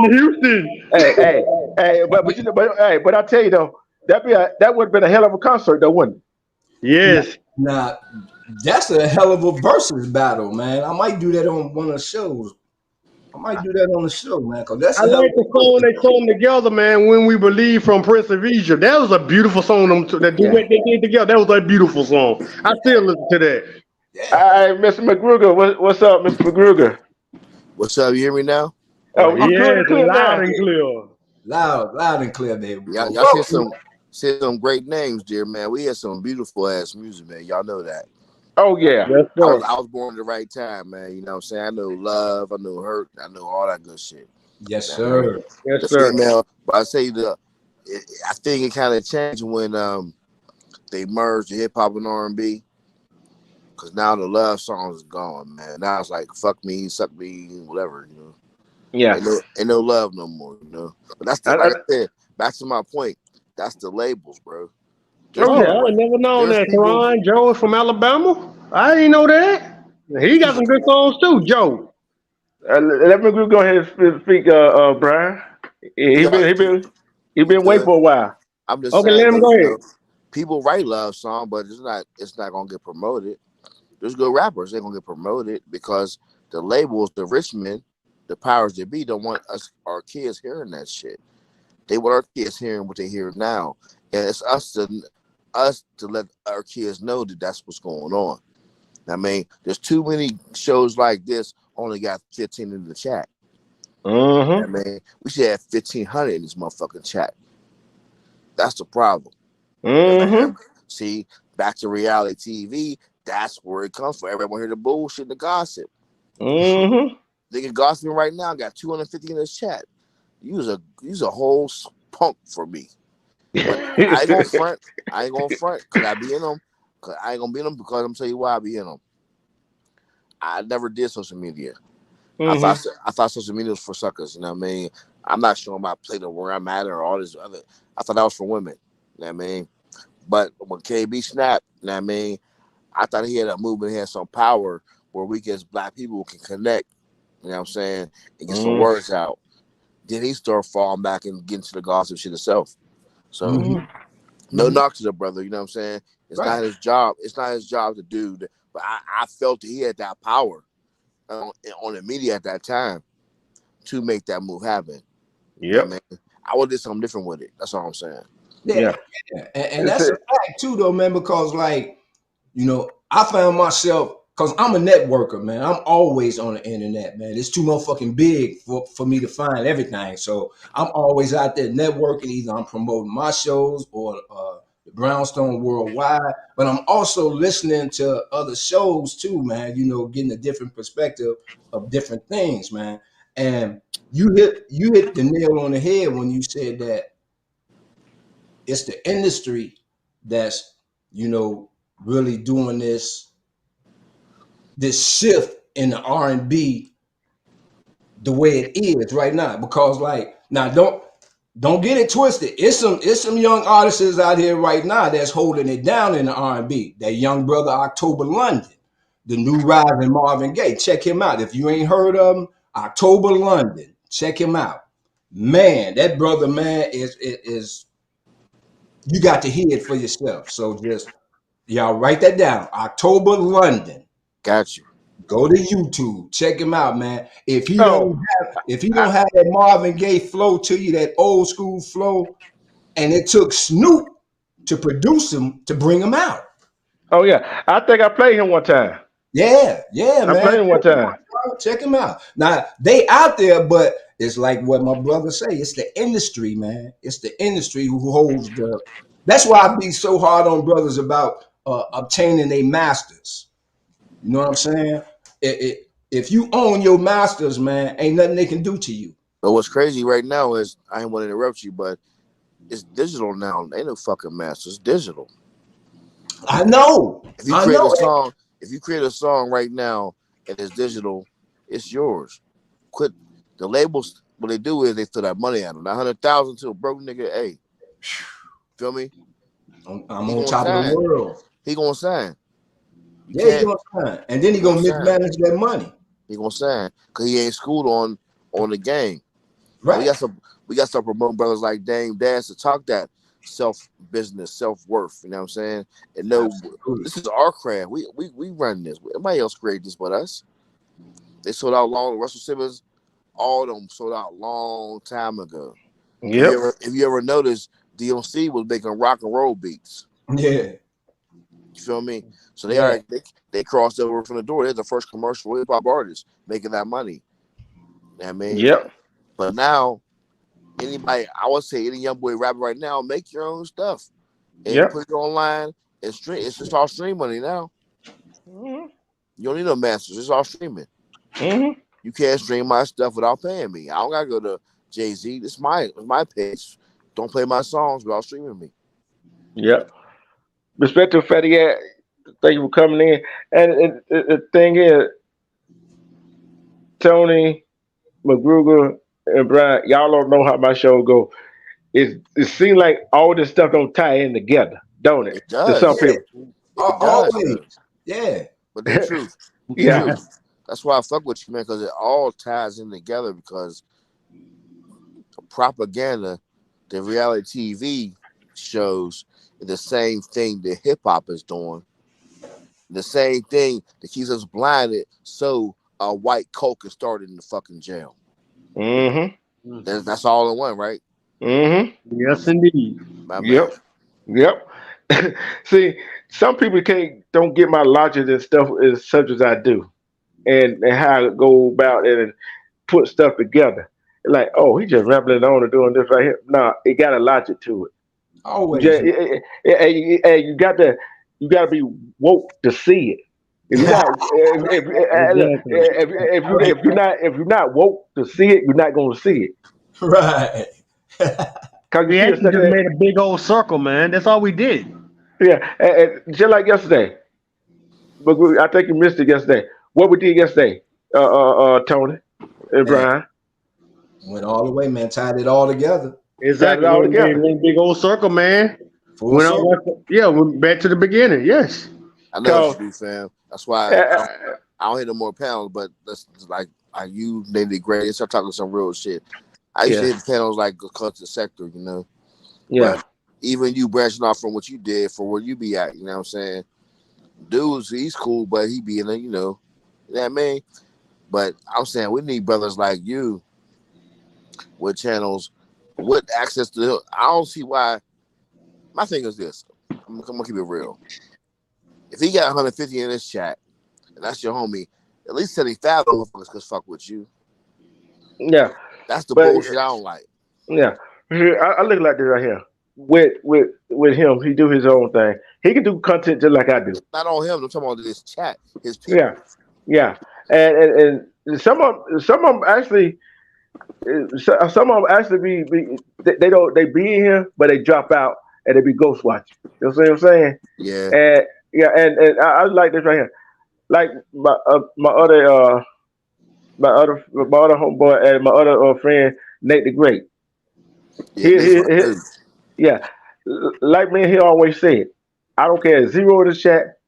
Houston. Hey, but I tell you though, that would have been a hell of a concert though, wouldn't it? Yes. Now, that's a hell of a versus battle, man. I might do that on one of the shows. Man, because that's. I like the song they sung together, man. When We Believe from Prince of Egypt. That was a beautiful song. They did together. That was a beautiful song. I still listen to that. All right, Mr. McGruger, what's up, Mr. McGruger? What's up? You hear me now? Oh, yeah, loud and clear. Loud and clear, baby. Y'all said some great names, dear man. We had some beautiful ass music, man. Y'all know that. Oh yeah. Yes, I was born at the right time, man. You know what I'm saying? I know love, I know hurt, I know all that good shit. Yes, sir. Yes, sir. Female, but I say I think it kind of changed when they merged the hip hop and R&B. Cause now the love songs is gone, man. Now it's like fuck me, suck me, whatever, you know. Yeah. Ain't no love no more, you know. But that's like I said, back to my point. That's the labels, bro. I never known that. Teron Joe is from Alabama. I didn't know that. He got some good songs too, Joe. Let me go ahead and speak, Brian. He been waiting for a while. I'm just saying, let him go ahead. People write love songs, but it's not gonna get promoted. There's good rappers, they're gonna get promoted because the labels, the rich men, the powers that be, don't want our kids hearing that shit. They want our kids hearing what they hear now, and it's us to let our kids know that that's what's going on. I mean, there's too many shows like this. Only got 15 in the chat. I mean, we should have 1,500 in this motherfucking chat. That's the problem. See, back to reality TV. That's where it comes from. Everyone hear the bullshit and the gossip. Nigga gossiping right now got 250 in this chat. Use a whole punk for me. I ain't gonna front. Cause I be in them. Cause I ain't gonna be in them because I'm tell you why I be in them. I never did social media. I thought social media was for suckers. You know what I mean? I'm not showing my plate of where I'm at or all this other. I thought that was for women. You know what I mean? But when KB snapped, you know what I mean? I thought he had a movement, he had some power where we as black people can connect. You know what I'm saying? And get some words out. Then he started falling back and getting to the gossip shit itself. So no knock to the brother, you know what I'm saying? It's not his job. It's not his job to do that. But I felt that he had that power on the media at that time to make that move happen. Yeah, I mean, I would do something different with it. That's all I'm saying. Yeah. And that's a fact too, though, man. Because like, you know, I found myself because I'm a networker, man. I'm always on the internet, man. It's too motherfucking big for me to find everything. So I'm always out there networking. Either I'm promoting my shows or the Brownstone Worldwide, but I'm also listening to other shows too, man. You know, getting a different perspective of different things, man. And you hit the nail on the head when you said that it's the industry that's, you know, really doing this shift in the R&B the way it is right now. Because like now, don't get it twisted. It's some young artists out here right now that's holding it down in the R&B. That young brother October London, the new rising Marvin Gaye. Check him out. If you ain't heard of him, October London, check him out. Man, that brother, man, is you got to hear it for yourself. So just y'all write that down. October London. Got you. Go to YouTube, check him out, man. If he Oh, don't have that Marvin Gaye flow to you, that old school flow, and it took Snoop to produce him to bring him out. oh yeah. I think I played him one time. Yeah, I man. played him one time. Check him out. Now they out there, but it's like what my brother say. It's the industry, man. It's the industry who holds the. That's why I be so hard on brothers about obtaining their masters. You know what I'm saying? If you own your masters, man, ain't nothing they can do to you. But what's crazy right now is, I ain't want to interrupt you, but it's digital now. Ain't no fucking masters. It's digital. I know. If you create a song right now and it's digital, it's yours. Quit the labels. What they do is they throw that money at them. 100,000 to a broke nigga. Hey, feel me? I'm on top of the world. He gonna sign. Yeah, he gonna sign, and then he gonna mismanage that money. He gonna sign because he ain't schooled on the game. Right. We got some promoting brothers like Dame Dash to talk that self-business, self-worth. You know what I'm saying? And no, this is our craft. We run this. Nobody else created this but us. They sold out long. Russell Simmons, all of them sold out long time ago. Yep. If you ever noticed, DMC was making rock and roll beats. Yeah. You feel me? So they crossed over from the door. They're the first commercial hip hop artists making that money. You know what I mean? Yep. But now, anybody, I would say any young boy rapper right now, make your own stuff and put it online and stream. It's just all stream money now. Mm-hmm. You don't need no masters. It's all streaming. Mm-hmm. You can't stream my stuff without paying me. I don't gotta go to Jay-Z. It's my page. Don't play my songs without streaming me. Yep. Respect to Fatty Cat. Thank you for coming in. And the thing is, Tony, McGruger, and Brian, y'all don't know how my show go. It seems like all this stuff don't tie in together, don't it? It does. To some people. Always. Yeah. But the truth. Yeah. That's why I fuck with you, man, because it all ties in together, because the propaganda, the reality TV shows the same thing that hip hop is doing. The same thing that keeps us blinded so a white coke can start in the fucking jail. Mm-hmm. That's all in one, right? Mm-hmm. Yes, indeed. Yep. See, some people don't get my logic and stuff as such as I do, and how I go about it and put stuff together. Like, oh, he just rambling on and doing this right here. No, it got a logic to it. Always. You got to be woke to see it. If you're not woke to see it, you're not going to see it. Right. We actually just made a big old circle, man. That's all we did. Yeah, and just like yesterday, but I think you missed it yesterday. What we did yesterday, Tony and Brian, went all the way, man. Tied it all together. Exactly. All together. One big old circle, man. Went back to the beginning. Yes. I know what you do, fam. That's why I don't hit no more panels, but that's like you made it great. Start talking some real shit. I used to hit panels like across the sector, you know. Yeah. But even you branching off from what you did for where you be at, you know what I'm saying? Dudes, he's cool, but he be in a, you know what I mean? But I'm saying we need brothers like you with channels, with access to. I don't see why. My thing is this. I'm gonna keep it real. If he got 150 in this chat, and that's your homie, at least 75 motherfuckers could fuck with you. Yeah. That's the bullshit I don't like. Yeah. I look like this right here. With him, he do his own thing. He can do content just like I do. Not on him. I'm talking about this chat. His people. Yeah. And some of them actually be they be in here, but they drop out and they be ghost watching. You know what I'm saying? Yeah. And yeah, and I like this right here. Like my other homeboy and my other friend Nate the Great. Yeah, Nate's my He dude. yeah, like me, he always said, I don't care 0 in the chat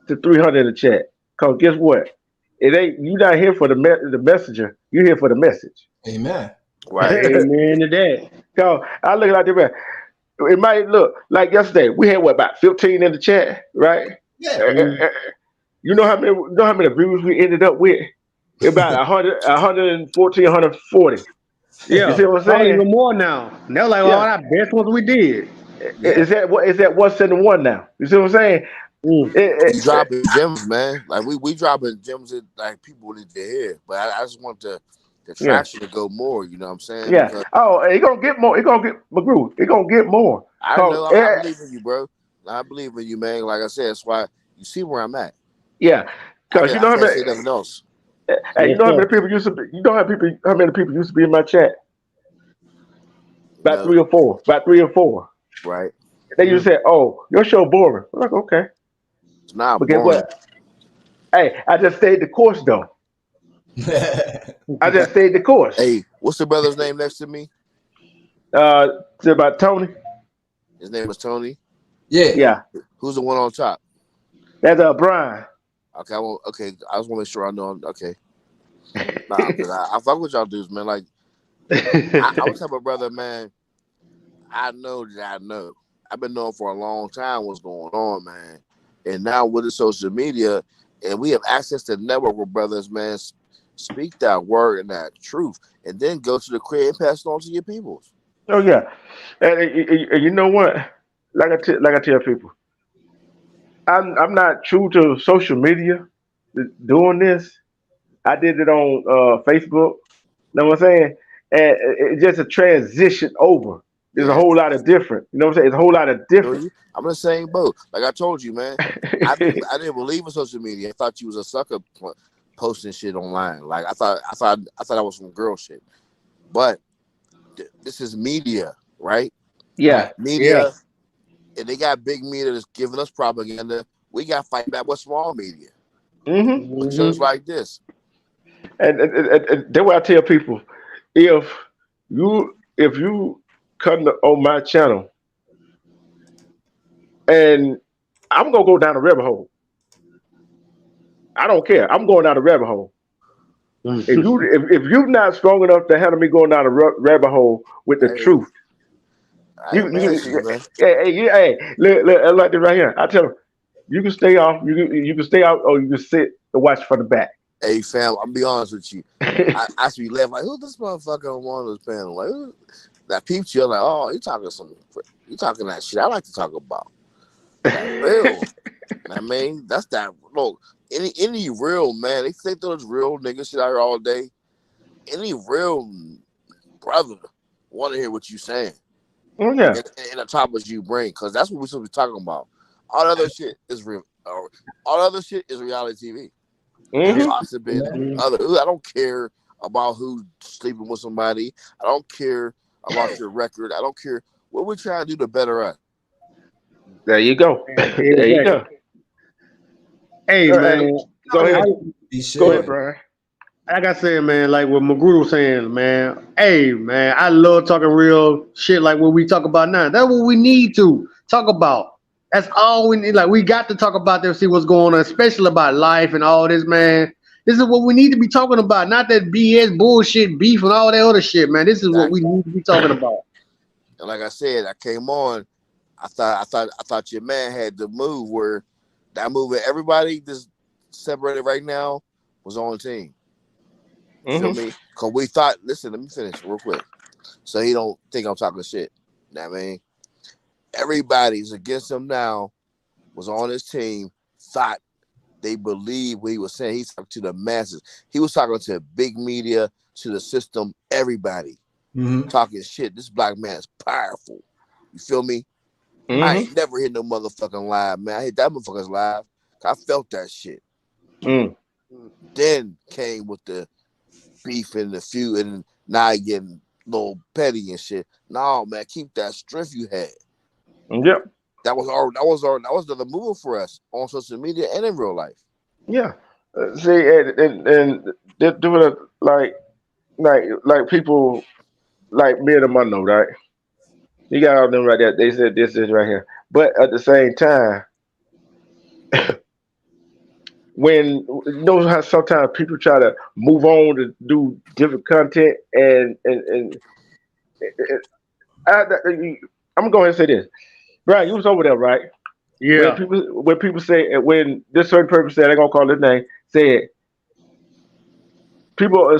to 300 in the chat. Cause guess what? It ain't you not here for the messenger. You here for the message. Amen. Right. Amen to that. Cause I look like this. It might look like yesterday we had what about 15 in the chat, right? Yeah. You know how many views we ended up with? About 100, 114, 140. You Yeah, see what I'm probably saying? even more now. They're like, oh, Yeah. that best ones we did. Yeah. Is that 171 now? You see what I'm saying? Mm. You dropping gems, man. Like we dropping gems that like people need to hear. But I just want the traction to go more. You know what I'm saying? Yeah. Because Oh, he gonna get more. He gonna get McGrew. He gonna get more. I know I believe in you, bro. I believe in you, man. Like I said, that's why you see where I'm at. Yeah. Cause you know I how can't many. say nothing else. Hey, you Yes, know how sir. many people used to be. You know how many people used to be in my chat? About No, 3 or 4. About 3 or 4. right? They used to say, "Oh, your show boring." I'm like, okay. It's not But guess boring. what? Hey, I just stayed the course though. I just stayed the course. Hey, what's the brother's name next to me? It's about Tony. His name is Tony. Yeah. Yeah, Who's the one on top? that's Brian. Okay, okay. I just want to make sure I know. Okay, nah, because I fuck with y'all dudes, man. Like I was type of brother, man. I know that I know. I've been knowing for a long time what's going on, man. And now with the social media, and we have access to network with brothers, man. Speak that word and that truth, and then go to the crib and pass it on to your peoples. Oh yeah, and you know what? Like I tell people, I'm not true to social media. Doing this, I did it on Facebook. Know what I'm saying? And it's just a transition over. There's a Yeah, whole lot of different. You know what I'm saying? It's a whole lot of feel different. you? I'm in the same boat. Like I told you, man. I didn't believe in social media. I thought you was a sucker posting shit online. Like I thought that was some girl shit. But this is media, right? Yeah, Yeah. Media, and they got big media that's giving us propaganda. We got to fight back with small media, mm-hmm. with just like this. And that's why I tell people, if you come on my channel, and I'm gonna go down the rabbit hole. I don't care. I'm going down the rabbit hole. If you're not strong enough to handle me going down the rabbit hole with the Hey, truth, I ain't mad at you, man. look, I like this right here. I tell them, you can stay off, you can stay out, or you can sit and watch from the back. Hey, fam, I'm be honest with you. I used to be laughing like, who's this motherfucker on one of those panels? Like, that peeped you, like, oh, you talking that shit I like to talk about. That real. I mean, that's that. Look, any real man, they think those real niggas shit out here all day. Any real brother want to hear what you saying. Oh yeah. And the topics you bring, because that's what we're supposed to be talking about. All the other shit is real. All other shit is reality TV. Mm-hmm. Gossiping, I don't care about who's sleeping with somebody. I don't care about your record. I don't care what we're trying to do to better us. There you go. There you go. Hey man, Go ahead. Be Go ahead, sure. Brian. like I said, man, like what Magruder was saying, man. Hey, man, I love talking real shit like what we talk about now. That's what we need to talk about. That's all we need. Like we got to talk about that, see what's going on, especially about life and all this, man. This is what we need to be talking about, not that BS bullshit, beef, and all that other shit, man. This is what we need to be talking about. And like I said, I came on. I thought your man had the move where that move where everybody just separated right now was on the team. You feel me? Because we thought, listen, let me finish real quick. So he don't think I'm talking shit. You know what I mean? Everybody's against him now, was on his team, thought they believed what he was saying. He's talking to the masses. He was talking to big media, to the system, everybody. Talking shit. This black man is powerful. You feel me? I ain't never hit no motherfucking live, man. I hit that motherfucker's live. I felt that shit. Then came with the beef and the feud, and now getting a little petty and shit. No, man, keep that strength you had. Yep. That was the move for us on social media and in real life. Yeah. See, and they're doing it like people like me and them, I know, right? You got all them right there. They said this is right here, but at the same time, when you know how sometimes people try to move on to do different content, and I, I'm going to say this, Brian. You was over there, right? Yeah. When people say when this certain person said, I ain't gonna call his name, said people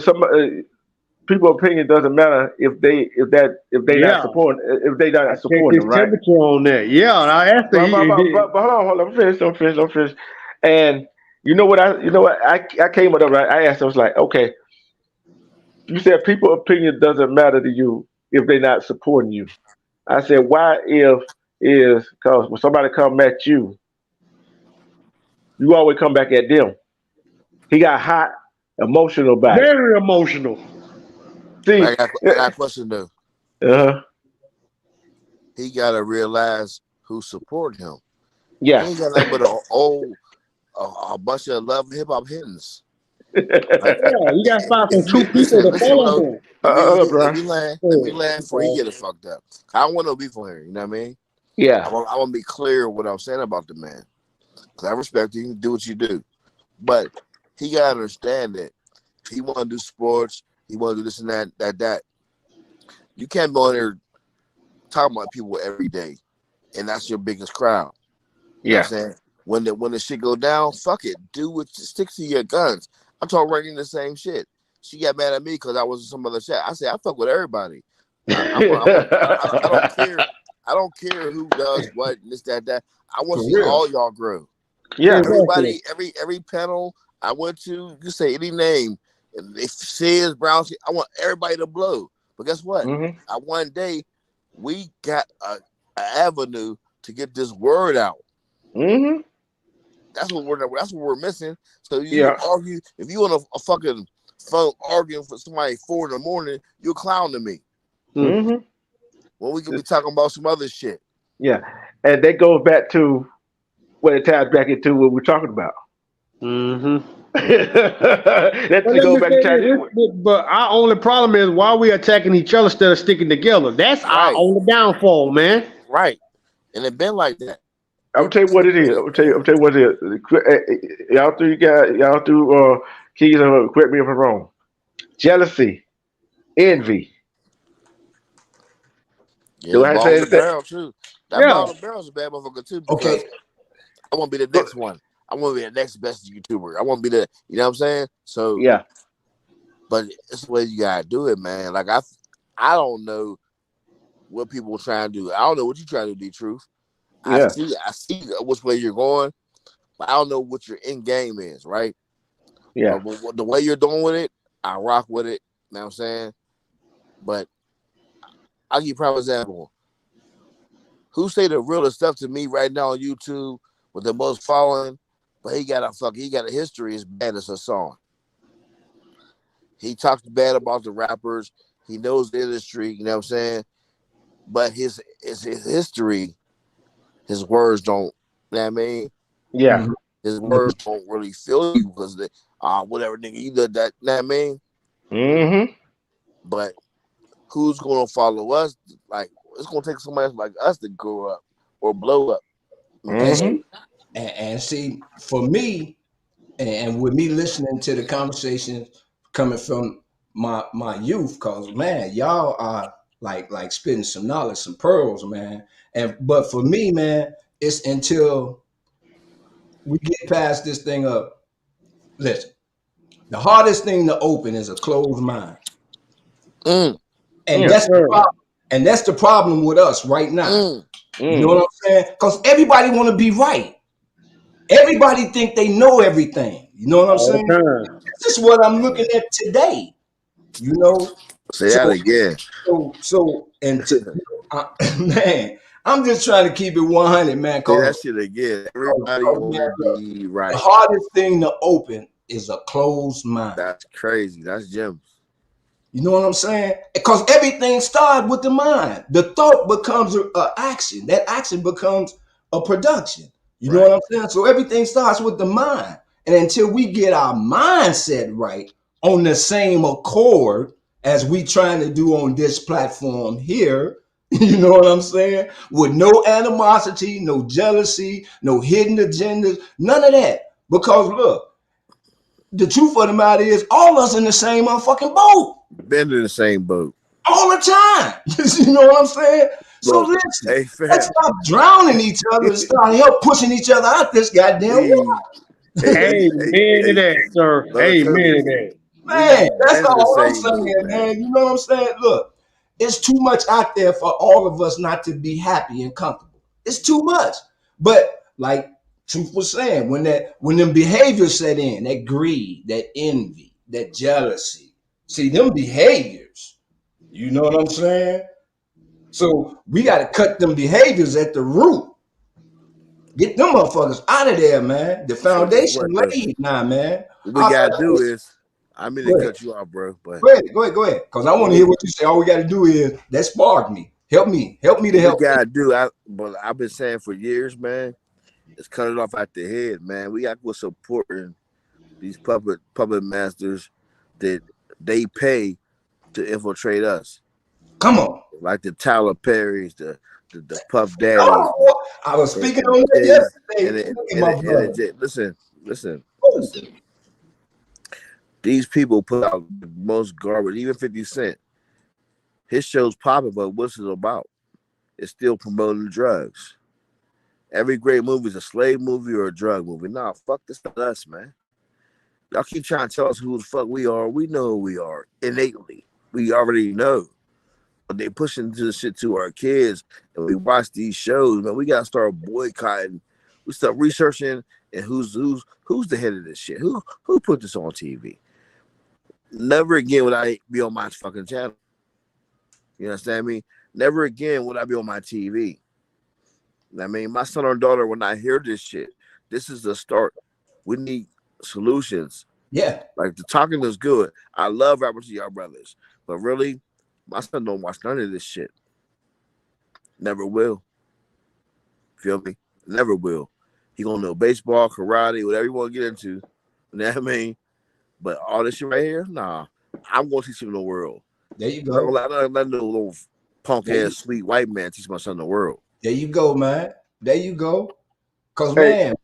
people opinion doesn't matter if they not Yeah. supporting if they I not checked supporting his them, right? temperature on that. Yeah, and I asked her. But hold on, I'm finished. And you know what I came with, right? I asked, I was like, okay, you said people opinion doesn't matter to you if they not supporting you. I said, why if is because when somebody come at you, you always come back at them. He got hot, emotional about it. Very emotional. See, I got a question though. uh, He gotta realize who support him. He yeah. ain't got nothing but a bunch of love hip hop hits. Like, Yeah, you gotta find some true people to listen, follow bro. him. Let bro. me land before he get it fucked up. I don't want no beef on here. You know what I mean? Yeah. I want to be clear what I'm saying about the man. Because I respect you. You can do what you do. But he got to understand that he want to do sports. He want to do this and that. You can't go in there talking about people every day. And that's your biggest crowd. You know what I'm saying? When the shit go down, fuck it. Stick to your guns. I'm talking right in the same shit. She got mad at me because I was in some other chat. I said, I fuck with everybody. I don't care. I don't care who does what, this, that. I want to see all y'all grow. Yeah. Everybody, every panel I went to, you say any name, and if Sis Brown, I want everybody to blow. But guess what? One day we got an avenue to get this word out. Mm-hmm. That's what we're missing. So you argue if you on a fucking phone arguing for somebody 4 a.m, you're a clown to me. Mm-hmm. When we could be talking about some other shit. Yeah. And that goes back to what it ties back into what we're talking about. Mm-hmm. That's But to go back to but our only problem is why we attacking each other instead of sticking together. That's our only downfall, man. Right. And it been like that. I'm gonna tell you what it is. I'm gonna tell you what it is. Y'all three keys, correct me if I'm wrong. Jealousy, envy. Yeah, Do I say that? barrel too. That bottom barrel's a bad motherfucker too. Because I want to be the next one. I want to be the next best YouTuber. I want to be you know what I'm saying? So yeah. But it's the way you gotta do it, man. Like I don't know what people are trying to do. I don't know what you're trying to do, D-Truth. Yeah. I see which way you're going, but I don't know what your end game is, right? Yeah. But the way you're doing with it, I rock with it. You know what I'm saying? But I'll give you a prime example. Who say the realest stuff to me right now on YouTube with the most following, but he got a history as bad as Hassan. He talks bad about the rappers. He knows the industry, you know what I'm saying? But his history, his words don't, you know what I mean? Yeah. His words don't really feel you because whatever nigga you did that, you know what I mean? Mm-hmm. But who's gonna follow us? Like it's gonna take somebody like us to grow up or blow up. Mm-hmm. And see, for me, and with me listening to the conversation coming from my youth, cause man, y'all are like spitting some knowledge, some pearls, man. But for me, man, it's until we get past this thing up. Listen, the hardest thing to open is a closed mind. And that's the problem. And that's the problem with us right now. You know what I'm saying? Because everybody want to be right. Everybody think they know everything. You know what I'm saying? This is what I'm looking at today. You know? Say that again. Man, I'm just trying to keep it 100, man. Say that shit again. Everybody want to be right. The hardest thing to open is a closed mind. That's crazy. That's gems. You know what I'm saying? Because everything starts with the mind. The thought becomes an action. That action becomes a production. You know what I'm saying? So everything starts with the mind. And until we get our mindset right on the same accord as we trying to do on this platform here, you know what I'm saying? With no animosity, no jealousy, no hidden agendas, none of that. Because look, the truth of the matter is all of us in the same motherfucking boat. Been in the same boat all the time. You know what I'm saying? So Bro, listen, let's stop drowning each other and start help pushing each other out this goddamn water. Amen to that, sir. Amen to that. Man, that's all I'm saying, man. You know what I'm saying? Look, it's too much out there for all of us not to be happy and comfortable. It's too much. But like Truth was saying, when them behaviors set in, that greed, that envy, that jealousy, see them behaviors. You know what I'm saying? So we got to cut them behaviors at the root. Get them motherfuckers out of there, man. The foundation laid now, man. What we gotta do is, I mean to cut you off, bro. But go ahead. Because I want to hear what you say. All we got to do is that spark me. Help me to help. We gotta do. But I've been saying for years, man. It's cut it off at the head, man. We got to go supporting these puppet masters that they pay to infiltrate us. Come on, like the Tyler Perrys, the Puff Daddy. Oh, I was speaking on that yesterday. Listen. These people put out the most garbage. Even 50 Cent, his show's popping, but what's it about? It's still promoting drugs. Every great movie is a slave movie or a drug movie. Nah, fuck this not us, man. Y'all keep trying to tell us who the fuck we are. We know who we are innately. We already know. But they pushing this shit to our kids, and we watch these shows, man. We gotta start boycotting. We start researching and who's the head of this shit. Who put this on TV? Never again would I be on my fucking channel. You understand me? Never again would I be on my TV. I mean, my son or daughter, when I hear this shit, this is the start. We need solutions. Yeah. Like the talking is good. I love Robert to y'all brothers. But really, my son don't watch none of this shit. Never will. Feel me? Never will. He gonna know baseball, karate, whatever you want to get into. You know what I mean? But all this shit right here, nah. I'm gonna teach him the world. There you go. Let no little punk ass sweet white man teach my son the world. There you go, man. There you go. Cause man,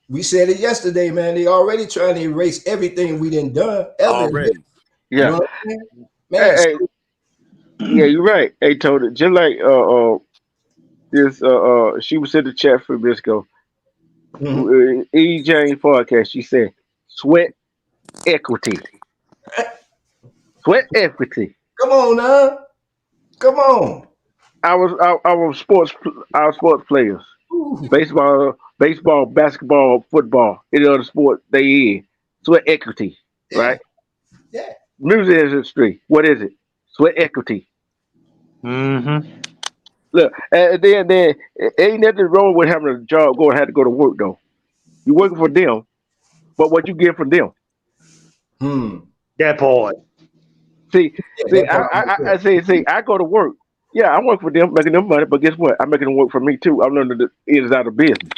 we said it yesterday, man. They already trying to erase everything we done already. Yeah. You know what I mean? Man, yeah, you're right. Hey, Tony, just like this she was in the chat for Bisco. E. James podcast, she said, sweat equity. Sweat equity. Come on now. Come on. Our sports players. Ooh. Baseball, basketball, football, any other sport they in. Sweat equity, right? Yeah. Music industry, what is it? Sweat equity. Mm-hmm. Look, and then ain't nothing wrong with having a job, have to go to work though. You're working for them, but what you get from them? That part. See, I go to work. Yeah, I work for them, making them money, but guess what? I'm making them work for me too. I'm learning the ins out of business.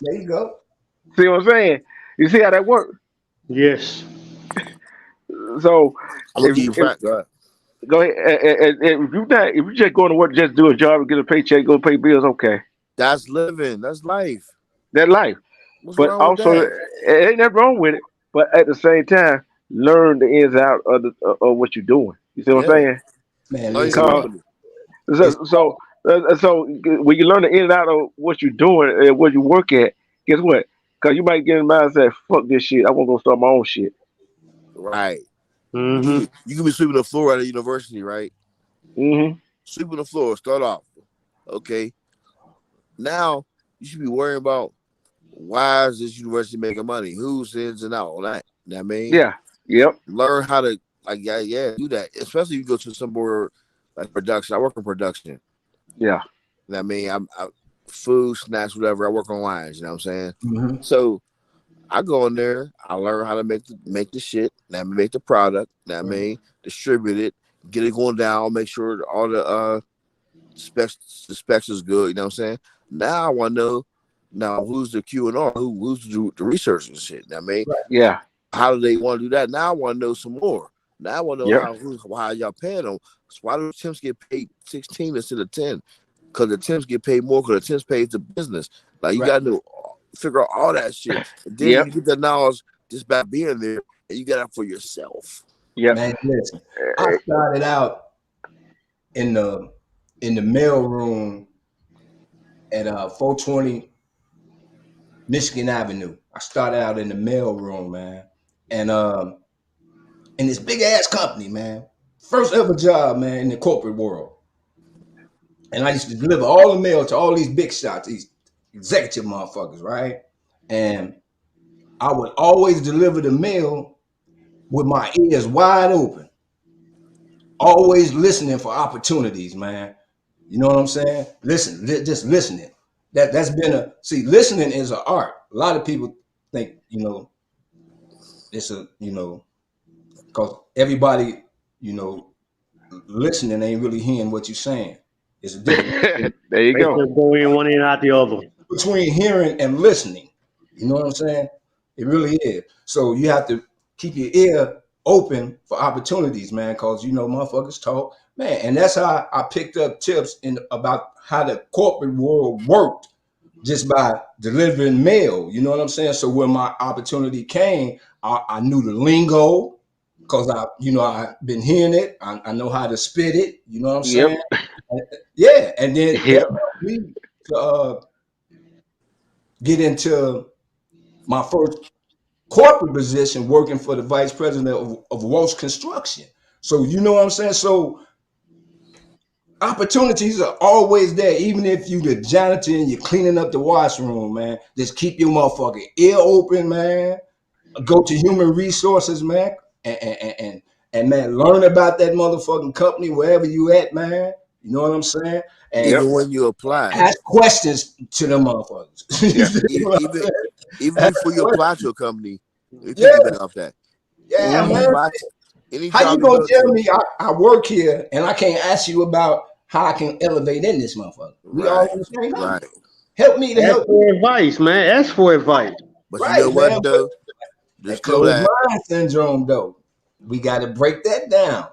There you go. See what I'm saying? You see how that works? Yes. So go ahead. If you just going to work, just do a job and get a paycheck, go pay bills, okay. That's living. That's life. That life. But also, it ain't nothing wrong with it. But at the same time, learn the ins out of what you're doing. You see what I'm saying? Man, so when you learn the in and out of what you're doing and what you work at, guess what? Because you might get in mind and say, fuck this shit. I want to go start my own shit. Right. Mm-hmm. You can be sweeping the floor at a university, right? Mm-hmm. Sweeping the floor, start off. Okay. Now, you should be worrying about why is this university making money? Who's ins and out? All that. You know what I mean? Yeah. Yep. Learn how to, do that. Especially if you go to somewhere like production. I work in production. Yeah. You know what I mean? I'm food, snacks, whatever. I work on lines. You know what I'm saying? Mm-hmm. So I go in there. I learn how to make the shit. Now make the product. You know what I mean? Distribute it, get it going down, make sure all the specs is good. You know what I'm saying? Now I want to know now who's the Q&R, who's the research and shit. I mean, Yeah. how do they want to do that? Now I want to know some more. Now I want to know Yep. how y'all paying them. So why do the temps get paid 16 instead of 10? Because the temps get paid more because the temps pays the business. Like you got to figure out all that shit. And then you get the knowledge just by being there, and you got it for yourself. Yeah. Man, listen, I started out in the mail room at 420 Michigan Avenue. I started out in the mail room, man, and in this big ass company, man, first ever job, man, in the corporate world. And I used to deliver all the mail to all these big shots, these executive motherfuckers, right? And I would always deliver the mail with my ears wide open, always listening for opportunities, man. You know what I'm saying? Listen, just listening. That's been listening is an art. A lot of people think, it's because everybody, listening ain't really hearing what you're saying. It's a difference. There you go. Go in one ear, out the other. Between hearing and listening. You know what I'm saying? It really is. So you have to keep your ear open for opportunities, man, because motherfuckers talk, man. And that's how I picked up tips about how the corporate world worked just by delivering mail. You know what I'm saying? So when my opportunity came, I knew the lingo because I've been hearing it. I know how to spit it. You know what I'm saying? Yeah, and then that helped me to get into my first corporate position working for the vice president of Walsh Construction. So you know what I'm saying? So opportunities are always there, even if you the janitor and you're cleaning up the washroom, man. Just keep your motherfucking ear open, man. Go to human resources, man, and man, learn about that motherfucking company wherever you at, man. You know what I'm saying? And even when you apply, ask questions to them motherfuckers. even before you apply to a company, you can get off that. Yeah, man. How you gonna tell me I work here and I can't ask you about how I can elevate in this motherfucker? We all in the same company. Help me to help for advice, man. Ask for advice. But you know what, though? That closed mind syndrome, though. We got to break that down.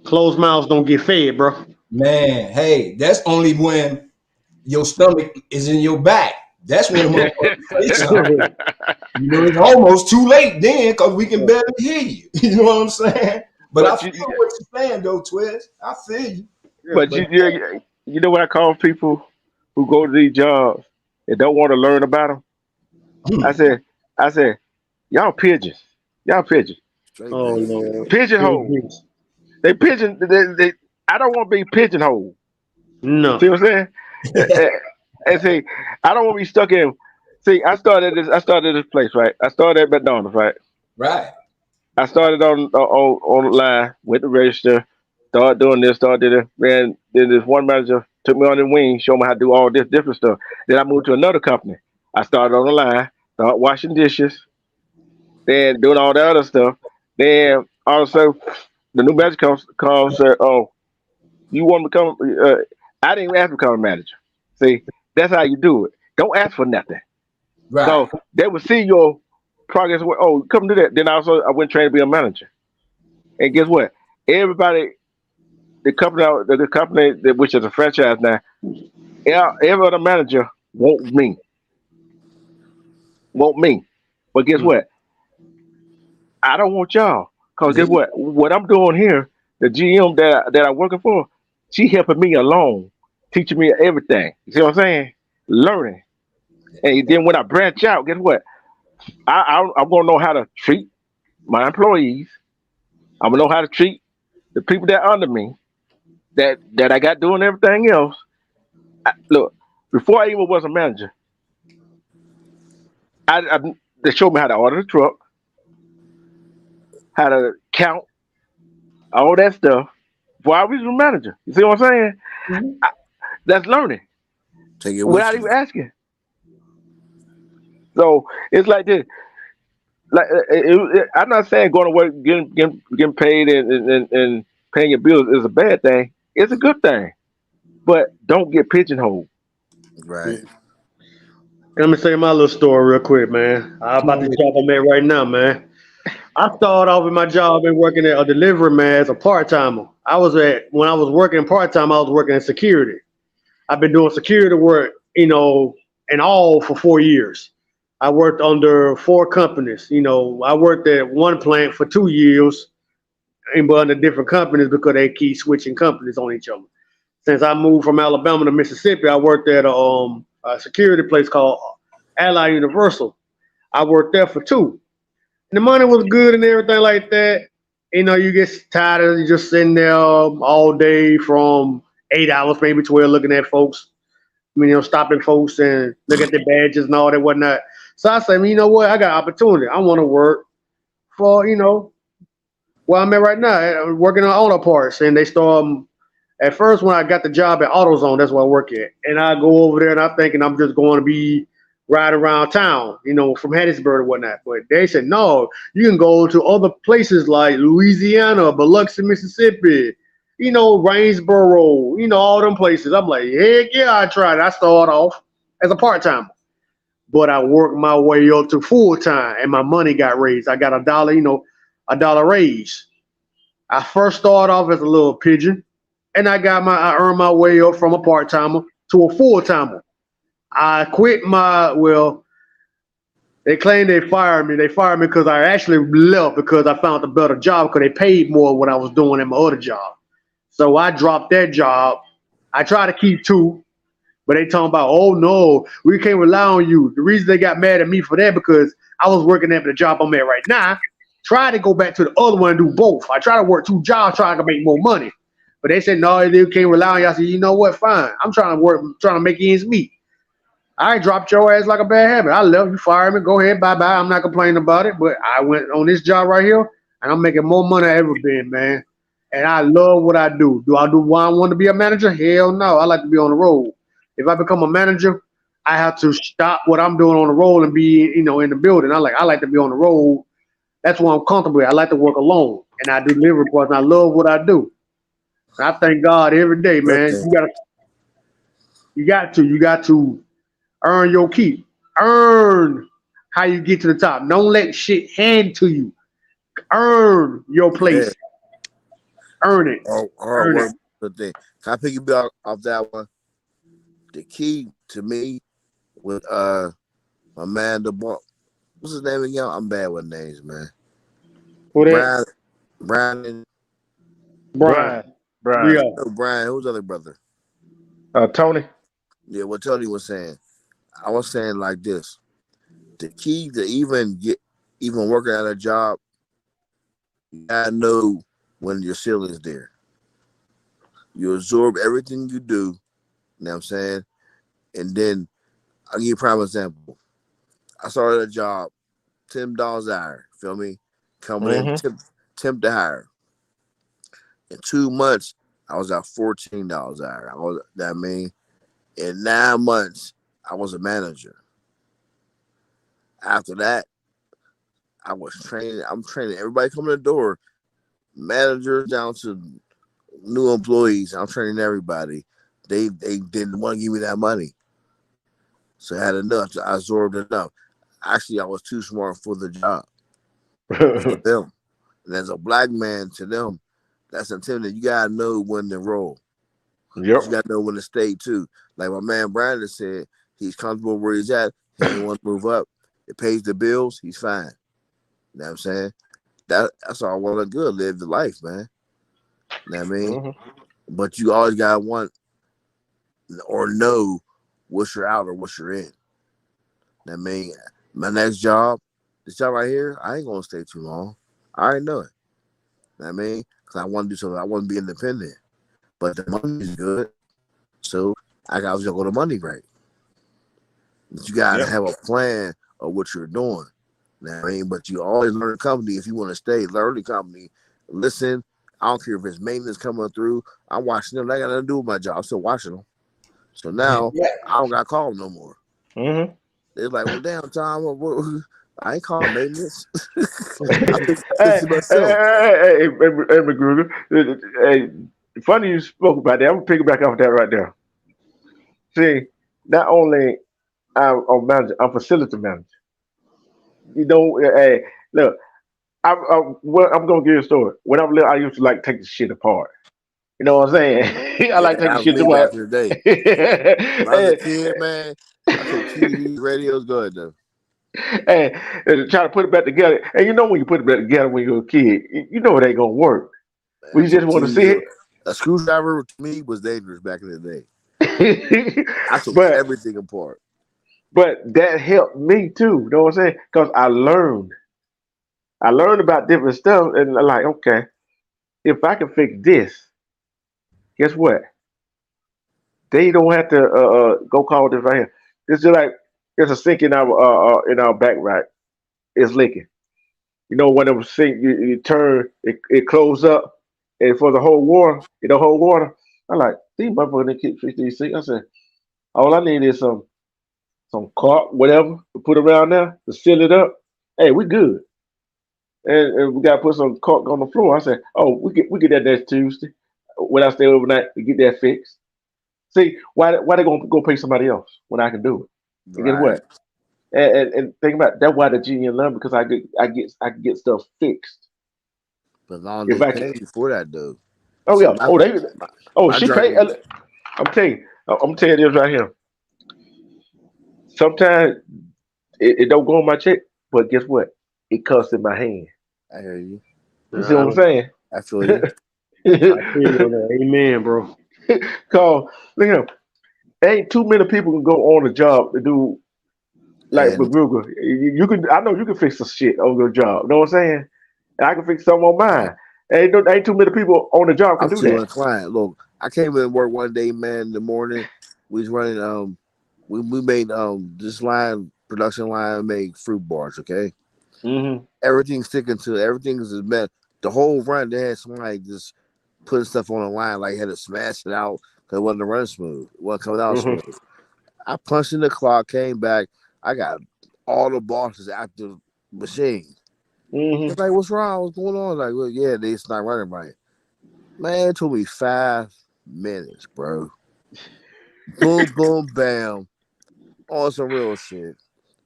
Closed mouths don't get fed, bro. Man, hey, that's only when your stomach is in your back. That's when the motherfucker say something. It's almost too late then because we can barely hear you. You know what I'm saying? But I feel what you're saying, though, Twist. I feel you. But you know what I call people who go to these jobs and don't want to learn about them? I said, y'all pigeons. Y'all pigeons. Oh, Lord. Pigeonhole. They pigeon. They I don't want to be pigeonholed. No. See what I'm saying? And see, I don't want to be stuck in. See, I started this place, right? I started at McDonald's, right? Right. I started on the line with the register. Started doing this, started it. Man, then this one manager took me on the wing, showed me how to do all this different stuff. Then I moved to another company. I started on the line, started washing dishes, then doing all the other stuff. Then also, the new manager comes and said, "Oh, you want to become?" I didn't even ask to become a manager. See, that's how you do it. Don't ask for nothing. Right. So they would see your progress. Oh, come do that. Then I went trained to be a manager. And guess what? Everybody, the company which is a franchise now, every other manager want me. But guess what? I don't want y'all. Because guess what? What I'm doing here, the GM that I'm working for, she helping me along, teaching me everything. You see what I'm saying? Learning. And then when I branch out, guess what? I'm going to know how to treat my employees. I'm going to know how to treat the people that are under me, that I got doing everything else. Look, before I even was a manager, they showed me how to order the truck, how to count, all that stuff. Before I was a manager. You see what I'm saying? Mm-hmm. That's learning. Take it without even asking. So it's like this. Like I'm not saying going to work, getting paid, and paying your bills is a bad thing. It's a good thing, but don't get pigeonholed. Right. Let me say my little story real quick, man. How Come about on the with job I'm at right now, man? I started off in my job and working at a delivery man as a part timer. When I was working part time, I was working in security. I've been doing security work, in all for 4 years. I worked under 4 companies. I worked at one plant for 2 years, but under different companies because they keep switching companies on each other. Since I moved from Alabama to Mississippi, I worked at a security place called Ally Universal. I worked there for 2. And the money was good and everything like that. You get tired of just sitting there all day from 8 hours, maybe 12, looking at folks. Stopping folks and look at their badges and all that whatnot. So I said, you know what? I got opportunity. I want to work for, where I'm at right now, working on auto parts. And they start, at first when I got the job at AutoZone, that's where I work at. And I go over there and I'm thinking I'm just going to be riding around town, from Hattiesburg and whatnot. But they said, no, you can go to other places like Louisiana, Biloxi, Mississippi, Rainsboro, all them places. I'm like, heck yeah, I tried. I started off as a part-timer, but I worked my way up to full-time and my money got raised. I got $1 raise. I first started off as a little pigeon and I earned my way up from a part-timer to a full-timer. I quit they claimed they fired me. They fired me because I actually left because I found a better job because they paid more what I was doing at my other job. So I dropped that job. I tried to keep 2, but they talking about, oh no, we can't rely on you. The reason they got mad at me for that because I was working at the job I'm at right now. Try to go back to the other one and do both. I try to work 2 jobs trying to make more money. But they said, no, they can't rely on you. I said, you know what? Fine. I'm trying to make ends meet. I dropped your ass like a bad habit. I left you, fired me. Go ahead, bye-bye. I'm not complaining about it. But I went on this job right here, and I'm making more money than I ever been, man. And I love what I do. Do I why I want to be a manager? Hell no. I like to be on the road. If I become a manager, I have to stop what I'm doing on the road and be, in the building. I like to be on the road. That's what I'm comfortable with. I like to work alone, and I do delivery parts, and I love what I do. And I thank God every day, man. Okay. You got to earn your keep. Earn how you get to the top. Don't let shit hand to you. Earn your place. Yeah. Earn it. Hard Earn work. it. Good thing. Can I pick you back off that one? The key to me with my man the boy. What's his name again? I'm bad with names, man. Who that? Brian. Brian. Brian, Yeah. No, Brian. Who's the other brother? Tony. Yeah, what Tony was saying. I was saying like this. The key to even working at a job, you gotta know when your ceiling's there. You absorb everything you do, you know what I'm saying? And then I'll give you a prime example. I started a job, $10 an hour, feel me? Coming in, temp to hire. In 2 months, I was at $14 an hour. In 9 months, I was a manager. After that, I was training. I'm training everybody coming to the door, managers down to new employees. I'm training everybody. They didn't want to give me that money, so I had enough. I absorbed enough. Actually, I was too smart for the job for them. And as a black man to them, that's intimidating. You gotta know when to roll. Yep. You gotta know when to stay too. Like my man Brandon said, he's comfortable where he's at. He ain't want to move up. It pays the bills. He's fine. You know what I'm saying? That's all well and good. Live the life, man. You know what I mean? But you always gotta want or know what you're out or what you're in. You know what I mean? My next job, this job right here, I ain't gonna stay too long. I already know it. You know what I mean? Because I want to do something. I want to be independent. But the money's good. So I got to go the money right. But you got to have a plan of what you're doing. You know what I mean? But you always learn the company if you want to stay. Learn the company. Listen. I don't care if it's maintenance coming through. I'm watching them. They got nothing to do with my job. I'm still watching them. So now I don't got to call them no more. They're like, well, damn, Tom, I ain't calling maintenance. I fix Hey, it myself. hey, McGruder. Hey, funny you spoke about that. I'm gonna pick it back off that right there. See, not only I'm manager, I'm facility manager. You know, hey, look, I'm gonna give you a story. When I was little, I used to like take the shit apart. You know what I'm saying? I Yeah, like taking that was shit me apart. back in the day. When I was a hey, kid, man, I took TVs, radios, go ahead though. and try to put it back together. And you know when you put it back together when you're a kid, you know it ain't gonna work. Man, But I you just took want to see TVs. A screwdriver to me was dangerous back in the day. it. I took but everything apart. that helped me too. You know what I'm saying? Because I learned. I learned about different stuff, and I'm like, okay, if I can fix this, guess what? They don't have to go call this right here. It's just like there's a sink in our back rack. It's leaking. You know when it sink, you turn it close up, and for the whole water, it don't hold water. I'm like, these motherfuckers they keep fixing these sinks. I said, all I need is some caulk, whatever, to put around there to seal it up. Hey, we good. And we gotta put some caulk on the floor. I said, oh, we get that next Tuesday when I stay overnight to get that fixed. See, why they gonna go pay somebody else when I can do it? And guess Right. what? And think about it, that's why the GM learn because I can get stuff fixed. But long If they I can, pay you for that though. oh See, yeah, my, my she pay. journey. I'm telling you, I'm telling you this right here. Sometimes it don't go on my check, but guess what? It comes in my hand. I hear you. You see what I'm saying? I feel you. I feel you on that. Amen, bro. Cause look here, ain't too many people can go on a job to do like And McGruger. You can, I know you can fix some shit on your job. You know what I'm saying? And I can fix something on mine. Ain't too many people on the job can I'm do too that. inclined. Look, I came in work one day, man, in the morning. We was running we made this line production line made fruit bars, okay? Mm-hmm. Everything's sticking to everything is met. The whole run they had somebody just putting stuff on the line like had to smash it out because it wasn't running smooth. It wasn't coming out Mm-hmm. smooth. I punched in the clock, came back, I got all the bosses at the machine. Mm-hmm. It's like, what's wrong? What's going on? Like, well, yeah, it's not running right. Man, it took me 5 minutes, bro. Boom, boom, bam. On some real shit.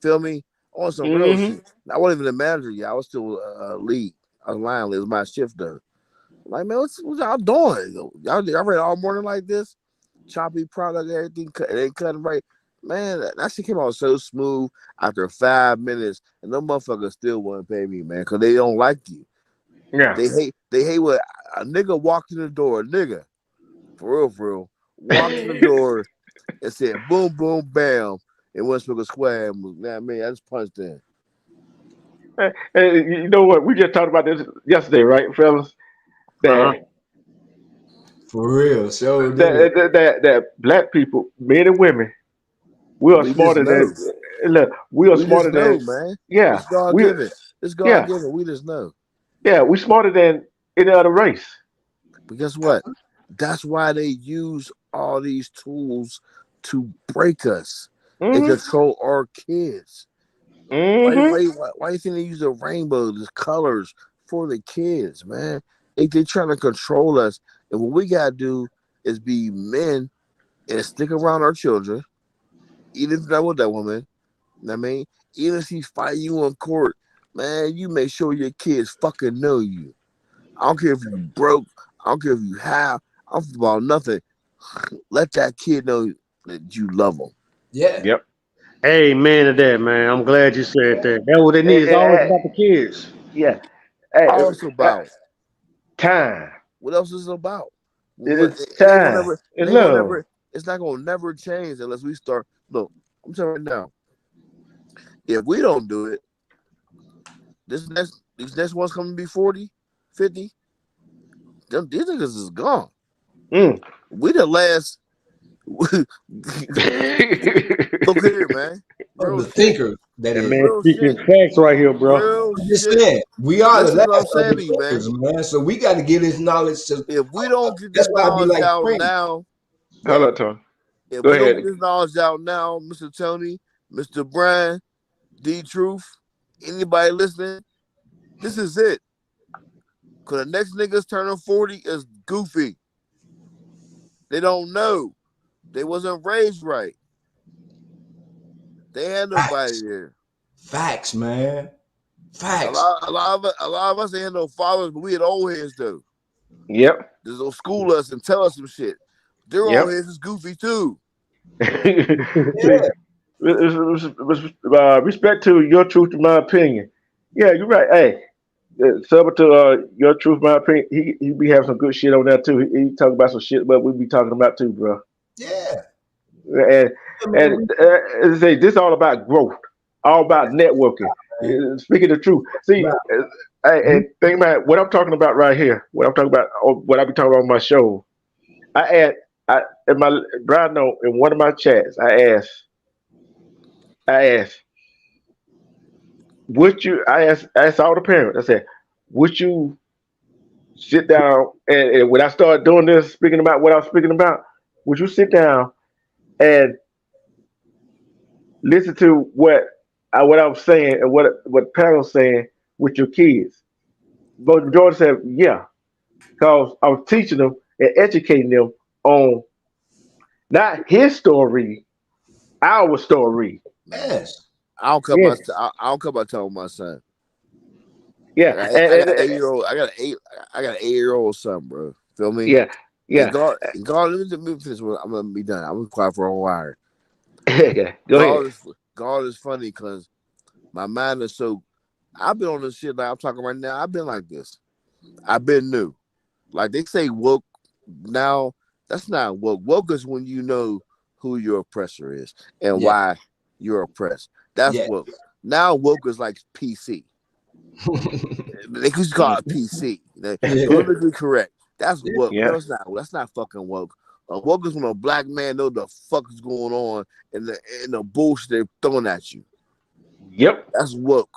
Feel me? On some real Mm-hmm. shit. I wasn't even a manager yet. I was still lead. I was line lead. It was my shift though. Like, man, what y'all doing? Y'all read all morning like this? Choppy product, everything it ain't cutting right. Man, that shit came out so smooth after 5 minutes, and them motherfuckers still wouldn't pay me, man, because they don't like you. Yeah. They hate what a nigga walked in the door, a nigga, for real, walked in the door and said boom, boom, bam, in Westbrook Square. Nah, man, I just punched in. And you know what? We just talked about this yesterday, right, fellas? Uh-huh. That For real, so did. that black people, men and women, we are We just smarter know. than look. We are We just smarter know, than man. yeah. It's God We given. It's God yeah given. We just know. yeah. We smarter than any other race. But guess what? That's why they use all these tools to break us and Mm-hmm. control our kids. Why, Mm-hmm. why, why, why you think they use the rainbow, the colors for the kids, man? They trying to control us. And what we got to do is be men and stick around our children, even if not with that woman. You know what I mean? Even if she's fighting you in court, man, you make sure your kids fucking know you. I don't care if you broke. I don't care if you have. I don't care about nothing. Let that kid know that you love him. Yeah. Yep. Amen to that, man. I'm glad you said that. That's what they need. Eh, It's eh, always eh, about the kids. yeah. Hey, Also about time. what else is it about? It's It ain't gonna time. never. It It's ain't gonna love. never. It's not gonna never change unless we start. Look, I'm telling you right now. If we don't do it, these next ones coming to be 40, 50. These niggas is gone. Mm. We the last. Look here, man. Of Real the shit. thinker that That is. man Real speaking shit. facts right here, bro. Real I'm just shit. saying, we are the Listen to what I'm last of saying the to you, man. thinkers, man. So we got to get this knowledge to. If we don't get That's this why I be knowledge like, out Prince. now, Hold Yeah. on, Tony. if Go we don't get ahead. this knowledge out now, Mr. Tony, Mr. Brian, D Truth, anybody listening, this is it. Cause the next niggas turning 40 is goofy. They don't know. They wasn't raised right. They had nobody there. Facts, man. A Facts. lot of us ain't had no fathers, but we had old heads though. Yep. They'll school us and tell us some shit. Their Yep. old heads is goofy too. Yeah. Respect to your truth to my opinion. Yeah, you're right. Hey, sub to your truth, my opinion. He be having some good shit on there too. He talk about some shit, but we be talking about too, bro. Yeah. And as I say, this all about growth, all about networking. Speaking the truth. See, hey, think about what I'm talking about right here. What I'm talking about, or what I be talking about on my show. I in my Brian note in one of my chats, I asked, I asked all the parents, I said, would you sit down and when I started doing this, speaking about what I was speaking about, would you sit down and listen to what I was saying and what parents saying with your kids? But George said, yeah, because I was teaching them and educating them on not his story, our story. Yes. I don't care Yeah. about telling my son. Yeah, I got an 8-year-old. I got an 8-year-old son, bro. Feel me? yeah. And God, let me finish. I'm gonna be done. I'm gonna quiet for a while. Go ahead. God is funny because my mind is so. I've been on this shit like I'm talking right now. I've been like this. I've been new. Like they say woke now. That's not woke. Woke is when you know who your oppressor is and why you're oppressed. That's woke. Now woke is like PC. They used to call it PC. Politically correct. That's woke. Yeah. No, it's not. That's not fucking woke. Woke is when a black man knows the fuck is going on and the bullshit they're throwing at you. Yep. That's woke.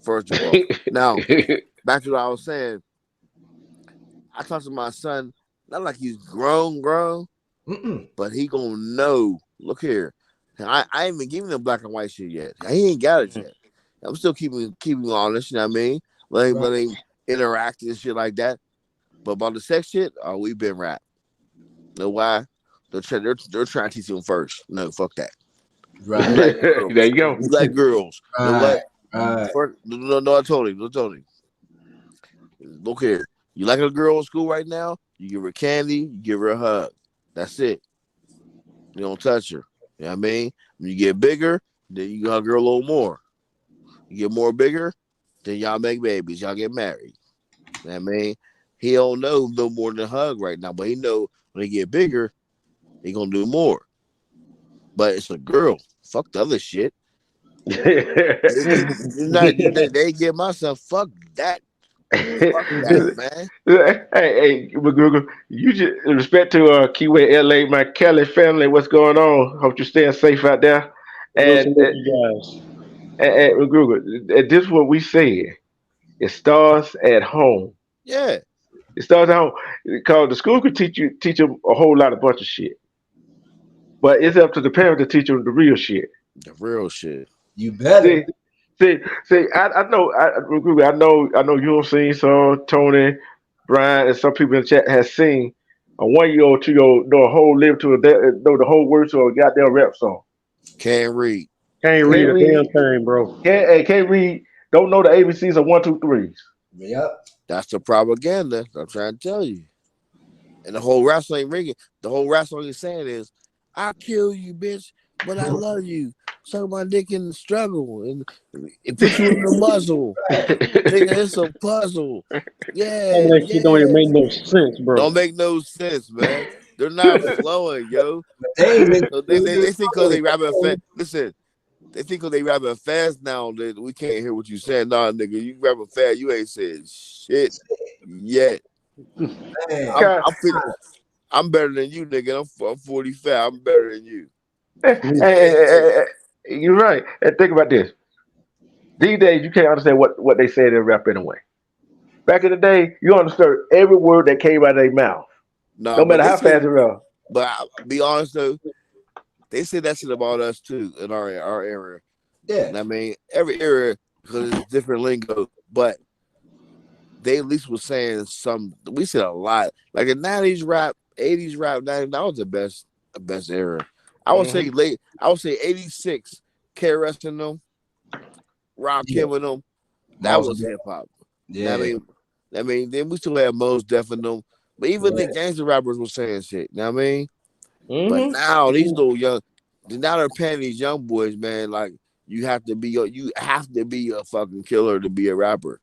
First of all. Now, back to what I was saying. I talked to my son, not like he's grown, but he gonna know. Look here. I ain't even giving him black and white shit yet. He ain't got it yet. I'm still keeping honest, you know what I mean? Let him interact and shit like that. But about the sex shit, we've been rap. You know why? They're trying to teach him first. No, fuck that. Right. There you go. You like girls. Right. You know what? Right. First, no, I told him. Look here. You like a girl in school right now? You give her candy, you give her a hug. That's it. You don't touch her. You know what I mean? When you get bigger, then you hug her a little more. You get more bigger, then y'all make babies. Y'all get married. You know what I mean? He don't know no more than a hug right now, but he know when they get bigger, he gonna do more. But it's a girl. Fuck the other shit. They give myself fuck that. Fuck that, man. Hey, McGregor, you just respect to Keyway LA, my Kelly family. What's going on? Hope you're staying safe out there. And you guys. McGregor, this is what we said. It starts at home. Yeah. It starts at home because the school could teach them a whole lot of bunch of shit, but it's up to the parent to teach them the real shit. The real shit. You better. See. I know you've seen some Tony, Brian, and some people in the chat has seen a 1-year-old, 2-year-old know a whole live to know the whole words to a goddamn rap song. Can't read. Can't read a damn thing, bro. Can't read. Don't know the ABCs of 1, 2, 3s. Yep. That's the propaganda. I'm trying to tell you. And the whole rap song ain't ringing. The whole rap song is saying is, "I'll kill you, bitch, but I love you. Suck my dick in the struggle and put you in the muzzle. Nigga, it's a puzzle." Yeah. That shit don't even make no sense, bro. Don't make no sense, man. They're not flowing, yo. They think because they rapping fast. Listen, they think because they rapping fast now that we can't hear what you saying. Nah, nigga, you rapping fast, you ain't said shit yet. I'm better than you, nigga. I'm 45. I'm better than you. You're right. And think about this. These days, you can't understand what they say in rap anyway. Back in the day, you understood every word that came out of their mouth, no matter how fast it was. But I'll be honest though, they say that shit about us too in our area. Yeah. And I mean, every area because it's different lingo. But they at least was saying some. We said a lot. Like the 90s rap, 80s rap, 90s, that was the best era. I would say late. I would say 86. KRS and them, Rakim and them. That was hip hop. Yeah. I mean, then we still have Mos Def and them. But even the gangster rappers were saying shit. You know what I mean? But now these little young, now they're paying these young boys, man. Like you have to be a fucking killer to be a rapper.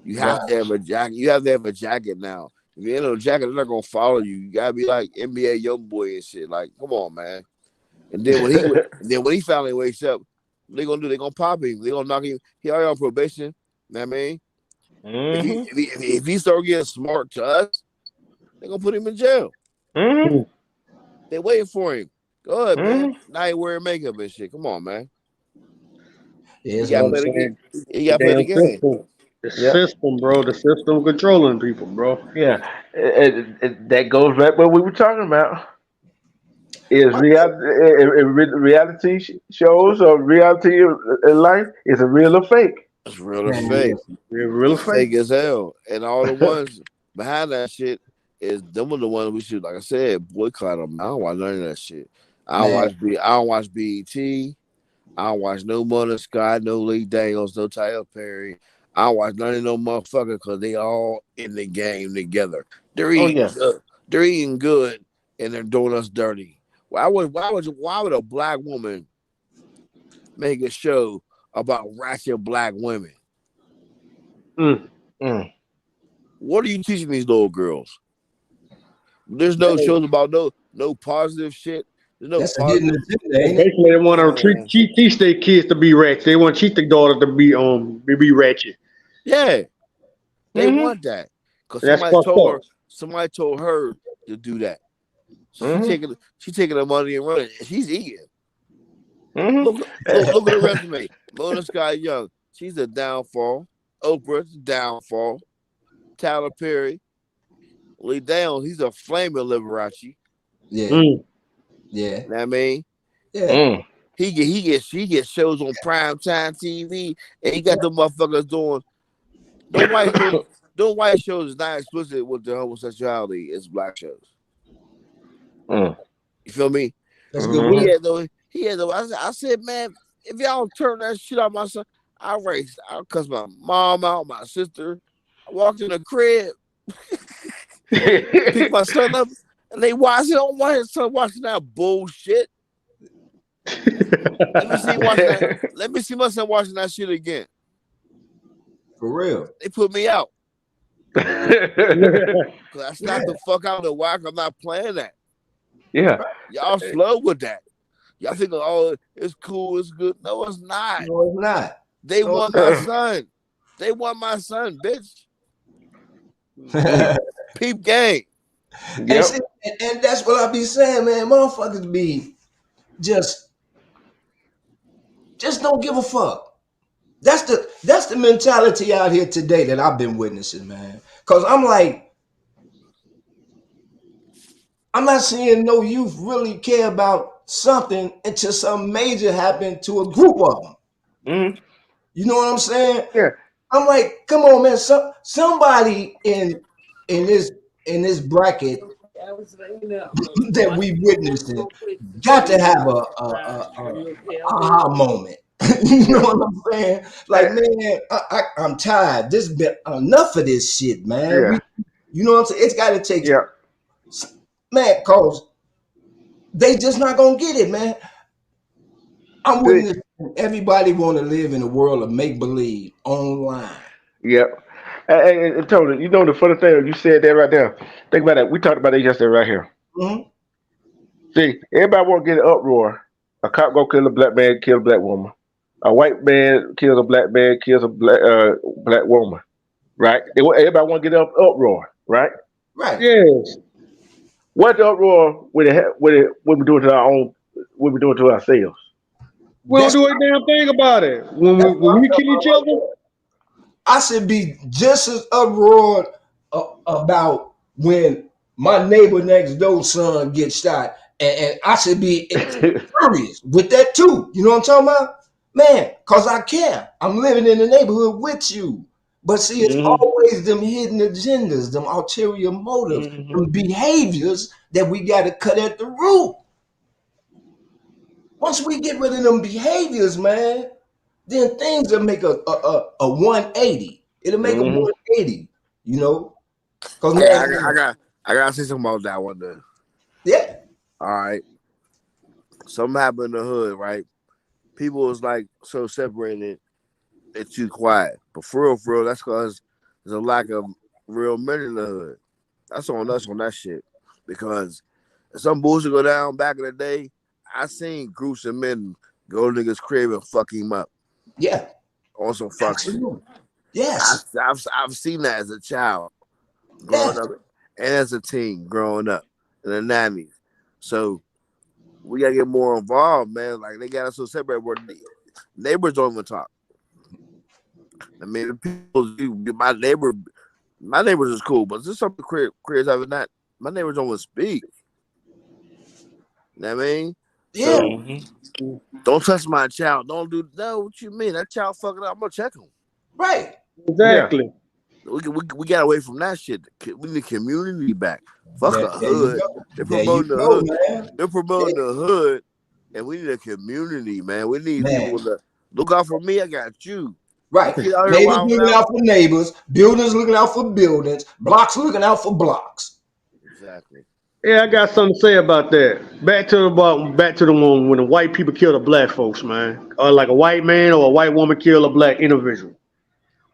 You have to have a jacket. You have to have a jacket now. If you ain't no jacket, they're not gonna follow you. You gotta be like NBA young boy and shit. Like, come on, man. And then when he finally wakes up, they gonna pop him. They gonna knock him. He already on probation. You know what I mean? If he start getting smart to us, they gonna put him in jail. They waiting for him. Go ahead, man. Now he wearing makeup and shit. Come on, man. Yeah, You gotta play the game. You gotta play the game. The system, bro. The system controlling people, bro. Yeah, that goes back what we were talking about. Is reality shows or reality in life is it real or fake? It's real or fake. Real fake as hell. And all the ones behind that shit is them are the ones we should, like I said, boycott them. I don't watch none of that shit. I don't watch BET. I don't watch no Mother Scott, no Lee Daniels, no Tyler Perry. I don't watch none of no motherfuckers because they all in the game together. They're eating good and they're doing us dirty. Why would a black woman make a show about ratchet black women? What are you teaching these little girls? There's no shows about no positive shit. There's no positive. Basically, they want to teach their kids to be ratchet. They want to teach their daughter to be ratchet. Yeah, they want that because somebody told her to do that. So she taking the money and running. She's eating. Look at the resume. Mona Scott Young, she's a downfall. Oprah's a downfall. Tyler Perry, Lee Daniels, he's a flaming Liberace. Yeah. You know what I mean? Yeah. He gets shows on primetime TV, and he got the motherfuckers doing. Them white shows is not explicit with their homosexuality. It's black shows. You feel me? That's good. He had though. I said, man, if y'all turn that shit out, my son, I'll cuss my mom out, my sister. I walked in the crib, picked my son up, and they watch it. I don't want his son watching that bullshit. Let me see my son watching that shit again. For real. They put me out. Cause I snapped the fuck out of the whack. I'm not playing that. Yeah. Y'all slow with that. Y'all think, oh, it's cool, it's good. No, it's not. No, it's not. They want my son. They want my son, bitch. Peep game. Yep. And that's what I be saying, man. Motherfuckers be just don't give a fuck. That's the mentality out here today that I've been witnessing, man. Cause I'm like, I'm not seeing no youth really care about something until something major happened to a group of them. You know what I'm saying? Yeah. I'm like, come on, man. Somebody in this bracket that we witnessing got to have a aha moment. You know what I'm saying? Like, man, I'm tired. This been enough of this shit, man. Yeah. You know what I'm saying? It's got to take, man, cause they just not gonna get it, man. I'm witnessing everybody want to live in a world of make believe online. Yep. And Tony, you know the funny thing, you said that right there. Think about that. We talked about it yesterday right here. See, everybody want to get an uproar. A cop go kill a black man, kill a black woman. A white man kills a black man, kills a black woman. Right? Everybody want to get an uproar. Right? Right. Yes. What the uproar what we doing to our own? What we doing to ourselves? We don't do a damn thing about it. When we kill each other, I should be just as uproared about when my neighbor next door son gets shot, and I should be furious with that too. You know what I'm talking about? Man, because I care. I'm living in the neighborhood with you. But see, it's Mhm. always them hidden agendas, them ulterior motives, Mhm. them behaviors that we got to cut at the root. Once we get rid of them behaviors, man, then things will make a 180. It'll make a Mhm. 180, you know? Because, Hey, man, I gotta say something about that one there. yeah, All right. Something happened in the hood, right? People was like so separated and too quiet. But for real, that's because there's a lack of real men in the hood. That's on us on that shit. Because if some bullshit go down back in the day, I seen groups of men go to niggas' crib and fuck him up yeah, on some fuck shit. absolutely. Yes, I've seen that as a child growing yes, up and as a teen growing up in the 90s. So we gotta get more involved, man. Like they got us so separated where neighbors don't even talk. I mean, the people, my neighbors is cool, but there's some careers having that. My neighbors don't want to speak. You know what I mean? yeah, So Mhm. don't touch my child. Don't do no. What you mean? That child fucking up. I'm gonna check him. right. Exactly. We got away from that shit. We need community back. Fuck a There you hood. go. They're There you promoting the go, hood. man. They're promoting the hood, and we need a community, man. We need Man, people to look out for me. I got you. right. You out here Neighbors wilding looking out. out for neighbors, buildings looking out for buildings, blocks looking out for blocks. Exactly. Yeah, I got something to say about that. Back to the one when the white people kill the black folks, man. Or like a white man or a white woman kill a black individual.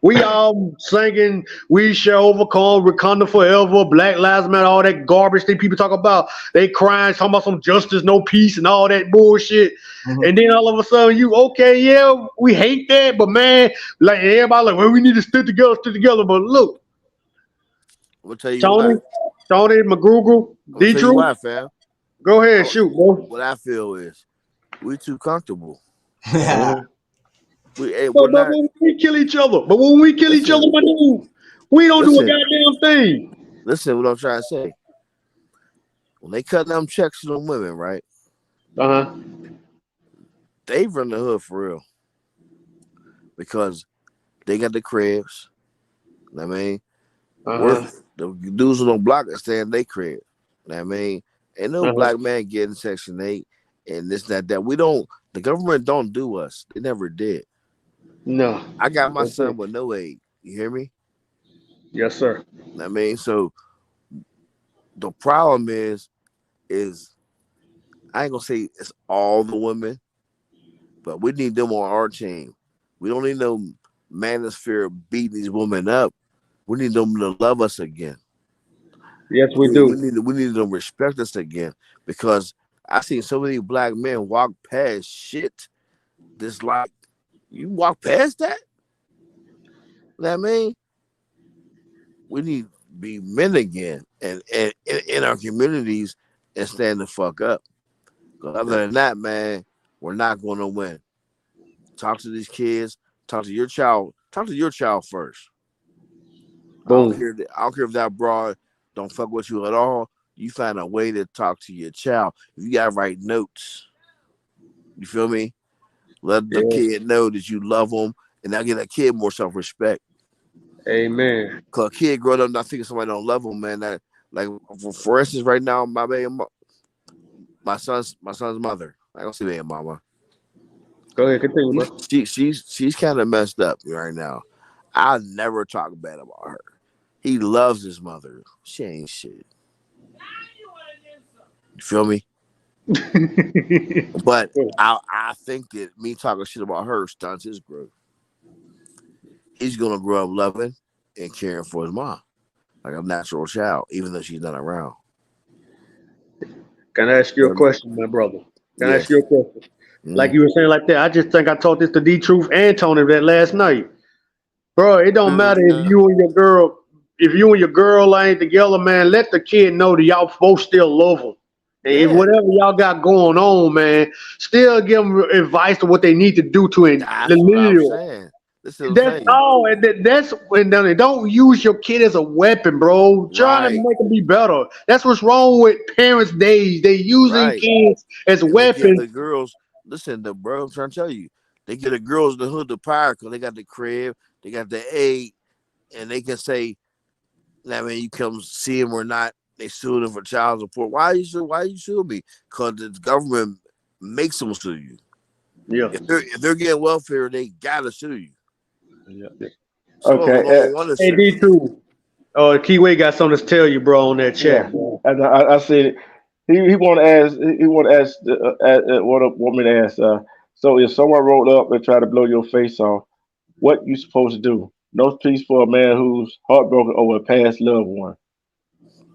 We all singing, we shall overcome, Wakanda forever, Black Lives Matter, all that garbage that people talk about. They crying, talking about some justice, no peace, and all that bullshit. Mhm. And then all of a sudden, you okay? Yeah, we hate that, but man, like everybody, like, well, we need to stick together, stick together. But look, I'm gonna tell you Tony, why. Tony McGrugle, I'm gonna D tell you True, why, fam. go ahead, Oh, shoot, bro. what I feel is we too comfortable. Uh-huh. We're But not. when we kill each other, Listen, my dude, we don't do a listen, goddamn thing. listen. What I'm trying to say. When they cut them checks to them women, right? Uh-huh. They run the hood for real because they got the cribs. You know what I mean, we're Uh-huh. the dudes on the block that stay in their crib. You know what I mean, ain't no Uh-huh. black man getting Section 8 and this, that. We don't. The government don't do us. They never did. No. I got my That's it. son with no aid. You hear me? Yes, sir. You know what I mean, so the problem is I ain't gonna say it's all the women, but we need them on our team. We don't need no manosphere beating these women up. We need them to love us again. Yes, we We do. need them to respect us again because I seen so many black men walk past shit. This like you walk past that. You know what I mean, we need to be men again and in our communities and stand the fuck up. Other than that, man, we're not going to win. Talk to these kids. Talk to your child. Talk to your child first. I don't Boom. care. I don't care if that broad don't fuck with you at all. You find a way to talk to your child. If you gotta write notes, you feel me? Let the Yeah. kid know that you love them, and that get a kid more self-respect. Amen. Cause a kid growing up not thinking somebody don't love them, man. That like for instance, right now, my son's mother. I don't say baby mama. Go ahead, continue, bro. She's kind of messed up right now. I never talk bad about her. He loves his mother. She ain't shit. You feel me? But I think that me talking shit about her stunts his growth. He's gonna grow up loving and caring for his mom like a natural child, even though she's not around. Can I ask you a question, my brother? Can I ask Yes. you a question? Like you were saying like that, I just think I told this to D Truth and Tony that last night. Bro, it don't matter if you and your girl ain't together, man, let the kid know that y'all both still love them. And if Yeah. whatever y'all got going on, man, still give them advice to what they need to do to That's what I'm live. saying. This is what I'm That's saying. all. And that's when don't use your kid as a weapon, bro. Trying to Right. make them be better. That's what's wrong with parents' days. They using Right. kids as And they give weapons. the girls, listen, the bro, I'm trying to tell you, They get the girls in the hood the power because they got the crib, they got the aid, and they can say, "Now, man, you come see him or not." They sue them for child support. Why you sue me? Because the government makes them sue you. Yeah. If they're getting welfare, they gotta sue you. Yeah. Some of them Okay. don't want to Hey, sue. D2. Keyway got something to tell you, bro, on that chat. And I said he want to ask want me to ask. So if someone rolled up and tried to blow your face off, what you supposed to do? No peace for a man who's heartbroken over a past loved one.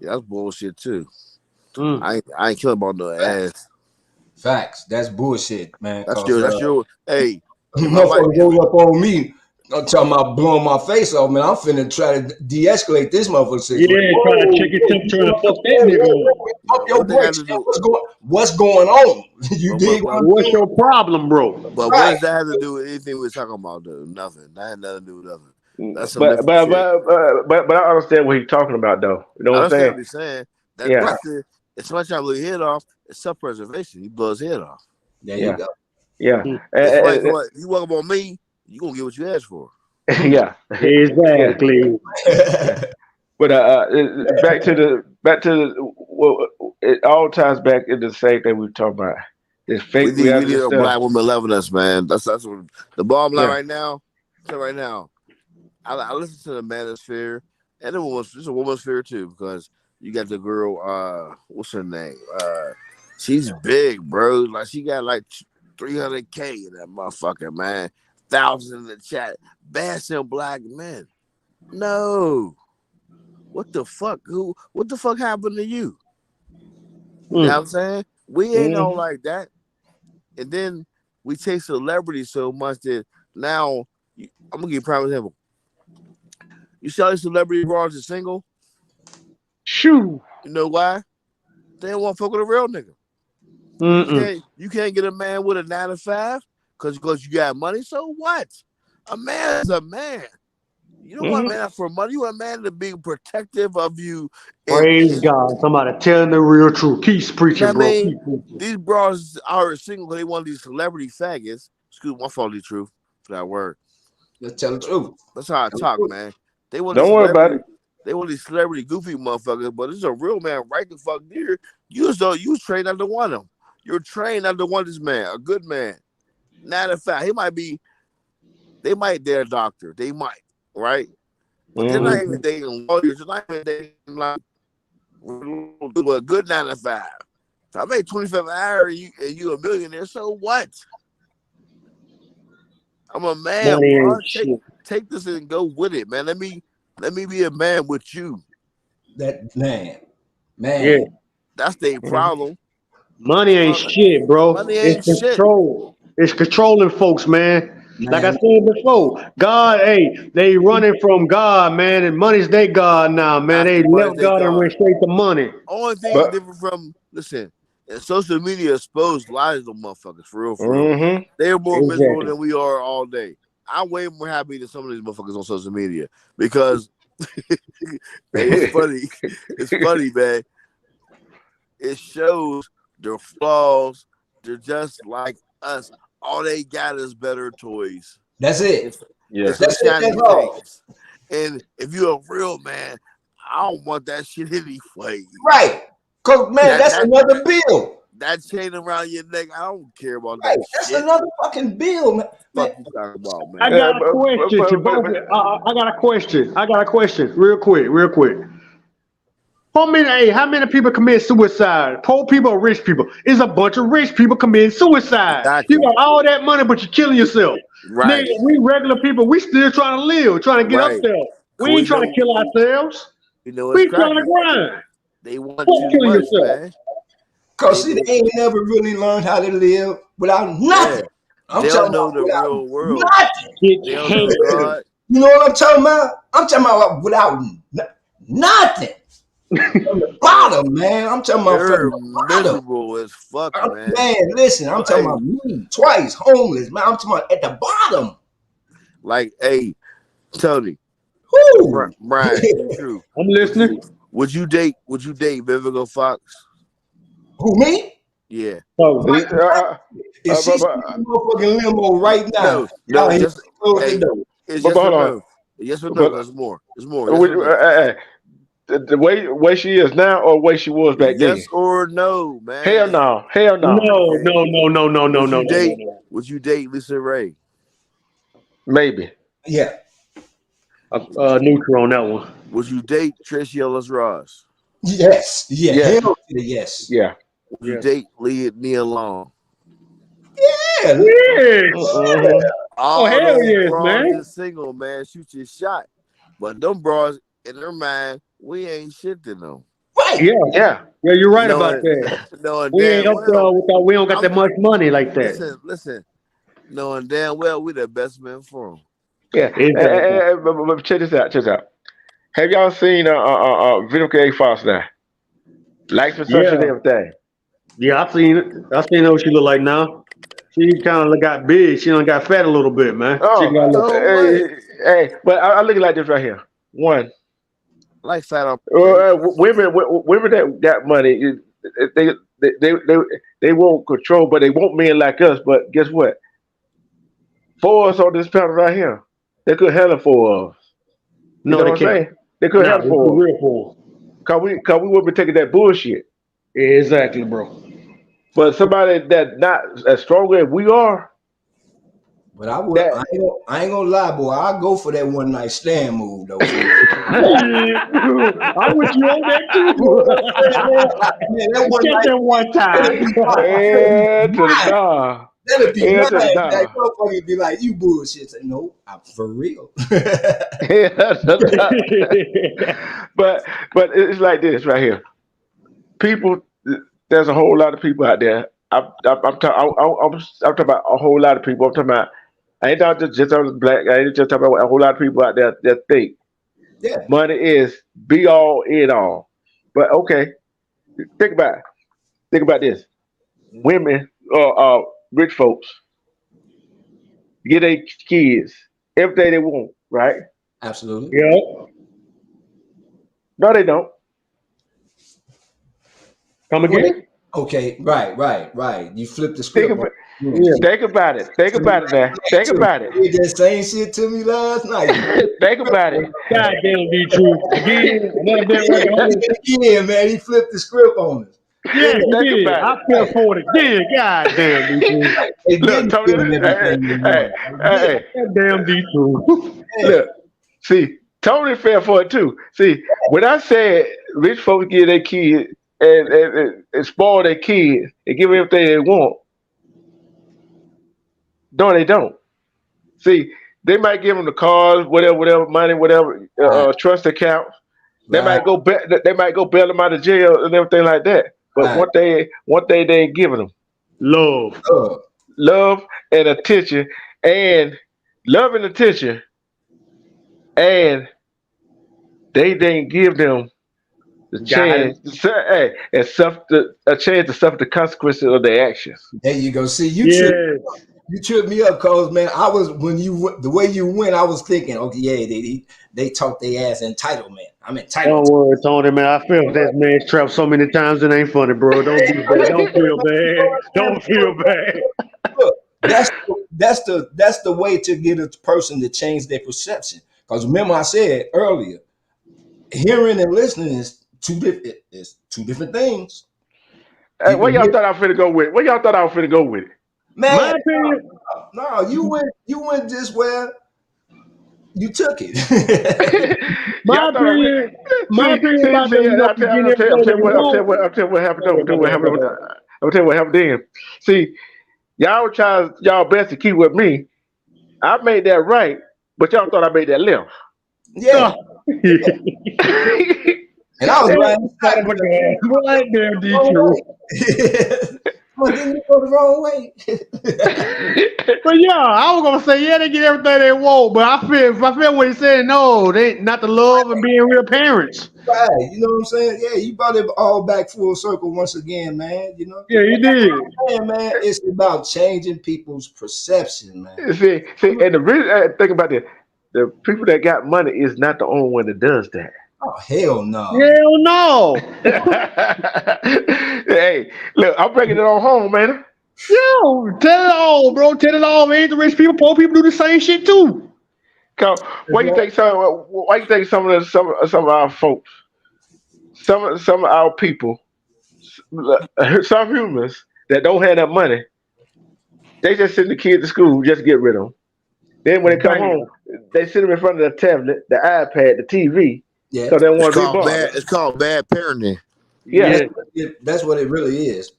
Yeah, that's bullshit too. Mm. I ain't killing about no ass. Facts. That's bullshit, man. That's your. Hey, Motherfucker roll up on me. I'm talking about blowing my face off, man. I'm finna try to de-escalate this motherfucker situation. Yeah, trying to check your temperature and fuck that nigga. Up your brakes. What's going on? You dig? What's your problem, bro? But what does that have to do with anything we're talking about? Though? Nothing. That had nothing to do with nothing. That's some but I understand what he's talking about, though. You know what I'm saying? What he's saying. It's much I blew his head off. It's self-preservation. He blows his head off. There you go. Yeah. It's like what you walk up on me, you gonna get what you asked for. Yeah. Exactly. But back to well, it all ties back into the same thing we were talking about. This fake we need a stuff. black woman loving us, man. That's what the bottom line right now. So right now, I listen to the manosphere and there's a woman's sphere too, because you got the girl, what's her name? She's big, bro. Like she got like 300K in that motherfucker, man. 1,000 in the chat. Bashing black men. No. What the fuck? What the fuck happened to you? You know what I'm saying? We ain't all like that. And then we take celebrities so much that now I'm gonna give you a prime example. You see all these celebrity bras are single? Shoo. You know why? They don't want to fuck with a real nigga. You can't get a man with a 9 to 5 because you got money. So what? A man is a man. You don't want a man for money. You want a man to be protective of you. Praise God. Somebody telling the real truth. Keep preaching, bro. Keep preaching. These bras are single because they want these celebrity faggots. Excuse my fault, the truth for that word. Let's tell the truth. That's how I talk, man. They want Don't worry about it. They want these celebrity goofy motherfuckers, but this is a real man right the fuck there. You was trained not to want him. You're trained not to want this man, a good man. 9 to 5. They might date a doctor. They might, right? But they're not even dating lawyers. They're not even dating like a good 9 to 5. So I make 25 hours and you a millionaire. So what? I'm a man. Bro. Take this and go with it, man. Let me be a man with you. That man. Yeah. That's their problem. Money ain't shit, bro. Money ain't it's control. It's controlling folks, man. Like I said before, God, they running from God, man, and money's their God now, man. They left God and went straight to money. Only thing different from, listen, and social media exposed lies of motherfuckers, for real. They're more miserable than we are all day. I'm way more happy than some of these motherfuckers on social media because it's funny. It's funny, man. It shows their flaws. They're just like us. All they got is better toys. That's it. That's it. And if you're a real man, I don't want that shit anyway. Right. Because, man, that's another bill. That chain around your neck, I don't care about right. that That's shit. another fucking bill, man. What you talking about, man? I got a question. I got a question. Real quick. How many people commit suicide? Poor people or rich people? It's a bunch of rich people committing suicide. Exactly. You got all that money, but you're killing yourself. Right. Nigga, we regular people, we still trying to live, trying to get up there. We ain't trying to kill ourselves. We trying to grind. They want too much, man. Because see, they ain't never really learned how to live without nothing. Yeah. They don't know the real world. Nothing. They don't know God. You know what I'm talking about? I'm talking about without nothing. From the bottom, man. I'm talking about They're from the bottom. miserable as fuck, man. Man, listen, I'm talking about me twice homeless, man. I'm talking about at the bottom. Like, hey, Tony. Woo. Brian, true. I'm listening. Would you date Vivica Fox? Who, me? Yeah. If she's in the motherfucking limo right now, no, y'all just close hey, the door. it's But yes or hold on. no. Yes or no. But- There's more. There's more. Yes or no. The way she is now, or the way she was back then? Yes or no, man. Hell no. Hell no. No. Would you date Lisa Ray? Maybe. Yeah. Neutral on that one. Would you date Tracy Ellis Ross? Yes. Yeah. Yes. Hell to the yes. Yeah. Would you date Nia Long? Yeah. Yes. All hell those yes, bras man. is single, man. Shoot your shot. But them bras, in their mind, we ain't shit to them. Right. Yeah. Yeah, you're right Knowing- about that. Knowing We ain't damn up there well, with we don't got that much money like that. listen. Knowing damn well we the best men for them. Yeah. Exactly. But check this out. Have y'all seen Vivica A. Fox now? Likes for such and Yeah. everything. Yeah, I seen it. I seen what she look like now. She kind of got big. She done got fat a little bit, man. She got a little, Hey, but I look at it like this right here. One, Like fat up. women that got money, they won't control, but they want men like us. But guess what? 4 of us on this panel right here, they could handle 4 of us. You no, know they what I'm can't. saying? They could No, handle it's 4 of us. real for Cause we wouldn't be taking that bullshit. exactly, bro. But somebody that not as strong as we are, But I would. That- I ain't gonna lie, boy. I'll go for that one night stand move though. I'm with you on that too. Man, that one Get night that one time. yeah, to the dog. that'd be Yeah, nice. to the That dog. motherfucker be like, you bullshit. Say, no, I'm for real. Yeah, to the dog. But it's like this right here. People, there's a whole lot of people out there. I'm talking about a whole lot of people. I'm talking about. I ain't talking just about black. I ain't just talking about a whole lot of people out there that think Yeah. money is be all in all. But okay, think about it. Think about this. Women or rich folks get their kids everything they want, right? Absolutely. Yeah. No, they don't. Come again? Okay. Right. You flip the Think script. about, Yeah. think about it. Think about it now. Think about it. You did that same shit to me last night. Think about it. God damn, be true. Again, another damn record. Yeah, man. He flipped the script on us. Yeah, you Think did. about I fell for it again. God damn, be true. Hey, Look, Tony, hey, God damn, be true. look. See, Tony fell for it too. See, when I said rich folks give their kids and spoil their kids and give them everything they want, no, they don't. See, they might give them the cars, whatever money, whatever trust accounts. They might go bail them out of jail and everything like that. But Right. one thing they ain't giving them Love. love and attention, and love and attention, and they didn't give them the chance a chance to suffer the consequences of their actions. There you go. See, Yeah. you tripped me up, cause man, I was the way you went, I was thinking, okay, yeah, they talk their ass entitlement. I'm Don't entitled. worry, Tony, man. I feel that man's trapped so many times it ain't funny, bro. Don't do that. Don't feel bad. Don't feel bad. Look, that's the way to get a person to change their perception. Because remember, I said earlier, hearing and listening is two different things. Hey, where y'all thought I was finna go with? Where y'all thought I was finna go with it? Man, My opinion, no, you went just where you took it. my opinion about them I'll tell you what happened. I'm tell you what happened then. See, y'all try y'all best to keep with me. I made that right, but y'all thought I made that left. Yeah, and I was right. What damn D2? Well, didn't you go the wrong way? But yeah, I was gonna say yeah, they get everything they want, but I feel what he said. No, they not the love and being real parents. Right, you know what I'm saying? Yeah, you brought it all back full circle once again, man. You know, Yeah, you did. man, it's about changing people's perception, man. See, and the reason think about this, the people that got money is not the only one that does that. Oh hell no! Hell no. Hey, look, I'm breaking it on home, man. Yo, tell it all, bro. Tell it all, man. The rich people, poor people do the same shit too. Why you think some of our folks, some of our people, some humans that don't have that money, they just send the kids to school just to get rid of them. Then when they come home, they sit them in front of the tablet, the iPad, the TV, Yeah, because they don't want It's to be called bothered. bad. It's called bad parenting. Yeah. that's what it really is.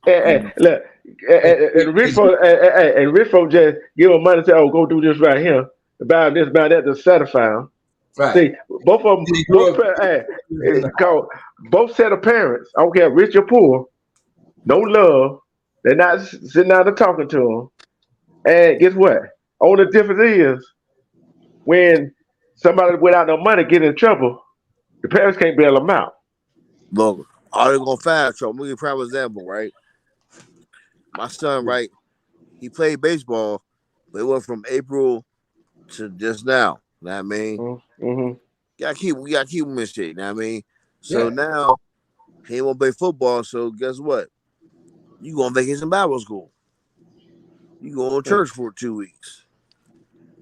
Look, and rich folks just give them money and say, "Oh, go do this right here, buy this, buy that," to satisfy them. Right. See, both of them, both set of parents. I don't care rich or poor, no love. They're not sitting down and talking to them. And guess what? Only difference is when somebody without no money get in trouble, the parents can't bail them out. Look, all they're gonna find trouble. Let me give you a prime example, right? My son, right? He played baseball, but it went from April to just now. You know what I mean? Mm-hmm. We gotta keep him in shit, you know what I mean? So Yeah. now he won't play football, so guess what? You go on vacation Bible school. You go on church for 2 weeks.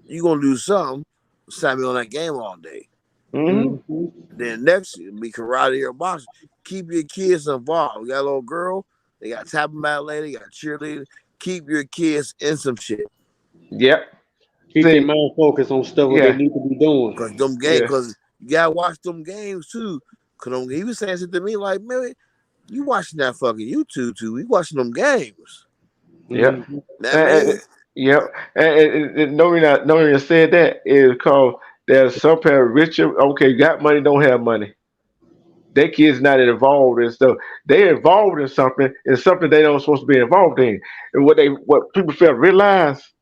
You gonna do something, sign me on that game all day. Mm-hmm. Then next be karate or boxing. Keep your kids involved. We got a little girl, they got tapping ballet, they got cheerleading. Keep your kids in some shit. Yep. Keep See, their mind focused on stuff what yeah. they need to be doing. Cause them games, cause you gotta watch them games too. Cause he was saying something to me like, man, you watching that fucking YouTube too. We watching them games. Yep. Mhm. Yep. And no reason I said that is because there's some parents richer, okay, got money, don't have money. Their kids not involved in stuff. They're involved in something, they don't supposed to be involved in. And what people fail to realize,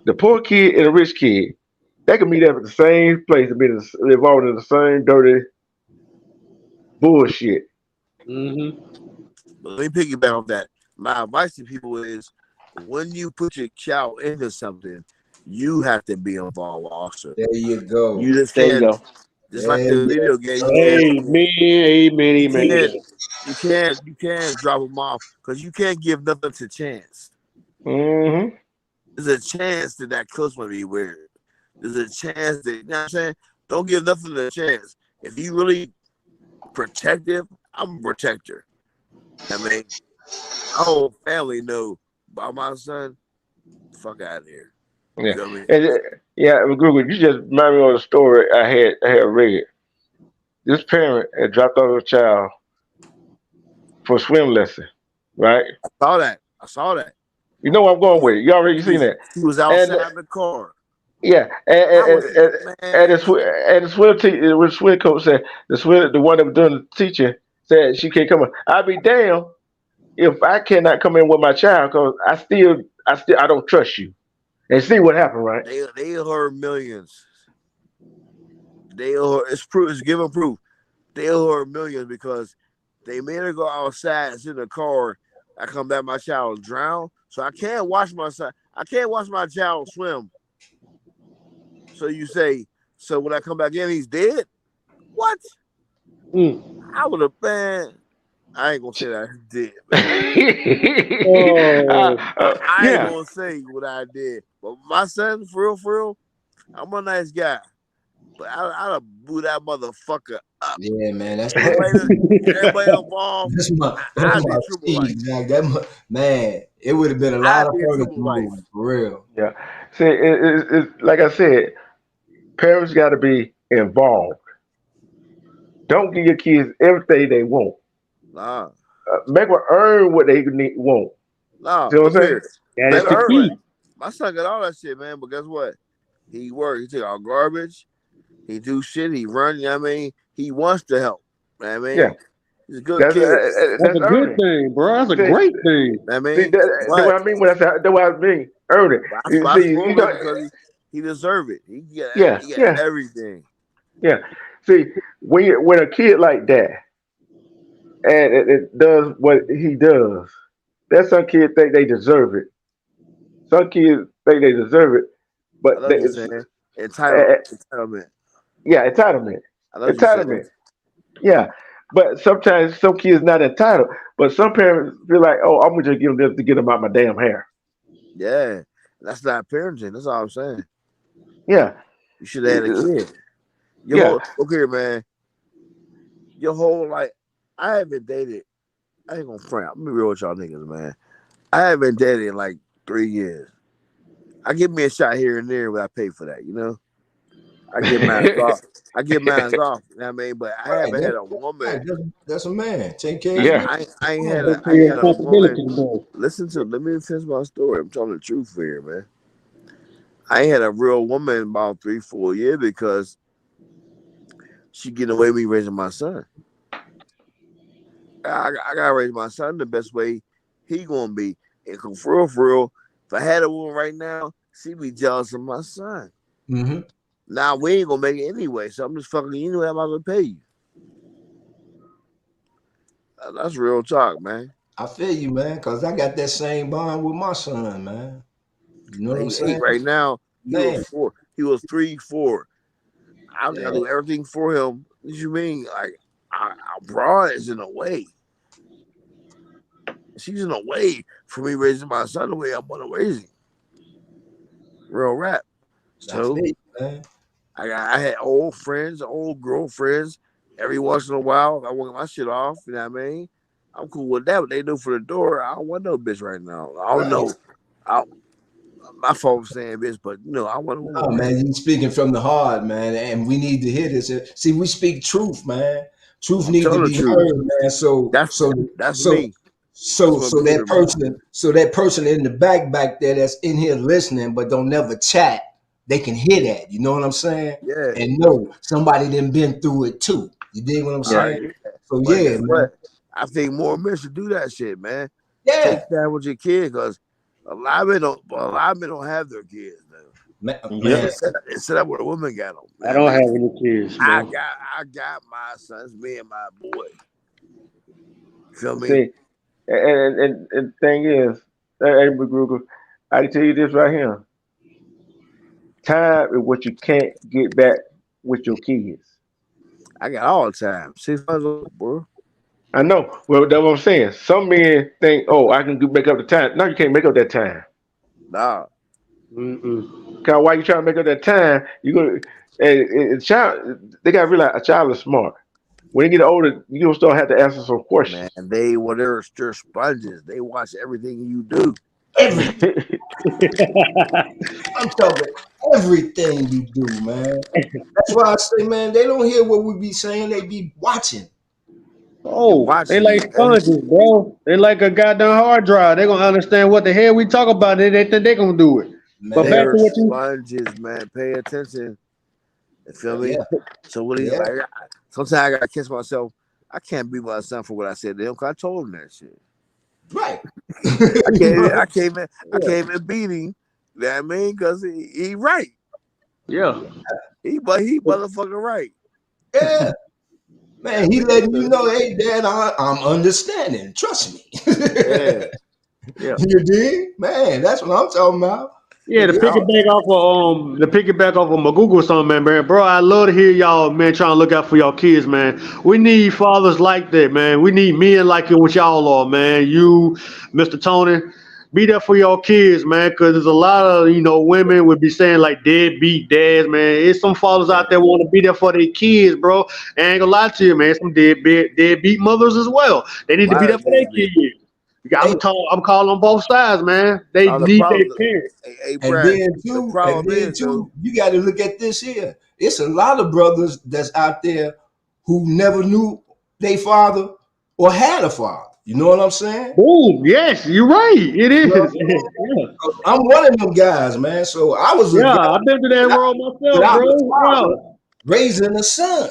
the poor kid and the rich kid, they can meet up at the same place and be involved in the same dirty bullshit. Mhm. But let me piggyback off that. My advice to people is when you put your child into something, you have to be involved also. There you go. You just There you can't, go. just like the There video game, you can't drop them off because you can't give nothing to chance. Mm-hmm. There's a chance that coach might be weird. There's a chance that, you know what I'm saying? Don't give nothing to a chance. If you really protective, I'm a protector. I mean, our whole family know about my son. Fuck out of here. Yeah. You know what I mean? And Google, you just remind me of a story I had read. This parent had dropped off a child for a swim lesson, right? I saw that. You know where I'm going with it. You already seen that. He was outside the car. Yeah, and the swim coach said the one that was doing the teaching said she can't come in. I'd be damned if I cannot come in with my child because I don't trust you. And see what happened, right? They owe her millions. They owe her, it's given proof. They owe her millions because they made her go outside, sit in the car. I come back, my child drowned. So I can't watch my son. I can't watch my child swim. So you say, so when I come back in, he's dead? What? I would have been. I ain't gonna say that he's dead. I ain't gonna say what I did. But my son, for real, I'm a nice guy. But I'd have blew that motherfucker up. Yeah, man. That's everybody involved. That's my Steve, man, it would have been a lot of fun for real. Yeah. See, it's like I said, parents got to be involved. Don't give your kids everything they want. Nah. Make them earn what they want. Nah. See what I'm saying? That's the key. My son got all that shit, man. But guess what? He works. He take out garbage. He do shit. He run. You know what I mean? He wants to help. You know what I mean? Yeah. He's a good kid. That's a good thing, bro. That's a great thing. I mean, that's what I mean when I say that's what I mean. Earn it. Because he deserve it. He got everything. Yeah. See, when a kid like that and it does what he does, that some kids think they deserve it. Some kids think they deserve it, but entitlement. Yeah, entitlement. Entitlement. Yeah, but sometimes some kids not entitled. But some parents feel like, oh, I'm gonna just give them this to get them out my damn hair. Yeah, that's not parenting. That's all I'm saying. Yeah, You should have had a kid. Your Yeah. whole, look here, man. Your whole like, I haven't dated. I ain't gonna front. I'm gonna be real with y'all niggas, man. I haven't dated in like 3 years. I give me a shot here and there, but I pay for that. You know, I get mine off. I get mine off. You know what I mean? But I haven't had a woman. That's a man. Take care. Yeah. I ain't had Take a. I ain't had a responsibility, woman. bro. Listen to. Let me finish my story. I'm telling the truth here, man. I ain't had a real woman in about 3-4 years because she getting away with me raising my son. I gotta raise my son the best way he gonna be. And for real, if I had a woman right now, she'd be jealous of my son. Mm-hmm. Now we ain't gonna make it anyway, so I'm just fucking you know I'm not gonna pay you. That's real talk, man. I feel you, man, because I got that same bond with my son, man. You know what I'm He's saying? 8 right now. He Man. was 4. He was 3, 4. I Yeah. gotta do everything for him. What you mean? Like, our broad is in a way. She's in a way for me raising my son the way I want to raise him. Real rap. I So feel you, man. I had old friends, old girlfriends. Every once in a while, if I want my shit off, you know what I mean? I'm cool with that. What they do for the door, I don't want no bitch right now. I don't know. My fault for saying bitch, but you know, I want a Oh woman. man, you speaking from the heart, man, and we need to hear this. See, we speak truth, man. Truth needs to telling the be truth. heard, man. So That's me. That's what that good, that person in the back there that's in here listening but don't never chat, they can hear that. You know what I'm saying? Yeah. And know somebody done been through it too. You dig what I'm saying? Right. So But yeah, guess man. what? I think more men should do that shit, man. Yeah. Take time with your kid, because a lot of men don't have their kids now. Man, Yeah. It's set up where a woman got them. I don't have any kids, I bro. got my sons, me and my boy. Feel me? See, and the thing is, hey, McGruger, I can tell you this right here. Time is what you can't get back with your kids. I got all the time. 6 months old, bro. I know. Well, that's what I'm saying. Some men think, oh, I can make up the time. No, you can't make up that time. Nah. Cause why you trying to make up that time? You gonna and child. They gotta realize a child is smart. When they get older, you gonna start have to answer some questions. Man, they're sponges. They watch everything you do. everything. I'm talking everything you do, man. That's why I say, man, they don't hear what we be saying. They be watching. Oh, they Watching like you, man. sponges, bro. They like a goddamn hard drive. They gonna understand what the hell we talk about. They think they gonna do it. But Man, back They're to what you. sponges, man. Pay attention. You feel me? yeah, So what do you yeah, like? Sometimes I gotta catch myself. I can't beat my son for what I said to him, because I told him that shit. right. I came and beat him. You know what I mean? Because he right. Yeah. He motherfucking right. Yeah, man, he letting you know, hey, Dad, I'm understanding. Trust me. Yeah. Yeah. You dig, man? That's what I'm talking about. Yeah, to piggyback off of my Google something, man, bro. I love to hear y'all, man, trying to look out for y'all kids, man. We need fathers like that, man. We need men like it, what y'all are, man. You, Mr. Tony, be there for your kids, man, because there's a lot of women would be saying like deadbeat dads, man. It's some fathers out there want to be there for their kids, bro. I ain't gonna lie to you, man. Some deadbeat mothers as well. They need to be there for their kids. I'm calling on both sides, man. They The need their problem, parents. hey, And Brad, then the problem is, though, you got to look at this here. It's a lot of brothers that's out there who never knew their father or had a father. You know what I'm saying? Boom. Yes, you're right. It is. Yeah. I'm one of them guys, man. So I was a Yeah, guy I've been to that world myself, without a bro. father raising a son.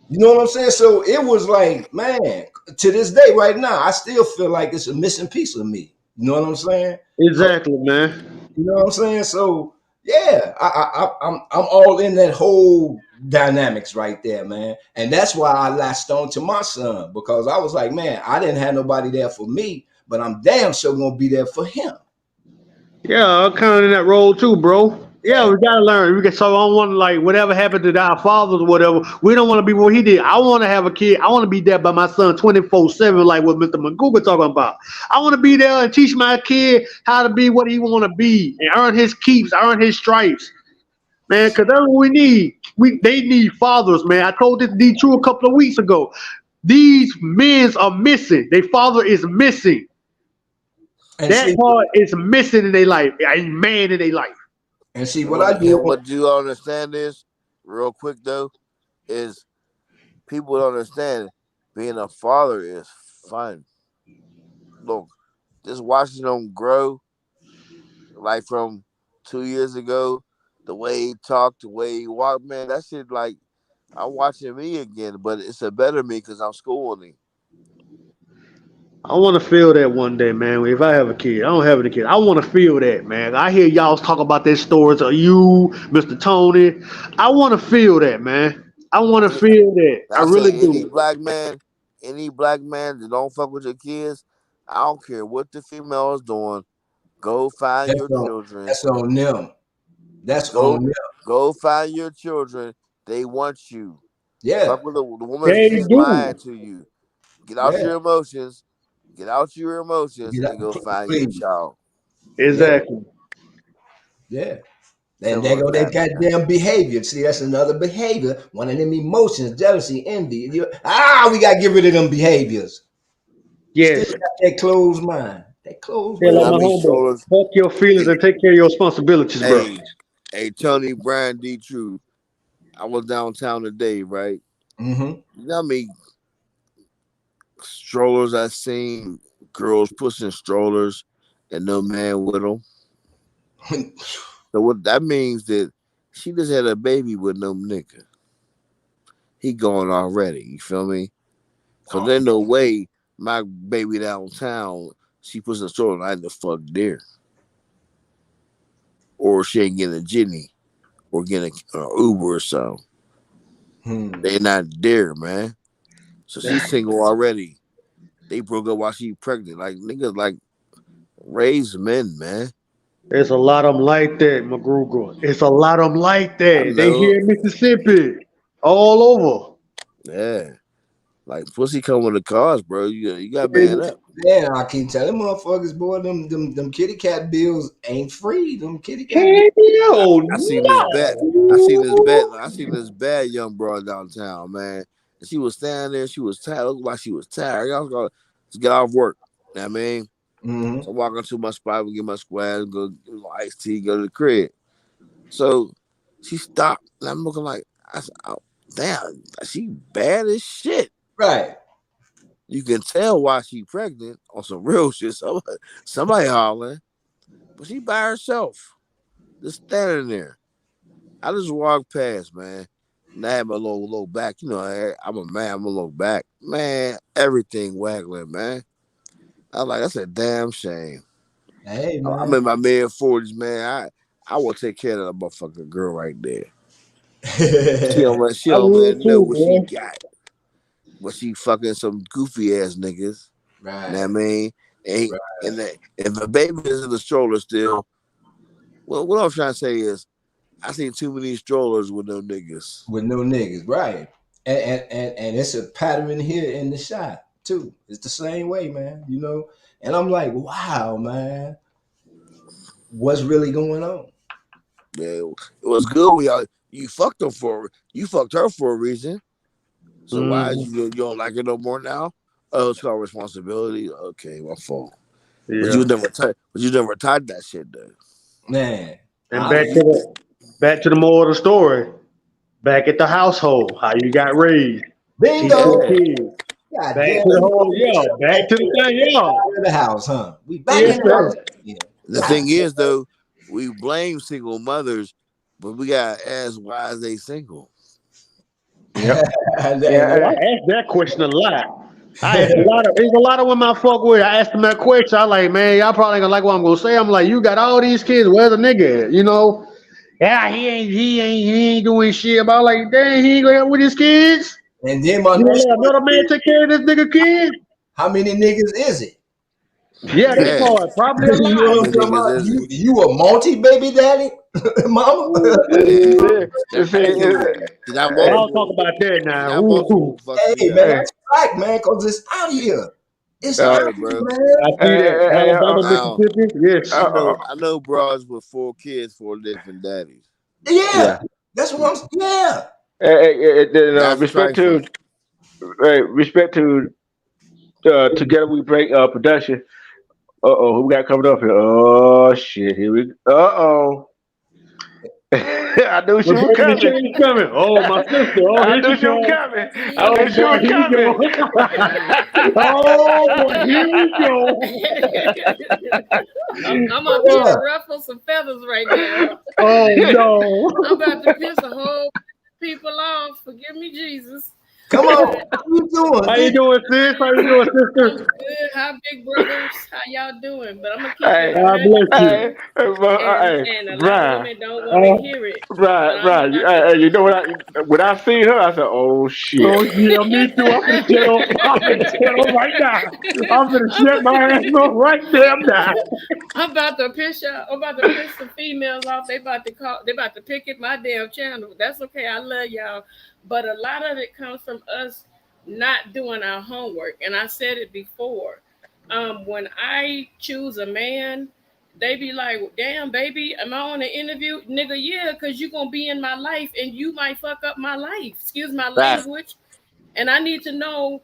You know what I'm saying? So it was like, man, to this day, right now, I still feel like it's a missing piece of me. You know what I'm saying? Yeah. Exactly, man. You know what I'm saying? So yeah, I'm all in that whole dynamics right there, man. And that's why I latched on to my son, because I was like, man, I didn't have nobody there for me, but I'm damn sure gonna be there for him. Yeah, I'm kind of in that role too, bro. Yeah, we gotta learn. So I don't want to like whatever happened to our fathers or whatever. We don't want to be what he did. I want to have a kid. I want to be there by my son 24/7, like what Mr. McGoogle talking about. I want to be there and teach my kid how to be what he want to be and earn his keeps, earn his stripes, man. Because that's what we need. They need fathers, man. I told this D True a couple of weeks ago. These men are missing. Their father is missing. And That see, part is missing in their life. A man in their life. and see what I do. What you understand is, real quick though, is people don't understand being a father is fun. Look, just watching them grow, like from 2 years ago, the way he talked, the way he walked, man, that shit like I'm watching me again, but it's a better me because I'm schooling him. I want to feel that one day, man. If I have a kid, I don't have any kid. I want to feel that, man. I hear y'all talk about that stories of you, Mr. Tony. I want to feel that, man. I want to feel that. I really say do. any black man that don't fuck with your kids, I don't care what the female is doing. Go find your children. That's on them. That's Go, on them. go find your children. They want you. Yeah. Fuck with the woman They that's do. lying to you. Get out Yeah. your emotions. Get out your emotions Get and out- go find please. your child. Exactly. Yeah. Simple And there go as that that, man. goddamn behavior. See, that's another behavior. One of them emotions, jealousy, envy. We gotta get rid of them behaviors. Yes. Still got that closed mind. That closed Yeah, You know like how mind. my many homeboy. strollers? Fuck your feelings and take care of your responsibilities, bro. Hey, Tony Bryan D. True. I was downtown today, right? Mm-hmm. You know how many strollers I seen, girls pushing strollers and no man with them? So what that means that she just had a baby with no nigga. He gone already. You feel me? So there's no way my baby downtown, she puts a stroller, I had to fuck there. Or she ain't getting a jitney or getting an Uber or something. They not there, man. So she's single already. They broke up while she pregnant. Like niggas like raise men, man. There's a lot of them like that, McGruger. It's a lot of them like I that. They know. here in Mississippi, all over. Yeah. Like pussy come with the cars, bro. You got man up. Yeah, I keep telling motherfuckers, boy, them kitty cat bills ain't free. Them kitty cat Hell I seen this bad. I seen this bad young broad downtown, man. And she was standing there. She was tired. Looked like she was tired. I was going to get off work. You know what I mean? Mm-hmm. So I walk into my spot, get my squad, go get my iced tea, go to the crib. So she stopped. And I'm looking like, I said, oh, damn, she bad as shit. Right. You can tell why she pregnant on some real shit. Somebody hollering. But she by herself. Just standing there. I just walked past, man. And I had my low back. You know, I'm a man, I'm a low back. Man, everything waggling, man. That's a damn shame. Hey, man. I'm in my mid-40s, man. I will take care of that motherfucking girl right there. She don't let know what she got. But she fucking some goofy ass niggas. Right. You know what I mean? And if the baby is in the stroller still, well, what I'm trying to say is I seen too many strollers with no niggas. With no niggas, right. And it's a pattern here in the shot, too. It's the same way, man, you know? And I'm like, wow, man. What's really going on? Yeah, it was good when you fucked her for a reason. So why is you don't like it no more now? Oh, it's called responsibility. Okay, my fault. Yeah. But you never tied that shit though. Man. And back to the moral of the story. Back at the household, how you got raised. Bingo. Back to the whole, back to the thing, Back to the house, huh? We back in the house. Yeah. The thing is though, we blame single mothers, but we gotta ask why is they single? Yeah, I asked that question a lot. There's a lot of women I fuck with. I asked them that question. I like, man, y'all probably gonna like what I'm gonna say. I'm like, you got all these kids. Where's the nigga at? You know? Yeah, he ain't doing shit. About like, dang, he ain't going with his kids. And then my another man take care of this nigga kid. How many niggas is it? Yeah, that's hard. Probably a lot. You a multi baby daddy? Mama. Man, You see, I Y'all want talk about that I now. want Ooh. to fuck Hey, me man, up. that's right, man, because it's out here. It's Uh, out Yeah, here, bro. man. I see that. Alabama, Now Mississippi. Yes. I know bras with 4 kids, 4 different daddies. Yeah, that's what I'm saying. Yeah. That's respect trifling. to Together We Break production. Who we got coming up here? Oh shit, here we. I knew she was Roberta the coming. Chain's coming. Oh, my sister. Oh, I here knew she she was comes. coming. I Oh knew she boy, was here we go. coming. Oh boy, here we go. I'm up here to ruffle some feathers right now. Oh no. I'm about to piss a whole people off. Forgive me, Jesus. Come on. How you doing? How you doing, sis? How you doing, I'm sister? good. Hi, big brothers. How y'all doing? But I'm gonna keep Hey, it God bless you. 100. And a lot of Brian, women don't want to hear it. But I'm Brian, about to. you know what? When I seen her, I said, "Oh shit." Oh yeah, me too. I'm gonna shut up. I'm gonna shut up right now. I'm gonna shut my ass up right damn now. I'm about to piss y'all. I'm about to piss some females off. They about to call. They about to picket my damn channel. That's okay. I love y'all, but a lot of it comes from us not doing our homework. And I said it before. When I choose a man, they be like, "Damn, baby, am I on an interview, nigga? Yeah, because you gonna be in my life, and you might fuck up my life. Excuse my Right. language. And I need to know."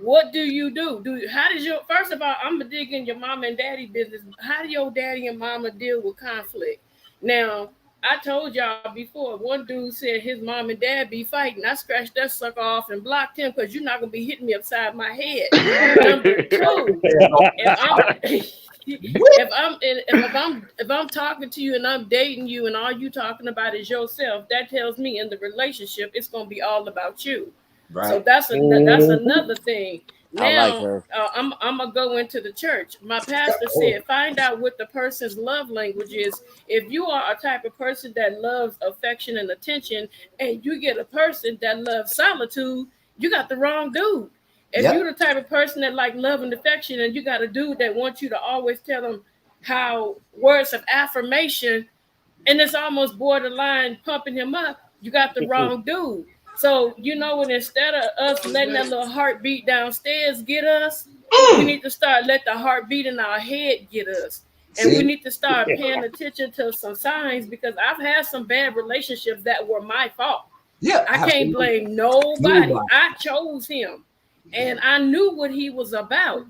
What do you do? How does your first of all, I'm gonna dig in your mom and daddy business. How do your daddy and mama deal with conflict? Now, I told y'all before, one dude said his mom and dad be fighting. I scratched that sucker off and blocked him because you're not gonna be hitting me upside my head. Number two, if I'm if I'm talking to you and I'm dating you and all you talking about is yourself, that tells me in the relationship it's gonna be all about you. So Right. that's another thing. I like Now her. I'm gonna go into the church. My pastor said, find out what the person's love language is. If you are a type of person that loves affection and attention, and you get a person that loves solitude, you got the wrong dude. If Yep. you're the type of person that like love and affection, and you got a dude that wants you to always tell them how words of affirmation, and it's almost borderline pumping him up, you got the wrong dude. So you know what? Instead of us letting that little heartbeat downstairs get us, we need to start let the heartbeat in our head get us. And we See? need to start paying attention to some signs because I've had some bad relationships that were my fault. Yeah. I can't blame nobody. I chose him, and I knew what he was about.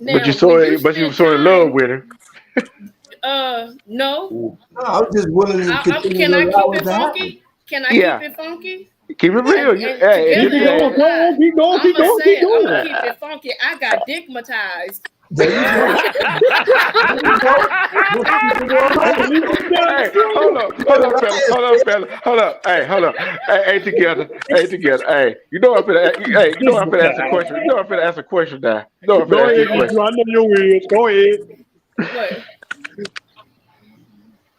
But you Now, saw when you it, but you spend saw in love time, with her. no, No, I was just willing to continue can to I keep allow it it to happen. funky? Can I keep Yeah, it funky? keep it real. And Hey, Keep together it ain't going, gonna go lie. on, keep going, I'm keep gonna going, say keep it. I'm gonna going. keep it funky. I got dickmatized. There you go. There you go. Let's keep it At 100. least you tell the Hey, truth. hold up, fella. Hold up. Hey, hold up. Hey, together. Hey, you know I'm finna ask a question. You know I'm finna ask a question now. You know I'm Go finna ask you ahead, a you two. question. I know your ears. Go ahead. What?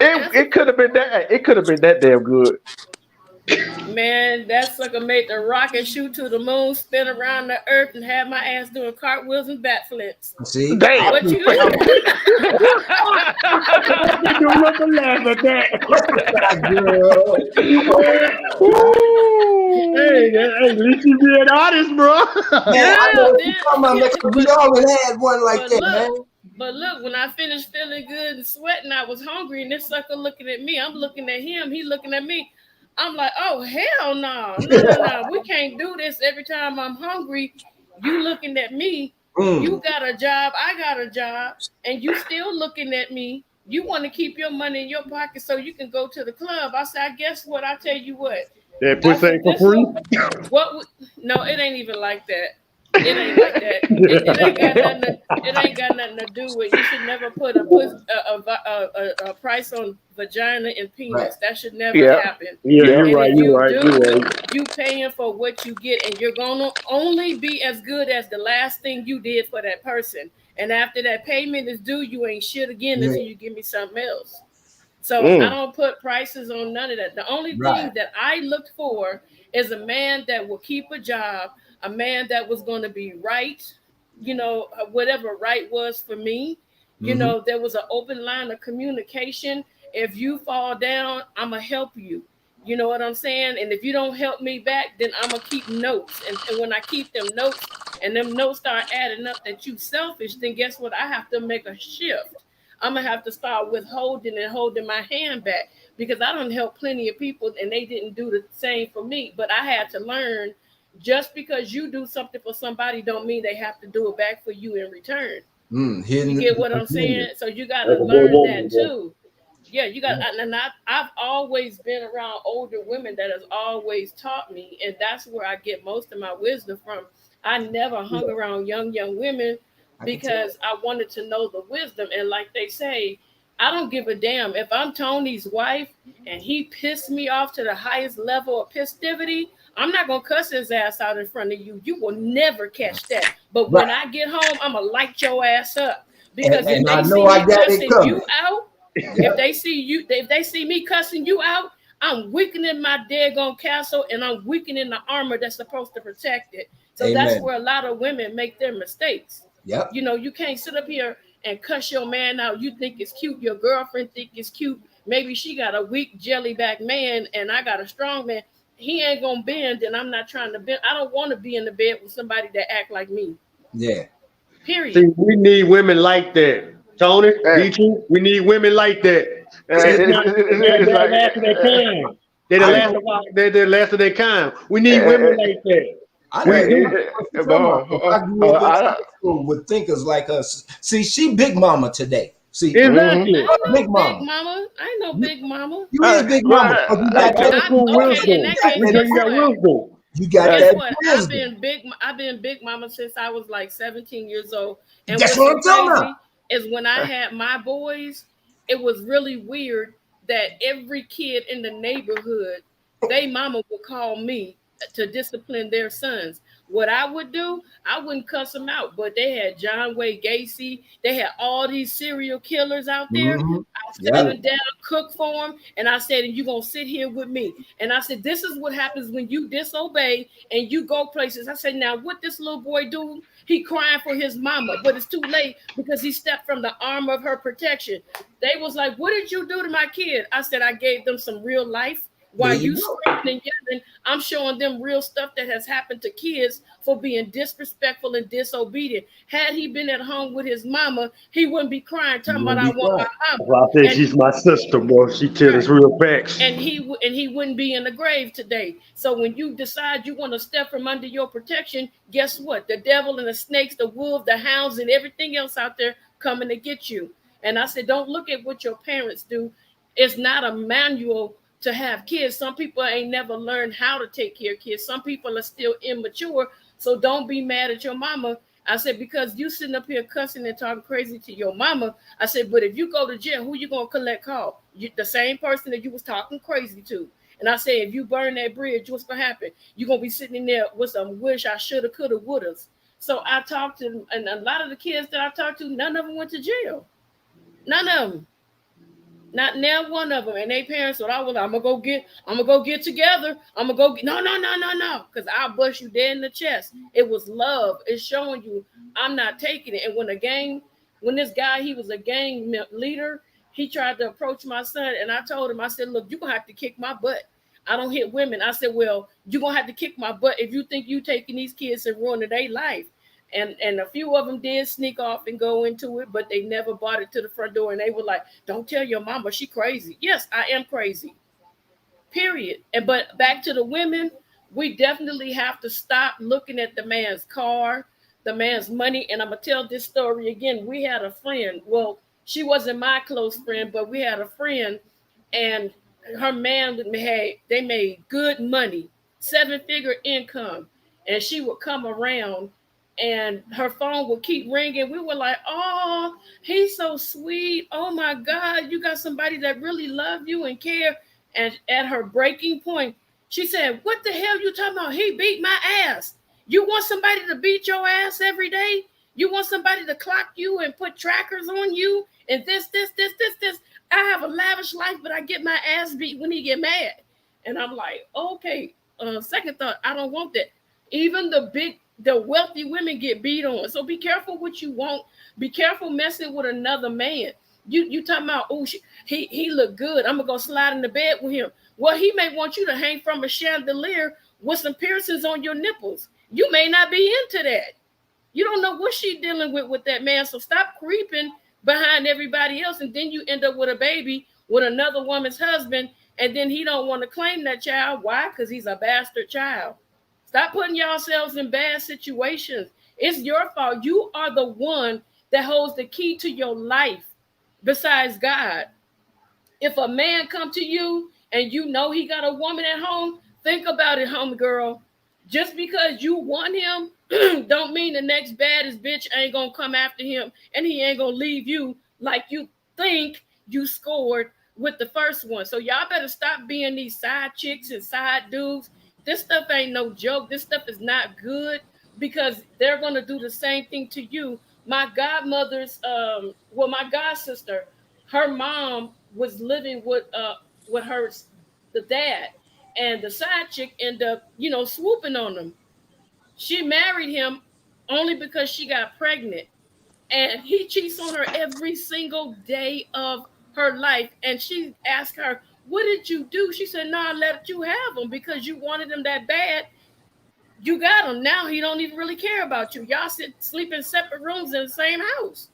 Answer. It could have been that. It could have been that damn good. Man, that sucker made the rocket shoot to the moon, spin around the earth, and have my ass doing cartwheels and backflips. See? Damn. What you? I can do nothing laugh at Girl. Hey, Ooh. at least you being honest, bro. Man, I know Yeah, what you're then, talking about, man, 'cause we always had one like but that, man. look, when I finished feeling good and sweating, I was hungry, and this sucker looking at me. I'm looking at him. He looking at me. I'm like, oh hell no. We can't do this every time I'm hungry. You looking at me. You Mm. got a job. I got a job, and you still looking at me. You want to keep your money in your pocket so you can go to the club. I said, I guess what? I tell you what. That I pussy said, ain't for this free. no, it ain't even like that. It ain't like that. It ain't got nothing. It ain't got nothing to do with. You should never put a price on vagina and Right. penis. That should never Yeah. happen. Yeah, Yeah. you're And right. if You're you right. You're do, right. you paying for what you get, and you're gonna only be as good as the last thing you did for that person. And after that payment is due, you ain't shit again You until ain't you give me something else. So I Mm. don't put prices on none of that. The only right. thing that I looked for is a man that will keep a job, a man that was going to be right, whatever right was for me. Mm-hmm. There was an open line of communication. if you fall down, I'm gonna help you. You know what I'm saying? And if you don't help me back, then I'm gonna keep notes. And when I keep them notes and them notes start adding up that you selfish, then guess what? I have to make a shift. I'm gonna have to start withholding and holding my hand back because I don't help plenty of people and they didn't do the same for me. But I had to learn just because you do something for somebody don't mean they have to do it back for you in return. You get what I'm saying? So you got to learn that too. Yeah, you got, and I've always been around older women that has always taught me, and that's where I get most of my wisdom from. I never hung around young women because I wanted to know the wisdom. And like they say, I don't give a damn if I'm Tony's wife and he pissed me off to the highest level of festivity. I'm not gonna cuss his ass out in front of you. You will never catch that. But when I get home, I'm gonna light your ass up because if they see me cussing you out, if they see me cussing you out, I'm weakening my daggone castle and I'm weakening the armor that's supposed to protect it. So that's where a lot of women make their mistakes. Yep. You know, you can't sit up here and cuss your man out. You think it's cute. Your girlfriend think it's cute. Maybe she got a weak jellyback man and I got a strong man. He ain't gonna bend, and I'm not trying to bend. I don't want to be in the bed with somebody that act like me. Yeah. Period. See, we need women like that. Tony, we need women like that. They're the last of their kind. They're the last of their kind. We need women like that. I grew up with thinkers like us. See, she big mama today. See, exactly. Big mama. I ain't no big mama. You is big mama. You got that wisdom. You got that wisdom. I've been big mama since I was like 17 years old. And that's what I'm talking about. Is when I had my boys, it was really weird that every kid in the neighborhood, they mama would call me to discipline their sons. What I would do, I wouldn't cuss them out, but they had John Wayne Gacy. They had all these serial killers out there. I sat them down, cook for them, and I said, "You're gonna sit here with me." And I said, "This is what happens when you disobey and you go places." I said, "Now, what this little boy do? He crying for his mama, but it's too late because he stepped from the armor of her protection." They was like, "What did you do to my kid?" I said, "I gave them some real life." While you screaming and yelling, I'm showing them real stuff that has happened to kids for being disrespectful and disobedient. Had he been at home with his mama, he wouldn't be crying, talking about I want my mama. Well, I think she's my sister, boy. She tell us real facts. And he wouldn't be in the grave today. So when you decide you want to step from under your protection, guess what? The devil and the snakes, the wolves, the hounds, and everything else out there coming to get you. And I said, don't look at what your parents do. It's not a manual to have kids. Some people ain't never learned how to take care of kids. Some people are still immature. So don't be mad at your mama. I said, because you sitting up here cussing and talking crazy to your mama. I said, but if you go to jail, who you going to collect call? The same person that you was talking crazy to. And I said, if you burn that bridge, what's going to happen? You're going to be sitting in there with some wish I shoulda, coulda, woulda. So I talked to them, and a lot of the kids that I talked to, none of them went to jail. None of them. Not now one of them. And they parents said, I'm gonna go get together. I'm gonna go get no. Because I'll bust you dead in the chest. It was love. It's showing you I'm not taking it. And when this guy, he was a gang leader, he tried to approach my son. And I told him, I said, look, you're gonna have to kick my butt. I don't hit women. I said, well, you're gonna have to kick my butt if you think you taking these kids and ruining their life. And a few of them did sneak off and go into it, but they never brought it to the front door. And they were like, don't tell your mama, she crazy. Yes, I am crazy. Period. But back to the women, we definitely have to stop looking at the man's car, the man's money. And I'm going to tell this story again. We had a friend. Well, she wasn't my close friend, but we had a friend, and her man, they made good money, 7-figure income. And she would come around and her phone would keep ringing. We were like, oh, he's so sweet. Oh my God, you got somebody that really love you and care. And at her breaking point, she said, what the hell you talking about? He beat my ass. You want somebody to beat your ass every day? You want somebody to clock you and put trackers on you? And this. I have a lavish life, but I get my ass beat when he get mad. And I'm like, okay, second thought, I don't want that. Even the wealthy women get beat on. So be careful what you want. Be careful messing with another man. You talking about, oh, he look good. I'm gonna go slide in the bed with him. Well, he may want you to hang from a chandelier with some piercings on your nipples. You may not be into that. You don't know what she dealing with that man. So stop creeping behind everybody else, and then you end up with a baby with another woman's husband, and then he don't want to claim that child. Why? Because he's a bastard child. Stop putting yourselves in bad situations. It's your fault. You are the one that holds the key to your life besides God. If a man come to you and you know he got a woman at home, think about it, homegirl. Just because you want him don't mean the next baddest bitch ain't gonna come after him and he ain't gonna leave you like you think you scored with the first one. So y'all better stop being these side chicks and side dudes. This stuff ain't no joke. This stuff is not good because they're gonna do the same thing to you. My godmother's my god sister, her mom was living with her the dad, and the side chick ended up, swooping on him. She married him only because she got pregnant, and he cheats on her every single day of her life. And she asked her, "What did you do?" She said, "No, I let you have him because you wanted him that bad. You got him. Now he don't even really care about you. Y'all sleep in separate rooms in the same house."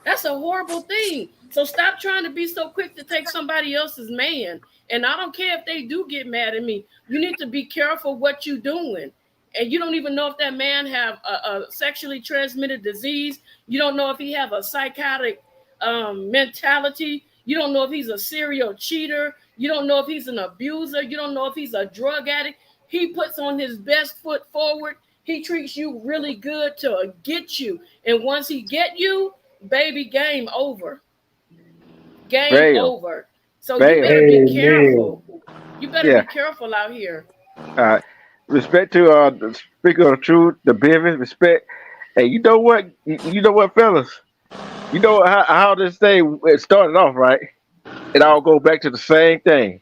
That's a horrible thing. So stop trying to be so quick to take somebody else's man. And I don't care if they do get mad at me. You need to be careful what you're doing. And you don't even know if that man have a sexually transmitted disease. You don't know if he have a psychotic mentality. You don't know if he's a serial cheater. You don't know if he's an abuser. You don't know if he's a drug addict. He puts on his best foot forward. He treats you really good to get you. And once he get you, baby, game over. Game over. So you better be careful. You better be careful out here. Respect to the speaker of truth, the Bivens, respect. Hey, you know what? You know what, fellas? You know how this thing started off, right? It all goes back to the same thing: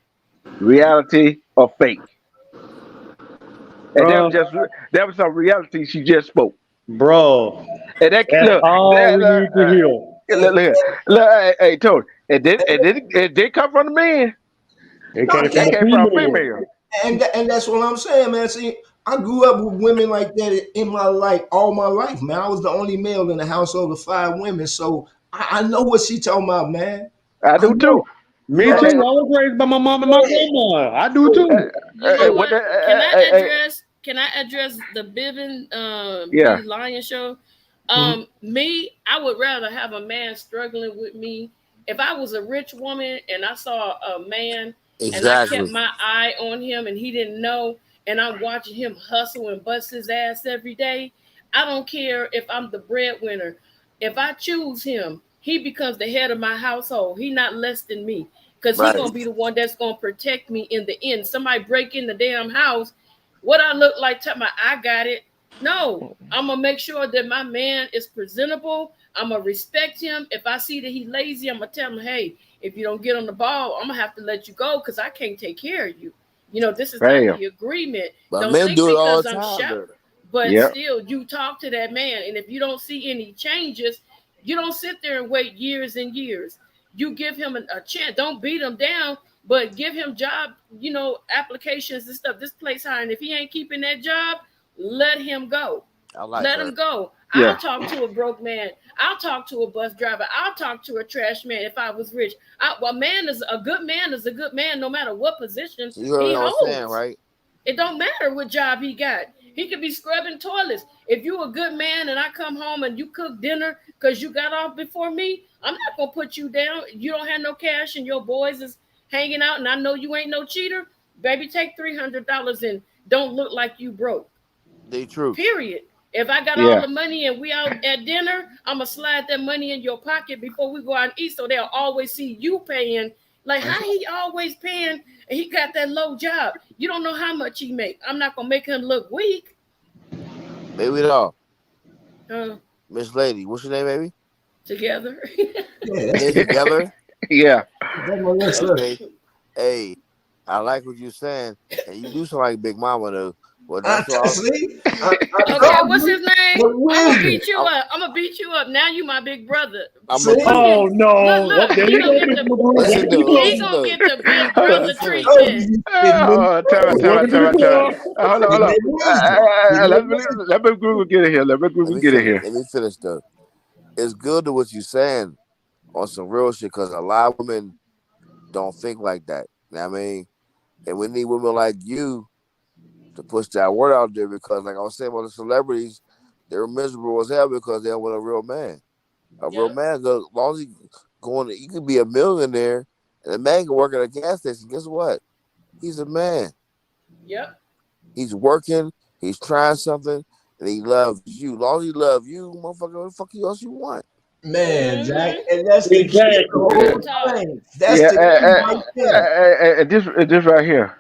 reality or fake. And that was some reality she just spoke, bro. And that's all we need to hear. Look, hey, Tony, it did come from the man. It came from a female. And that's what I'm saying, man. See, I grew up with women like that in my life, all my life, man. I was the only male in the household of 5 women, so I know what she talking about, man. I do too. Me too. I was raised by my mom and my grandma. I do too. You know what? Can I address the Bivens Lion show? Me, I would rather have a man struggling with me. If I was a rich woman and I saw a man and I kept my eye on him and he didn't know, and I'm watching him hustle and bust his ass every day, I don't care if I'm the breadwinner. If I choose him, he becomes the head of my household. He's not less than me because he's going to be the one that's going to protect me in the end. Somebody break in the damn house, what I look like, tell me I got it. No, I'm going to make sure that my man is presentable. I'm going to respect him. If I see that he's lazy, I'm going to tell him, hey, if you don't get on the ball, I'm going to have to let you go because I can't take care of you. This is not the agreement. But don't men think do it all because the I'm time. shouting. But still, you talk to that man. And if you don't see any changes, you don't sit there and wait years and years. You give him a chance. Don't beat him down, but give him job, applications and stuff. This place high. And if he ain't keeping that job, let him go. Let him go. Yeah. I'll talk to a broke man. I'll talk to a bus driver. I'll talk to a trash man if I was rich. A good man is a good man no matter what position he holds. Saying, right? It don't matter what job he got. He could be scrubbing toilets. If you a good man and I come home and you cook dinner because you got off before me, I'm not going to put you down. You don't have no cash and your boys is hanging out and I know you ain't no cheater. Baby, take $300 and don't look like you broke. They true. Period. If I got all the money and we out at dinner, I'm going to slide that money in your pocket before we go out and eat so they'll always see you paying. Like, how he always paying and he got that low job? You don't know how much he make. I'm not going to make him look weak. Maybe at all. Miss Lady, what's your name, baby? Together. Together? Yeah. Okay. Hey, I like what you're saying, and you do sound like Big Mama though. Well, that's all. See, Okay, what's his name? The I'm gonna wisdom. beat you up. I'm gonna beat you up. Now you my big brother. I'm See? a Oh no! Look, There he you go, gonna get Mr. the Magruder. Listen There you though. go. he gonna get the big Hold brother on. treatment. Welcome to the club. Hold on. Let me Google get in here. Let me Google get in here. Let me finish though. It's good to what you're saying on some real shit because a lot of women don't think like that. You know what I mean? And we need women like you to push that word out there because, like I was saying about the celebrities, they're miserable as hell because they don't want a real man. A real man, as long as he going, you could be a millionaire and a man can work at a gas station. Guess what? He's a man. Yep. He's working. He's trying something, and he loves you. As long as he loves you, motherfucker, what the fuck else you want? Man, Jack, and that's the key Exactly. to the whole thing. That's Yeah, the key right there. this right here.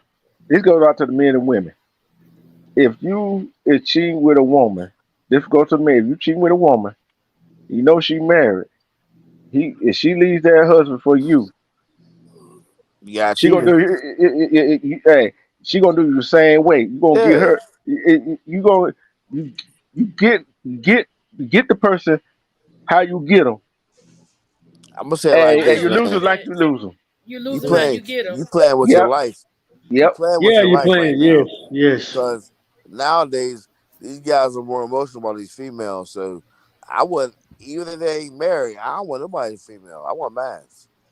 This goes out to the men and women. If you is cheating with a woman, this goes to me. If you cheating with a woman, you know she married. If she leaves that husband for you, You got she gonna do. Hey, she gonna do you the same way. You gonna get her. You gonna you get the person how you get them. I'm gonna say it like And this, you lose man. them like you lose them. You You lose them how you playing, get them. you playing with your Yep. life. Yep. You playing with Yeah, your you're life right playing. now. Yes. Because nowadays these guys are more emotional about these females. So I wouldn't, even if they ain't married, I don't want nobody female. I want mine.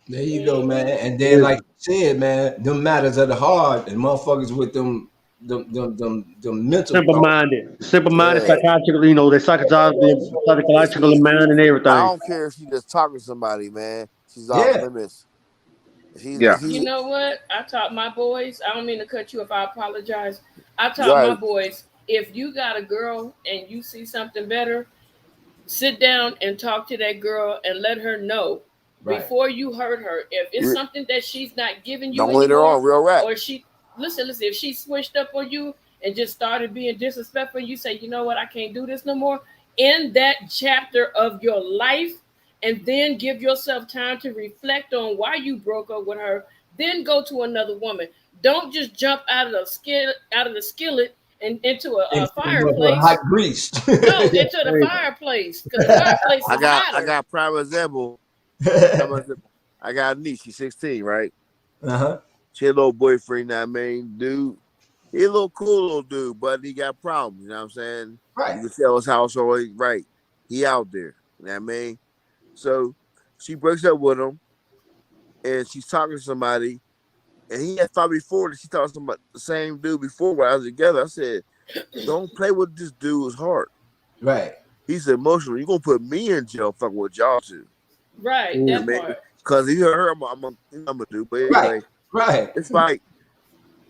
There you go, man. And then, like you said, man, them matters of the heart and motherfuckers with them mental thoughts. Simple minded, Yeah. psychological. You know, they psychological mind and I everything. don't care if she just talking to somebody, man. She's off Yeah, limits. Yeah. You know what? I taught my boys. I don't mean to cut you if I apologize. I taught my Right. boys, if you got a girl and you see something better, sit down and talk to that girl and let her know right. before you hurt her. If it's Re- something that she's not giving you Don't lead her anymore, on, real rap. or she listen, if she switched up on you and just started being disrespectful, you say, you know what, I can't do this no more. In that chapter of your life, and then give yourself time to reflect on why you broke up with her. Then go to another woman. Don't just jump out of the skillet and into a fireplace. Hot grease. No, into the fireplace because the fireplace I is got hotter. prime example. I got a niece, she's 16, right? Uh-huh. She had a little boyfriend, you know what I mean? Dude, he a little cool little dude, but he got problems, you know what I'm saying? Right. You can sell his house already, right? He out there, you know what I mean? So she breaks up with him and she's talking to somebody, and he had thought before that she talked to somebody, the same dude before when I was together. I said, don't play with this dude's heart. Right. He's emotional. You're gonna put me in jail fucking with y'all too. Right, I that mean, part. because if you hurt him, I'm gonna do. But anyway, Right. it's like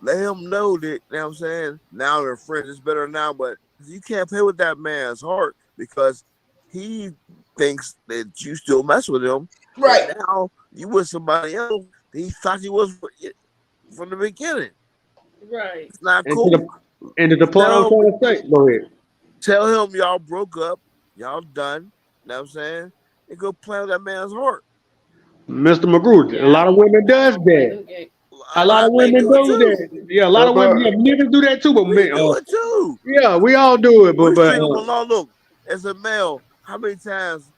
let him know that, you know what I'm saying? Now they're friends, it's better now, but you can't play with that man's heart because he thinks that you still mess with him. Right. And now you with somebody else he thought you was from the beginning. Right. It's not And cool. to the point I'm trying to say, go ahead. Tell him y'all broke up, y'all done, you know what I'm saying? And go play with that man's heart. Mr. Magruder, a lot of women does that. A lot of women do that. Yeah, a lot of women, niggas do that too. But we do it too. Yeah, we all do it. We But string them along. Look, as a male, how many times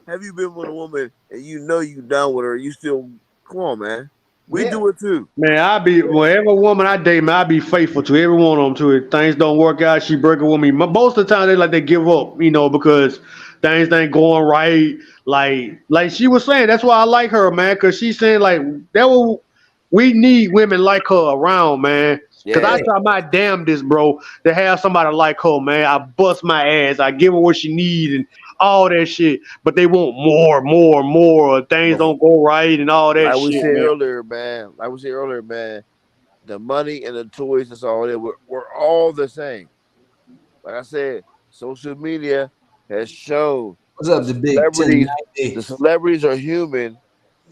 have you been with a woman and you know you done with her? You still come on, man. We do it too. man, every woman I date, man, I be faithful to every one of them too. If things don't work out, she break up with me. Most of the time, they give up, because things ain't going right. Like she was saying, that's why I like her, man, because she's saying we need women like her around, man. Because I try my damnedest, bro, to have somebody like her, man. I bust my ass. I give her what she needs and all that shit. But they want more. Things don't go right and all that like shit, we said man. earlier, man. The money and the toys, that's all there. We're all the same. Like I said, social media has shown What's up, the big the celebrities are human.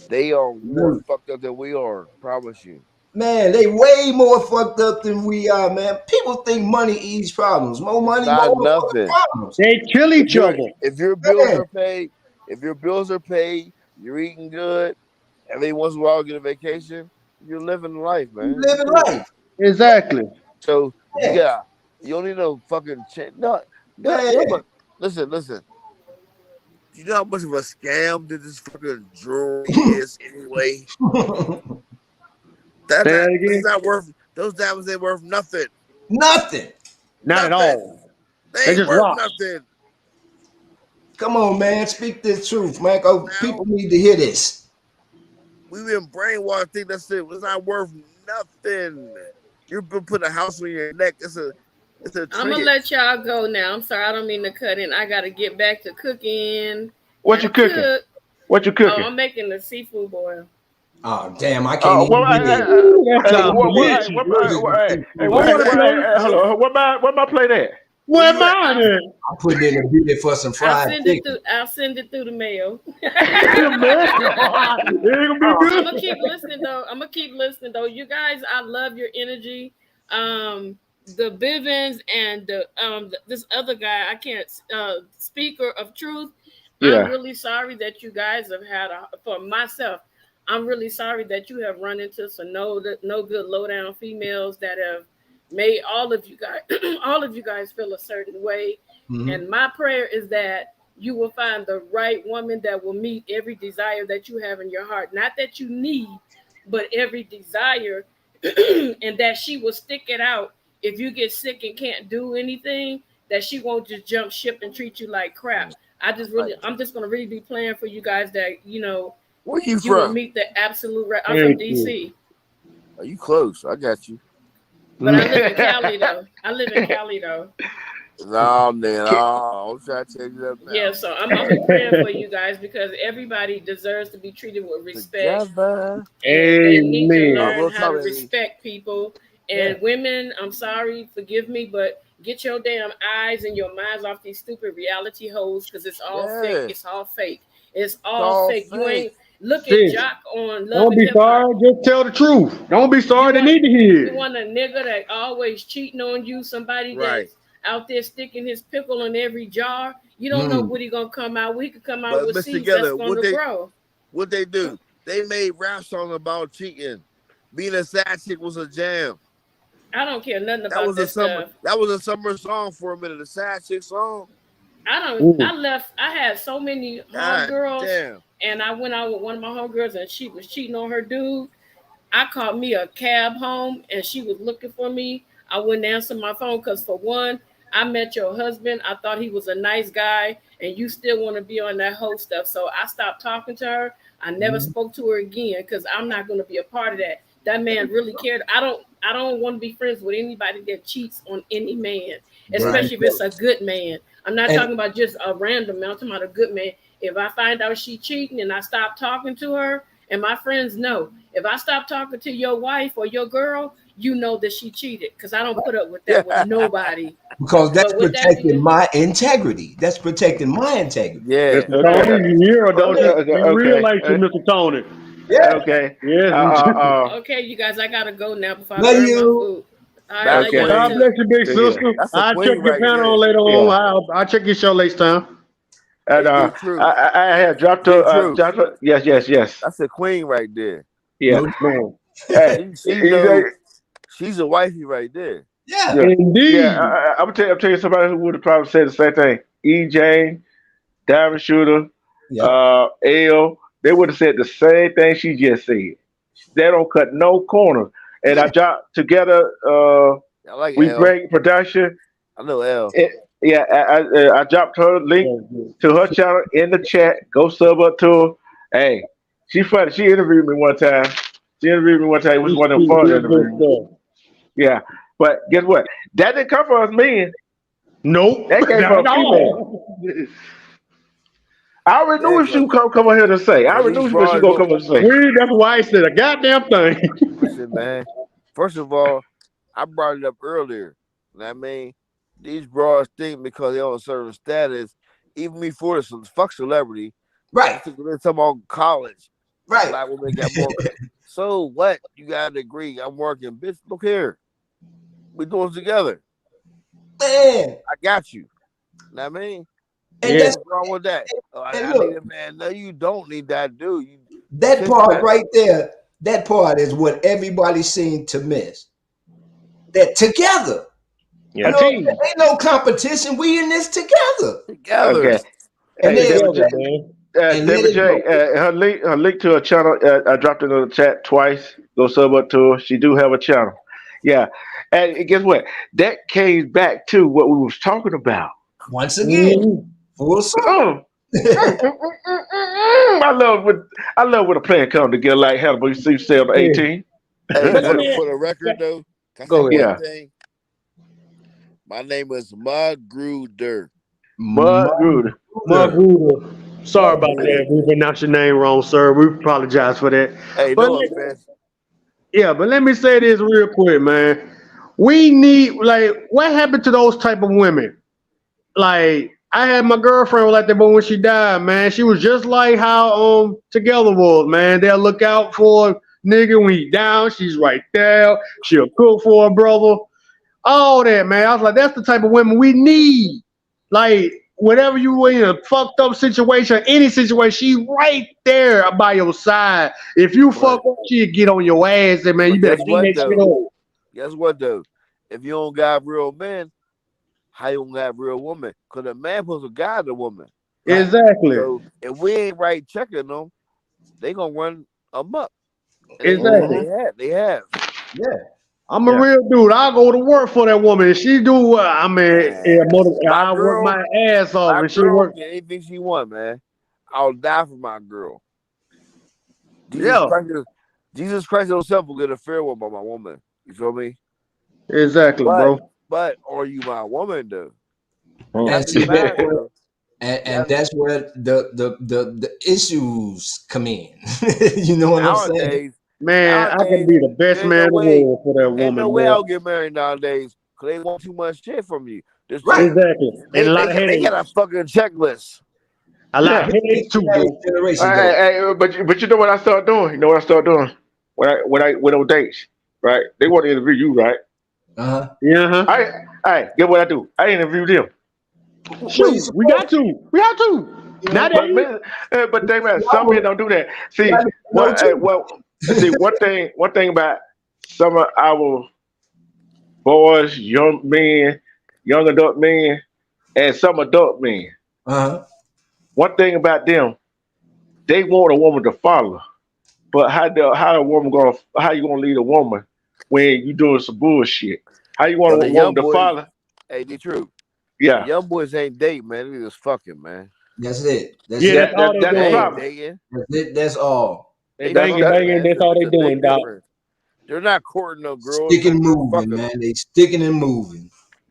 They are more fucked up than we are. Promise you. Man, they way more fucked up than we are, man. People think money eats problems. More money, Not more nothing. problems. They kill each other. If your bills are paid, you're eating good. Every once in a while, get a vacation. You're living life, You man. living life. Exactly. So Yeah. you don't need no fucking no. Man. But listen. You know how much of a scam that this fucking jewelry is anyway? Say that again. That's not worth. Those diamonds ain't worth nothing. Nothing. Not at all. They They ain't just worth rocks. nothing. Come on, man. Speak the truth, man. 'Cause people need to hear this. We've been brainwashed. Think that's it. It's not worth nothing. You've been putting a house on your neck. It's a I'm gonna trinket. let y'all go now. I'm sorry, I don't mean to cut in. I gotta get back to cooking. What you Gotta cooking? cook. What you Oh, cooking? I'm making the seafood boil. Oh, damn. I can't Well, even get it. That sounds delicious. Hello. Where my plate at? Where mine at? I put it in a bid for some I'll fried send it chicken. through. I'll send it through the mail. It ain't gonna be I'm good. gonna keep listening though. You guys, I love your energy. The Bivens and this other guy, I can't speaker of truth. Yeah. I'm really sorry that you guys have had for myself. I'm really sorry that you have run into some no good low down females that have made all of you guys feel a certain way. Mhm. And my prayer is that you will find the right woman that will meet every desire that you have in your heart. Not that you need, but every desire, and that she will stick it out. If you get sick and can't do anything, that she won't just jump ship and treat you like crap. I'm just gonna really be playing for you guys that Where you you will from? meet the absolute right. I'm from DC, Are you close? I got you. but I live in Cali though. No, man. I'm trying to tell you that now. Yeah, so I'm gonna be praying for you guys because everybody deserves to be treated with respect. Together. And they need to Amen. learn Real how to talk, baby. respect people. And women, I'm sorry, forgive me, but get your damn eyes and your minds off these stupid reality hoes because it's all fake. Yeah. It's all fake. It's all fake. You ain't look at Sis, Jock on Love Don't and be Hip Hop. sorry. Just tell the truth. Don't be sorry. They need to hear You it. want a nigga that always cheating on you, somebody Right. that's out there sticking his pickle in every jar. You don't know what he gonna come out with. He could come out But with mix seeds together, that's gonna grow. what they do? They made rap songs about cheating. Being a side chick was a jam. I don't care nothing That about was a that summer. stuff. That was a summer song for a minute. A side chick song. I had so many God homegirls, damn. and I went out with one of my homegirls, and she was cheating on her dude. I called me a cab home, and she was looking for me. I wouldn't answer my phone because, for one, I met your husband. I thought he was a nice guy, and you still want to be on that whole stuff. So I stopped talking to her. I never spoke to her again because I'm not going to be a part of that. That man really cared. I don't want to be friends with anybody that cheats on any man, especially if it's a good man. I'm not talking about just a random man. I'm talking about a good man. If I find out she cheating and I stop talking to her, and my friends know, if I stop talking to your wife or your girl, you know that she cheated because I don't put up with that with nobody. Because that's But with that protecting being- my integrity. That's protecting my integrity. Yeah. Mr. Tony, you hear or don't you? Okay, In real life, you, Mr. Tony. Yeah. Okay. Yes. Okay, you guys, I gotta go now before I Love burn my you. food. All right, love Okay. y'all God too. bless you, big Yeah. sister. That's a I'll queen check your right panel there. later Yeah. on. I'll check your show later time. And Big Truth. I had dropped Big her. Truth. Yes. That's a queen right there. Yeah. No, Man. Hey, She knows. She's a wifey right there. yeah. Yeah. Indeed. Yeah, I'm gonna tell you somebody who would have probably said the same thing. EJ, Diamond Shooter, Yeah. L, they would have said the same thing she just said. They don't cut no corners. And I dropped together. I like We L. break production. I know L. Yeah, I dropped her link to her channel in the chat. Go sub up to her. Hey, she funny. She interviewed me one time. It was one of them fun interviews. Yeah, but guess what? That didn't come from us men. Nope. That came from a female. I already knew what she would come on here to say. I already knew what she gonna come on to say. That's why I said a goddamn thing. Listen, man. First of all, I brought it up earlier. You know what I mean? These broads think because they're on a certain status, even before the fuck celebrity. Right. They're talking about college. Right. Black women got more. So what? You got a degree. I'm working. Bitch, look here. We doing it together. Man. I got you. You know what I mean? And What's that's wrong with that? I look, need a man. No, you don't need that, dude. that part right there. That part is what everybody seemed to miss. That together. Yeah, No, team. ain't no competition. We in this together. Together. Okay. And Hey, then David J. man. and let David it J. go. Her link to her channel. I dropped it in the chat twice. Go sub up to her. She do have a channel. Yeah, and guess what? That came back to what we was talking about. Once again, full circle. I love when a plan come together like Hannibal. You see, say on the 18. Hey, But let me for the record though, can I Go say ahead. one thing? My name is Magruder. Bud Gruder. Magruder. Sorry about that. We pronounced your name wrong, sir. We apologize for that. Hey, But no let- offense. Yeah, but let me say this real quick, man. We need what happened to those type of women? Like I had my girlfriend was like that, but when she died, man, she was just like how Together was, man. They'll look out for a nigga when he down. She's right there. She'll cook for a brother. All that, man. I was like, that's the type of women we need. Like whatever you were in a fucked up situation, any situation, she right there by your side. If you fuck up, she'll get on your ass, and man, But you better guess clean what, that shit though? up. Guess what though? If you don't got real men, how you gonna have real woman? Because a man supposed to guide the woman. Exactly. So if we ain't right checking them, they gonna run amok. Exactly. They have. Yeah. I'm a real dude. I'll go to work for that woman. If she do what I mean, My I work girl- my ass off, My and she girl work. get anything she want, man. I'll die for my girl. Yeah. Jesus Christ himself will get a fair one by my woman. You feel me? Exactly, bro. But are you my woman though? And, That's see, the matter, though. and that's where the issues come in. You know what I'm saying? Nowadays, Man, I can be the best ain't man no in the way- world for that ain't woman, no way bro. I'll get married nowadays because they want too much shit from you. This Right. Exactly. They, And a lot they, of they headaches. got a fucking checklist. A lot of headaches too, bro. Generation go. Hey, but you know what I started doing? You know what I started doing when I went on dates, right? They want to interview you, right? Uh-huh. Yeah, I get what I do. I interview them. Shoot, we got to. We have to. Not But that. but they man, some men don't do that. See, see one thing about some of our boys, young men, young adult men, and some adult men. Uh-huh. One thing about them, they want a woman to follow. But how you gonna lead a woman when you doing some bullshit? How you want Well, a the young woman to boys- follow? Hey, they true. Yeah, The young boys ain't dating, man. They just fucking, man. That's it. That's Yeah, it. that's all they that's the They doing. ain't problem. dating. That's it. That's all. They Banging, fucking, banging, man. that's all they It's a big doing, dog. difference. They're not courting no girls. Sticking They're moving, fucking man. them. They sticking and moving.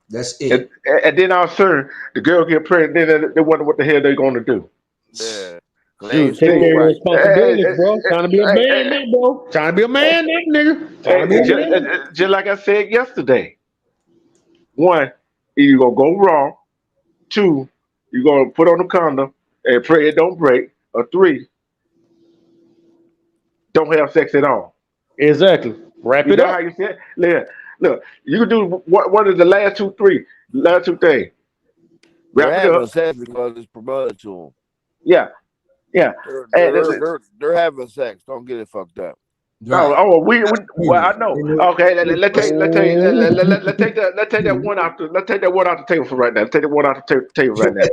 That's it. And then all of a sudden, the girl get pregnant. Then they wonder what the hell they're gonna do. Yeah. They Shoot, ain't take care of your right. responsibilities, bro. Trying to be a man, now, bro. Trying to be a man, now, nigga. Trying to be a man. Just like I said yesterday. One, you gonna go wrong. Two, you gonna put on the condom and pray it don't break. Or three, don't have sex at all. Exactly. Wrap You it know up. how you said? Look, you can do one of the last two things. They're Wrap it having up. sex because it's promoted to them. Yeah. They're having sex. Don't get it fucked up. Right. Well, I know. Okay, let's take that one off the table for right now. Let's take that one off the table right now.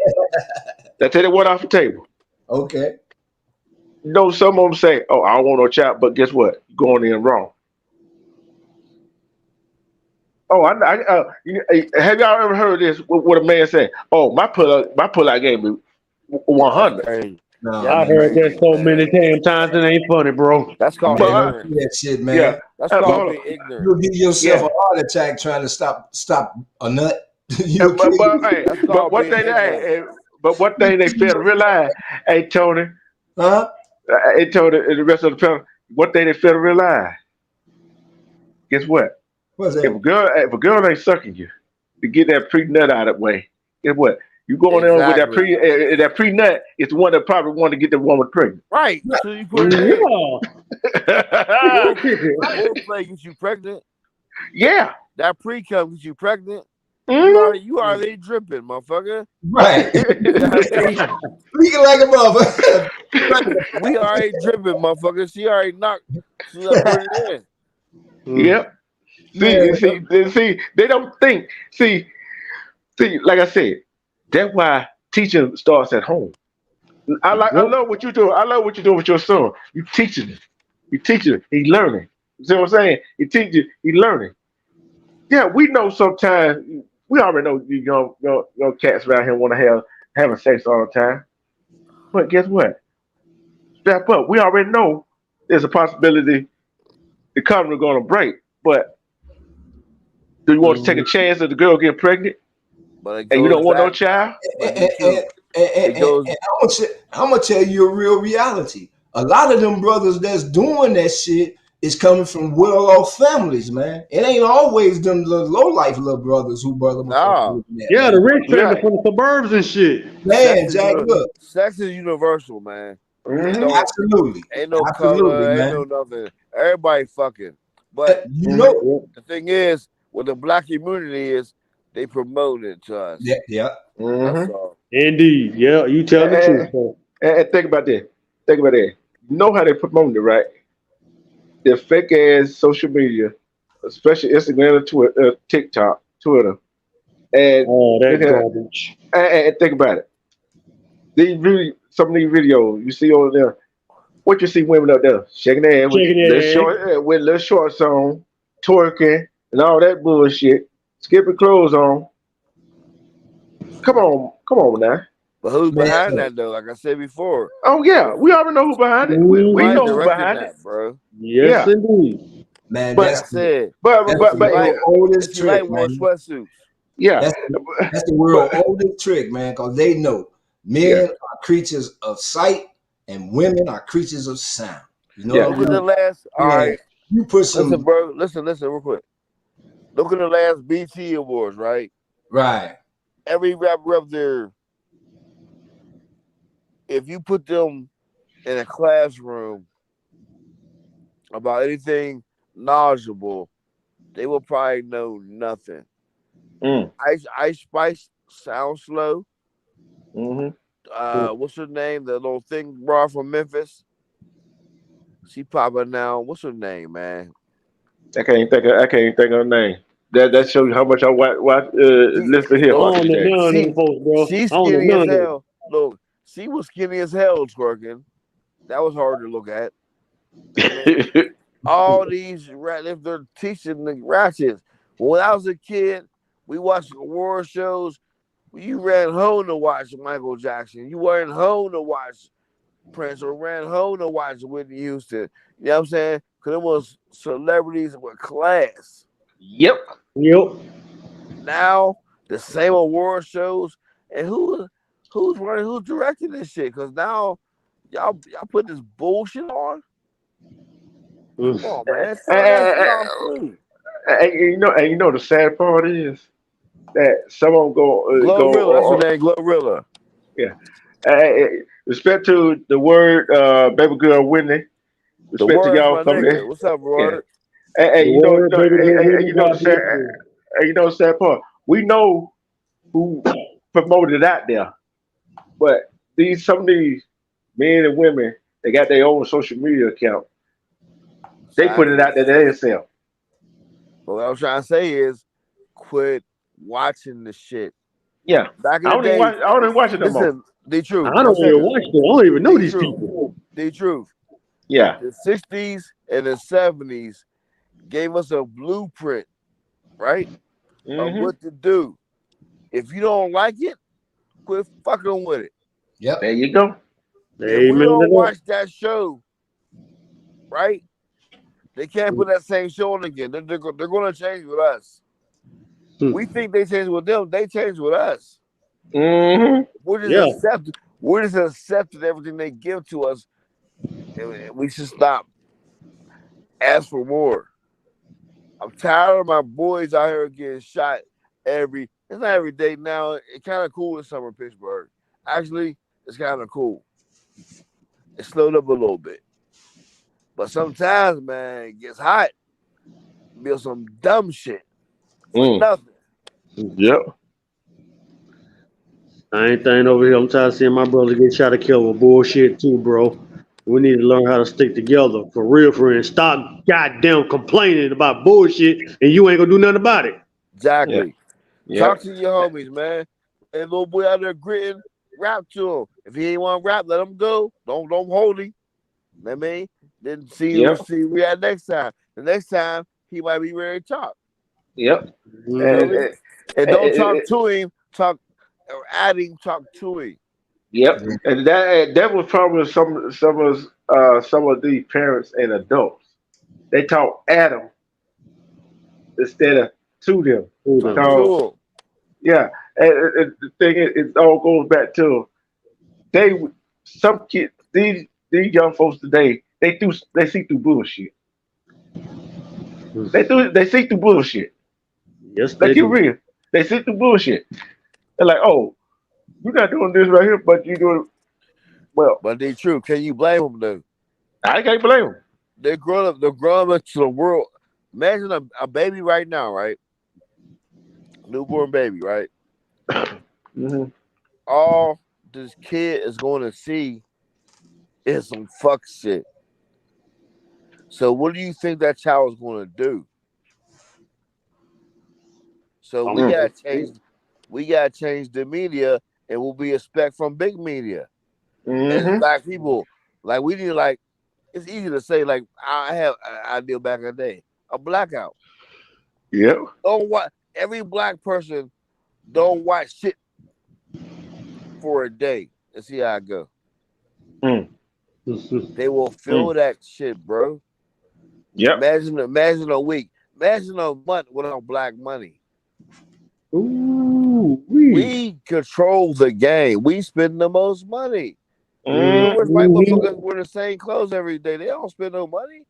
Let's take that one off the table. Okay. You know, some of them say, "Oh, I don't want no child," but guess what? You're going in wrong. Oh, have y'all ever heard this? What a man say? Oh, my pull-out gave me 100. Hey, No, I heard that so many times it ain't funny, bro. that's called But, ignorance. that shit, man. Yeah, That's hold called on. being ignorant. You'll give yourself Yeah. a heart attack trying to stop a nut. But That's called one being thing, ignorant. but one thing they fail to realize, hey Tony, Huh? hey Tony, and the rest of the panel, one thing they fail to realize. Guess what? What's If that? a girl ain't sucking you to get that pre nut out of the way, guess what? You going in with that pre nut is the one that probably want to get the woman pregnant. Right. So you put it in. Yeah. Foreplay gets you pregnant. Yeah. That pre-cum gets you pregnant. You already dripping, motherfucker. Right. Leaking like a motherfucker. We already dripping, motherfucker. She already knocked. She put it in. Yep. See, they don't think. See, like I said, that's why teaching starts at home. I love what you're doing. I love what you're doing with your son. You teaching him. You teaching him. He's learning. You see what I'm saying? You teaching. He's learning. Yeah, we know sometimes. We already know your cats around here want to having sex all the time. But guess what? Step up. We already know there's a possibility the condom is going to break. But do you want to take a chance that the girl get pregnant? But And you don't want no child? And I'm gonna tell you a real reality. A lot of them brothers that's doing that shit is coming from well-off families, man. It ain't always them low-life little brothers who brother. Nah. Yeah, the rich family from the suburbs and shit. Man, Jack, look. Sex is universal, man. Absolutely. Ain't no Absolutely, color, man. ain't no nothing. Everybody fucking. But you know, the thing is, what the black community is, they promote it to us. Yeah. That's all. Indeed. Yeah, you tell the truth. Bro. And think about that. Think about that. You know how they promote it, right? The fake ass social media, especially Instagram, Twitter, TikTok, Twitter, and that's garbage. And think about it. Some of these videos you see over there. What you see women up there shaking their ass with little shorts on, twerking, and all that bullshit, skipping clothes on. Come on now. But who's behind that though? Like I said before. Oh yeah, we already know who's behind it. We know who's behind it, bro. Yes, indeed. Man, that's it. But oldest trick, like more sweatsuits. Yeah, that's the world's oldest trick, man. Because they know men are creatures of sight and women are creatures of sound. You know what I mean? The last. All right. You put some. Listen, bro. Listen, real quick. Look at the last BT Awards, right? Right. Every rapper up there, if you put them in a classroom about anything knowledgeable, they will probably know nothing. Ice Spice sounds slow. What's her name? The little thing brought from Memphis. She popping now. What's her name, man? I can't think of her name. That shows you how much I watch listen to hip hop. She's skinny as hell. Look, she was skinny as hell twerking. That was hard to look at. All these if they're teaching the ratchets. When I was a kid, we watched award shows. You ran home to watch Michael Jackson. You weren't home to watch Prince or ran home to watch Whitney Houston. You know what I'm saying? Because it was celebrities with class. Yep. Now the same award shows, and who's directing this shit? Because now y'all put this bullshit on. Come on, man. And you know the sad part is that some of them Glorilla. That's her name, Glorilla. Yeah. Respect to the word, baby girl Whitney. Respect to y'all coming in. What's up, Robert? And you know the sad part. We know who promoted it out there, but some of these men and women, they got their own social media account. They put it out there themselves. But what I'm trying to say is, quit watching the shit. Yeah, back in the day, I don't even watch it no more. The truth. I don't even watch them. I don't even know these people. The truth. Yeah. The 60s and the 70s gave us a blueprint, right? Of what to do. If you don't like it, quit fucking with it. Yep. There you go. If we don't watch that show, right? They can't put that same show on again. They're going to change with us. We think they change with them. They change with us. We're just accepting everything they give to us. And we should stop. Ask for more. I'm tired of my boys out here getting shot it's not every day now. It's kind of cool in summer Pittsburgh. Actually, it's kind of cool. It slowed up a little bit. But sometimes, man, it gets hot. Build some dumb shit for nothing. Yep. I ain't thing over here. I'm tired of seeing my brother get shot or killed with bullshit too, bro. We need to learn how to stick together for real, friends. Stop goddamn complaining about bullshit and you ain't gonna do nothing about it. Exactly. Yeah. Talk to your homies, man. Hey, little boy out there gritting, rap to him. If he ain't want to rap, let him go. Don't hold him. You know what I mean? Then see we at next time. The next time he might be ready to talk. Yep. Mhm. And don't talk to him. Talk or at him. Talk to him. Yep. And that was probably some of these parents and adults. They talk at them instead of to them. Talk So, to him. yeah, and the thing is, it all goes back to some kids, these young folks today, they see through bullshit. They see through bullshit. Yes, they Like you do. real, they see through bullshit. They're like, oh, you're not doing this right here, but you doing well. But they true. Can you blame them though? I can't blame them. They're growing up to the world. Imagine a baby right now, right? Newborn baby, right? Mm-hmm. All this kid is going to see is some fuck shit. So what do you think that child is going to do? So we gotta change the media, and what we expect from big media. As black people, like we need, like it's easy to say, like I have an idea back in the day, a blackout. Yep. Don't watch every black person. Don't watch shit for a day and see how it go. They will feel that shit, bro. Yep. Imagine a week. Imagine a month without black money. Ooh, We control the game. We spend the most money. White motherfuckers wear the same clothes every day. They don't spend no money.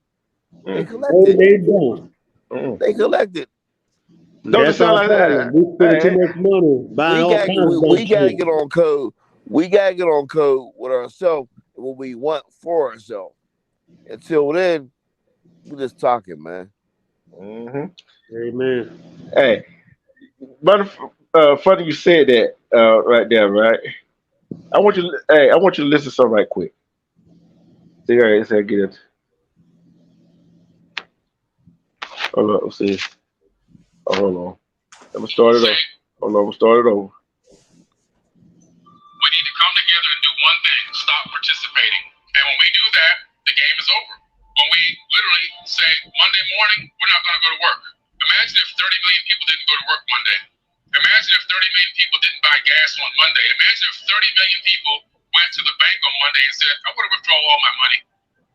They collect No, it. they don't. They collect it. That's our problem. We spend too much money buying all kinds of We gotta shit. get on code. We gotta get on code with ourselves and what we want for ourselves. Until then, we just talking, man. Amen. Hey, but funny you said that right there, right? I want you to listen to something right quick. See, all right, so I get it. Hold on, let's see. Oh, hold on. I'm gonna start it over. Hold on, I'm gonna start it over. We need to come together and do one thing: stop participating. And when we do that, the game is over. When we literally say Monday morning, we're not going to go to work. Imagine if 30 million people didn't go to work Monday. Imagine if 30 million people didn't buy gas on Monday. Imagine if 30 million people went to the bank on Monday and said, I want to withdraw all my money.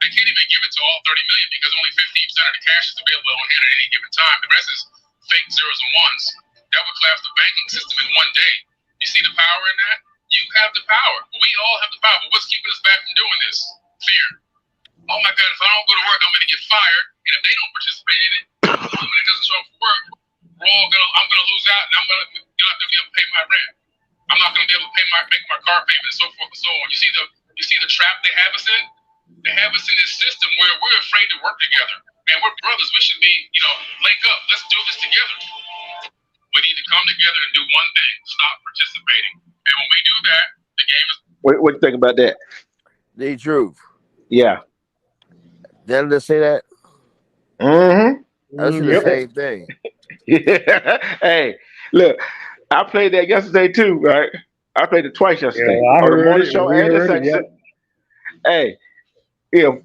They can't even give it to all 30 million because only 15% of the cash is available on hand at any given time. The rest is fake zeros and ones. That would collapse the banking system in one day. You see the power in that? You have the power. We all have the power. But what's keeping us back from doing this? Fear. Oh my God, if I don't go to work, I'm going to get fired. And if they don't participate in it, when it doesn't show up for work, I'm going to lose out, and I'm not going to be able to pay my rent. I'm not going to be able to make my car payment, and so forth and so on. You see the trap they have us in? They have us in this system where we're afraid to work together. Man, we're brothers. We should be, link up. Let's do this together. We need to come together and do one thing: stop participating. And when we do that, the game is. What do you think about that? The truth. Yeah. Didn't they say that? That's the same thing. Yeah. Hey, look, I played that yesterday too, right? I played it twice yesterday. Yeah, I on the heard morning it. show We and the heard second. it, Hey,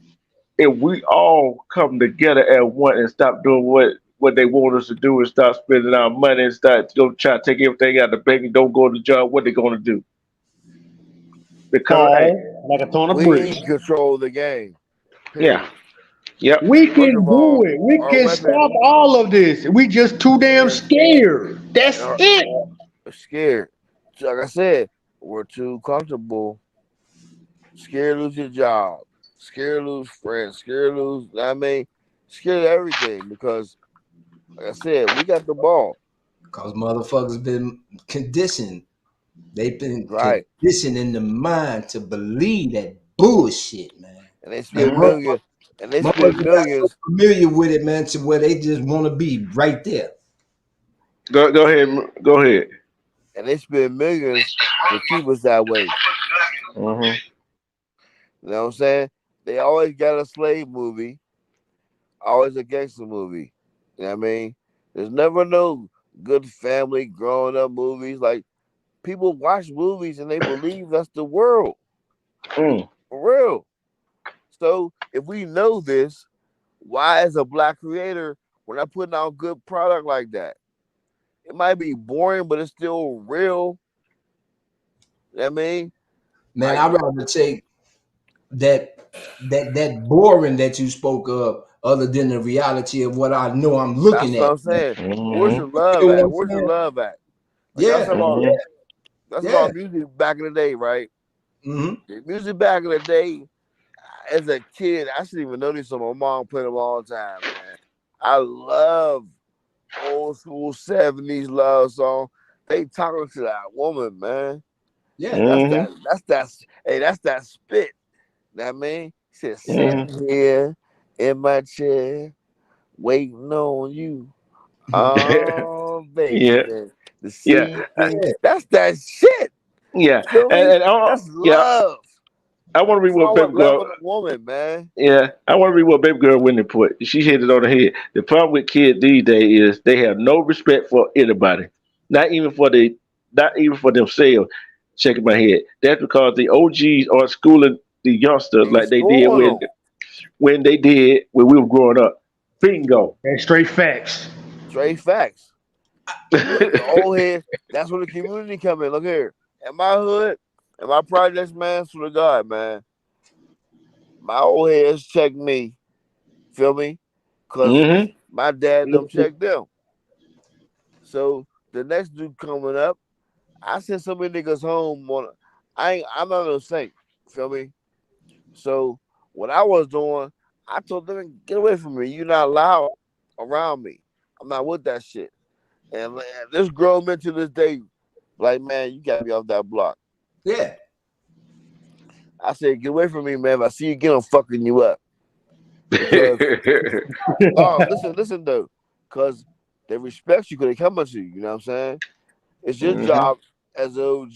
if we all come together at one and stop doing what they want us to do and stop spending our money and start to try to take everything out of the bank and don't go to the job, what they gonna do? Because like a ton of We bricks. control the game. yeah. Yep. We can First of all, do it. We our can weapon- stop all of this. We just too damn scared. That's it. Scared. Like I said, we're too comfortable. Scared to lose your job. Scared to lose friends. Scared to lose, scared of everything because, like I said, we got the ball. Because motherfuckers been conditioned. They've been Right. conditioned in the mind to believe that bullshit, man. And they spend millions. And they spend Motherfuckers got millions. so familiar with it, man, to where they just want to be right there. Go ahead. Go ahead. and they spend millions to keep us that way. Mm-hmm. You know what I'm saying? They always got a slave movie, always a gangster movie. You know what I mean? There's never no good family growing up movies. Like people watch movies and they believe that's the world. Mm. For real. So if we know this, why as a black creator we're not putting out good product like that? It might be boring, but it's still real. You know what I mean? Man, Like, I'd rather take that boring that you spoke of, other than the reality of what I know I'm that's looking what at. I'm saying. Where's Mm-hmm. the love You know at? what I'm Where's the saying? love at? Like Yeah, Mm-hmm. that's yeah. about music back in the day, right? Mm-hmm. The music back in the day, as a kid, I shouldn't even know this. So my mom played them all the time, man. I love old school 70s love song. They talking to that woman, man. Yeah. Mm-hmm. That's that spit. Know what I mean? He said, Mm-hmm. sitting here in my chair, waiting on you. Oh, baby, Yeah. to Yeah. see things. That's that shit. Yeah. Feel me? And That's yeah. love. I want to read It's what all baby what love girl. of the woman, man. Yeah, I want to read what baby girl Wendy put. She hit it on the head. The problem with kids these days is they have no respect for anybody, not even for themselves. Shaking my head. That's because the OGs are schooling the youngsters They like they did schooling them. when they did when we were growing up. Bingo. That's straight facts. Straight facts. Look, the old head, that's where the community come in. Look here. In my hood, in my projects, man, swear to God, man. My old heads check me. Feel me? Cause Mm-hmm. my dad them check them. So the next dude coming up, I sent so many niggas home on I'm not a saint. Feel me? So what I was doing, I told them, get away from me. You're not allowed around me. I'm not with that shit. And man, this grown men to this day, like, man, you gotta be off that block. Yeah. I said, get away from me, man. If I see you again, I'm fucking you up. Because listen though, because they respect you because they come at you. You know what I'm saying? It's your Mm-hmm. job as an OG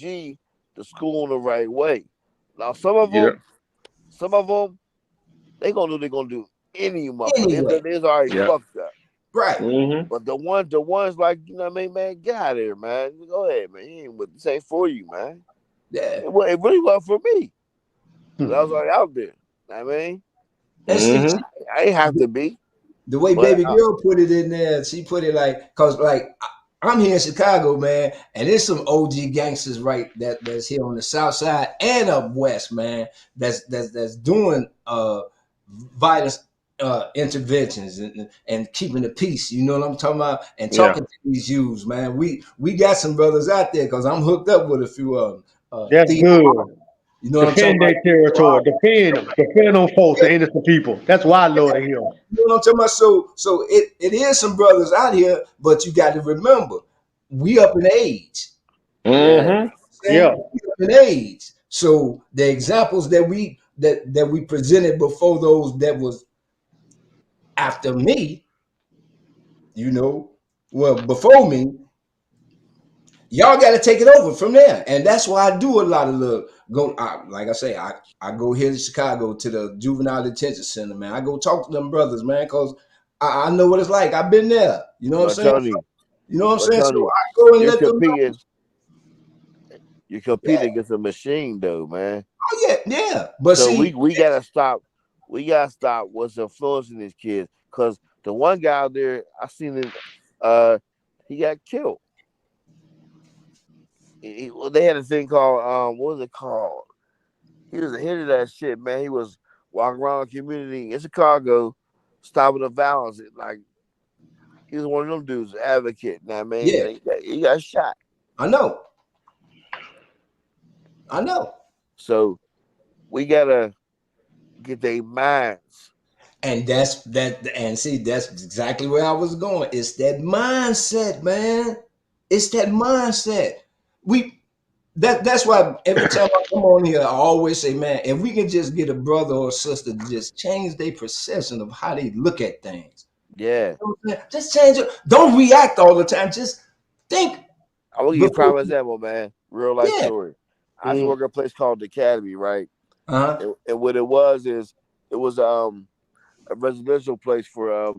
to school in the right way. Now some of Yeah. them, they gonna do they're gonna do any motherfucker. Anyway. They's already Yeah. fucked up. Right. Mm-hmm. But the ones like, you know what I mean, man, get out of here, man. Go ahead, man. This ain't for you, man. Yeah. It really wasn't for me. 'Cause I was already out there. You know what I mean? And see, Mm-hmm. I ain't have to be. the way But baby girl put it in there, she put it like, cause like I'm here in Chicago, man, and there's some OG gangsters that's here on the south side and up west, man, that's doing violence interventions and keeping the peace. You know what I'm talking about? And Yeah. talking to these youths, man. We got some brothers out there because I'm hooked up with a few of them. That's good. You know what I'm Defend talking about? their territory. Defend them. Defend them folks, the innocent people. That's why I love to hear. You know what I'm talking about? So it is some brothers out here, but you got to remember, we up in age. yeah, Mm-hmm. Yeah. We up in age. So the examples that we presented before those that was after me, before me, y'all got to take it over from there. And that's why I do a lot of like I say, I go here to Chicago to the juvenile detention center, man. I go talk to them brothers, man, because I know what it's like. I've been there. You know what I'm saying? Tony, You know what I'm saying? So Tony, I go and you're let them know. competing against a machine, though, man. Oh, yeah. But So see, we gotta stop. We gotta stop what's influencing these kids. Cause the one guy out there, I seen it. He got killed. They had a thing called what was it called? He was a hit of that shit, man. He was walking around the community in Chicago, stopping the violence. Like he was one of them dudes, advocate. Now, I mean, yeah, he got shot. I know. So we gotta get their minds. And that's exactly where I was going. It's that mindset, man. It's that mindset. That's why every time I come on here, I always say, man, if we can just get a brother or sister to just change their perception of how they look at things. Yeah. You know what I'm saying? Just change it. Don't react all the time. Just Think. I'm gonna give you a Before, prime example, man. Real life yeah. story. I used to work at a place called the Academy, right? Uh-huh. And what it was is it was a residential place for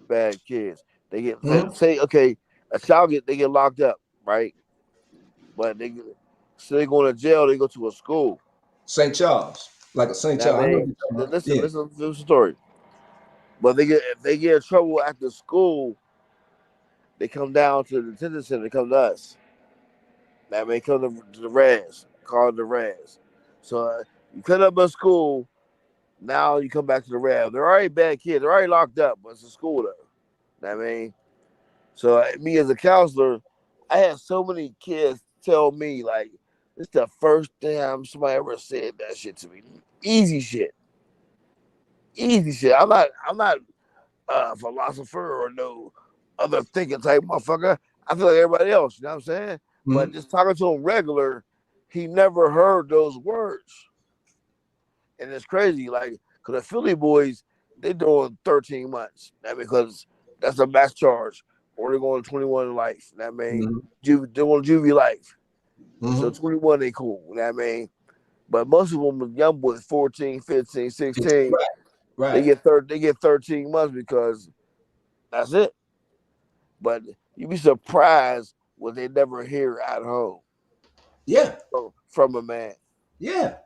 bad kids. They get Mhm. say okay, a child they get locked up, right? But so they go to jail. They go to a school. St. Charles. Like a St. Now, Charles. I know man, what you're talking about. listen, Yeah. listen to the story. But if they get in trouble at the school, they come down to the detention center. They come to us. That may come to the Raz, called the Raz. So you cut up a school. Now you come back to the Raz. They're already bad kids. They're already locked up, but it's a school though. That mean, so me as a counselor, I had so many kids tell me like, "It's the first time somebody ever said that shit to me." Easy shit. Easy shit. I'm not a philosopher or no other thinking type motherfucker. I feel like everybody else, you know what I'm saying? Mhm. But just talking to him regular, he never heard those words. And it's crazy, like, because the Philly boys, they doing 13 months. That because that's a max charge. Or they're going to 21 in life. That mean they want juvie life. So 21 they cool. That mean. But most of them young boys, 14, 15, 16, Right. they get 13 months because that's it. But you'd be surprised what they never hear at home. Yeah. From a man. Yeah.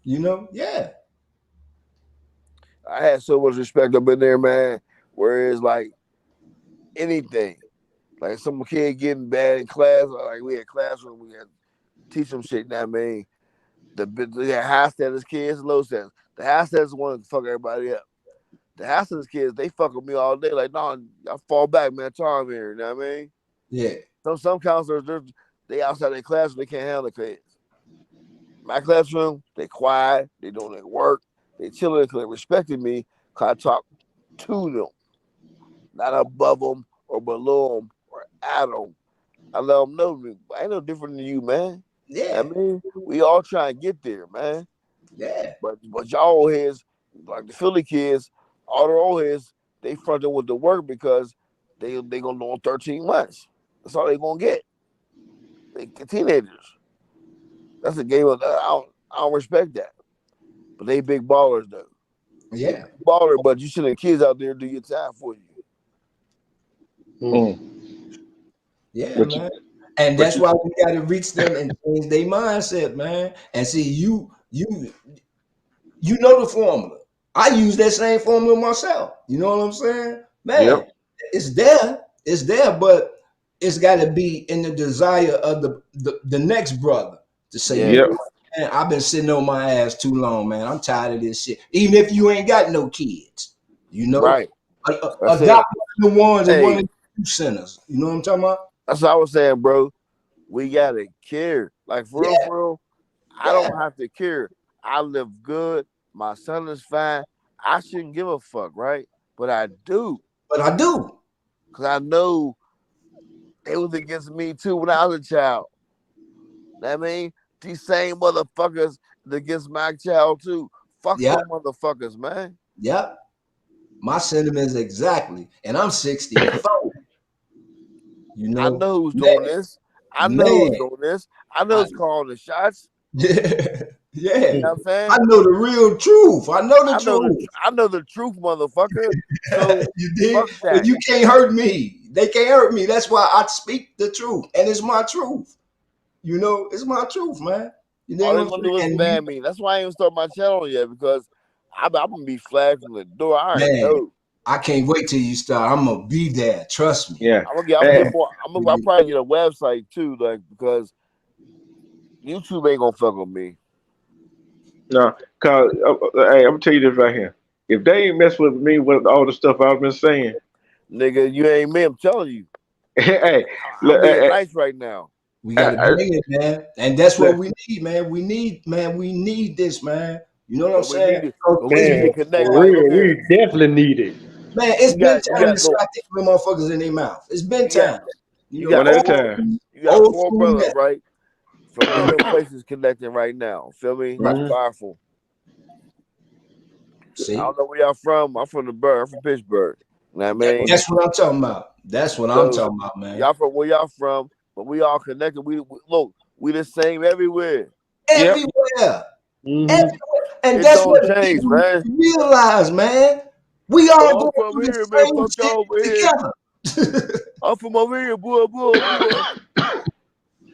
You know, yeah. I had so much respect up in there, man. Whereas like anything, like some kid getting bad in class, like we had classroom, we had to teach them shit. That mean they had high status kids, low status. The high status want to fuck everybody up. The high status kids, they fuck with me all day. Like, no, I fall back, man. Time here. You know what I mean? Yeah. Some counselors, they outside their classroom, they can't handle the kids. My classroom, they quiet, they doing their work, they chilling because they respected me because I talk to them, not above them or below them or at them. I let them know I ain't no different than you, man. Yeah. I mean, we all try and get there, man. Yeah. But y'all old heads, like the Philly kids, all the old heads, they fronted with the work because they gonna go on 13 months. That's all they gonna get. They teenagers. That's a game of I don't respect that. But they big ballers though. Yeah. They baller, but you sending kids out there to do your time for you. Yeah, man. And that's why we got to reach them and change their mindset, man. And see, you know the formula. I use that same formula myself. You know what I'm saying, man? It's there, but it's got to be in the desire of the next brother to say, you know what, man, I've been sitting on my ass too long, man. I'm tired of this shit. Even if you ain't got no kids, you know, right? Adopt the ones and one of the centers. You know what I'm talking about? That's what I was saying, bro. We gotta care. Like for real, I don't have to care. I live good. My son is fine. I shouldn't give a fuck, right? But I do. Because I know it was against me too when I was a child. That mean these same motherfuckers against my child too. Fuck them motherfuckers, man. Yep. My sentiments exactly. And I'm 64. You know, I know who's doing this. I know who's doing this. I know who's calling the shots. Yeah. You know what I'm saying? I know the real truth. I know the truth. I know the truth, motherfucker. So you did, fuck that. but you can't hurt me. They can't hurt me. That's why I speak the truth, and it's my truth. You know, it's my truth, man. You know all they gonna do is ban me. That's why I ain't even start my channel yet because I'm gonna be flagged from the door. I already know. I can't wait till you start. I'm gonna be there. Trust me. Yeah. I'll probably get a website too, like because YouTube ain't gonna fuck with me. No, cause hey, I'm gonna tell you this right here. If they ain't mess with me with all the stuff I've been saying, nigga, you ain't me. I'm telling you. Hey, I'm being nice right now. We gotta bring it, man, and that's what we need, man. We need this, man. You know what I'm saying? We definitely need it. Man, it's been time to stop taking motherfuckers in their mouth. It's been time. You got one at a time. You got 4 brothers, right? From different places connecting right now. Feel me? That's powerful. See? I don't know where y'all from. I'm from the Bird. I'm from Pittsburgh. Know what I mean? That's what I'm talking about. That's what I'm So, talking about, man. y'all from where y'all from, but we all connected. We look, we the same everywhere. Everywhere. Mhm. Everywhere. And It that's don't what change, people man. realize, man. We all I'm going from through here, the man. same Fuck y'all over shit here. together. I'm from over here, boy.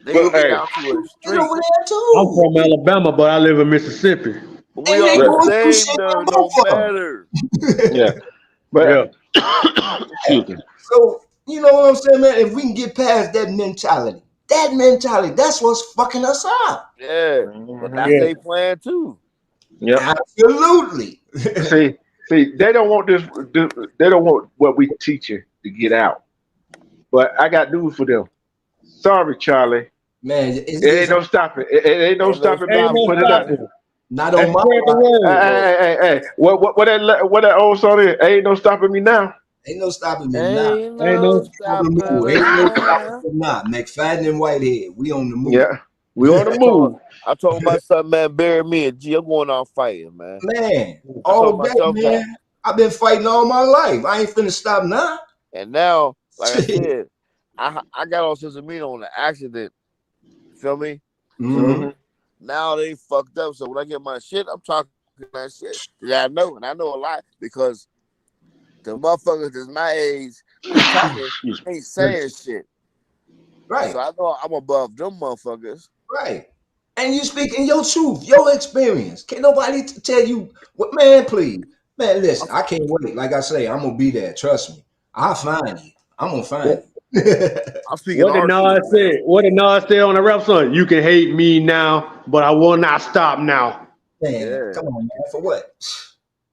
They But gonna get hey, down to a Get street. over there I'm too. from Alabama, but I live in Mississippi. But we And they all going the through same, shit though. in No both of them. matter. yeah, but Yeah. excuse me. So, you know what I'm saying, man? If we can get past that mentality, that's what's fucking us up. Yeah. But that's Yeah. their plan too. Yep. Absolutely. See, they don't want this. They don't want what we teaching to get out. But I got news for them. Sorry, Charlie. Man, It ain't no stopping. It ain't no Ain't no stopping me. Ain't I'm no putting it out. stopping. not on And my spread the watch. word. Hey. What that old song is? Ain't no stopping me now. Ain't no stopping me now. Ain't Ain't no no On the stopping move. us Ain't no now. stopping me now. McFadden and Whitehead, we on the move. Yeah, we on the move. I told my son, man, bury me and G. I'm going out fighting, man. Man, I all told day, myself man. that. I've been fighting all my life. I ain't finna stop now. And now, like I said, I got on Sesame on the accident. Feel me? Mm-hmm. Now they fucked up. So when I get my shit, I'm talking that shit. Yeah, I know, and I know a lot because the motherfuckers that's my age that's talking ain't saying shit. Right, So I know I'm above them motherfuckers. right. And you speaking your truth, your experience. Can't nobody tell you what, man, please. Man, listen, I can't wait. Like I say, I'm gonna be there. Trust me. I'll find you. I'm gonna find you. I'm speaking What did our Nas truth, man. say? What did Nas say on the rap song? You can hate me now, but I will not stop now. Man, Yeah. come on, man. For what?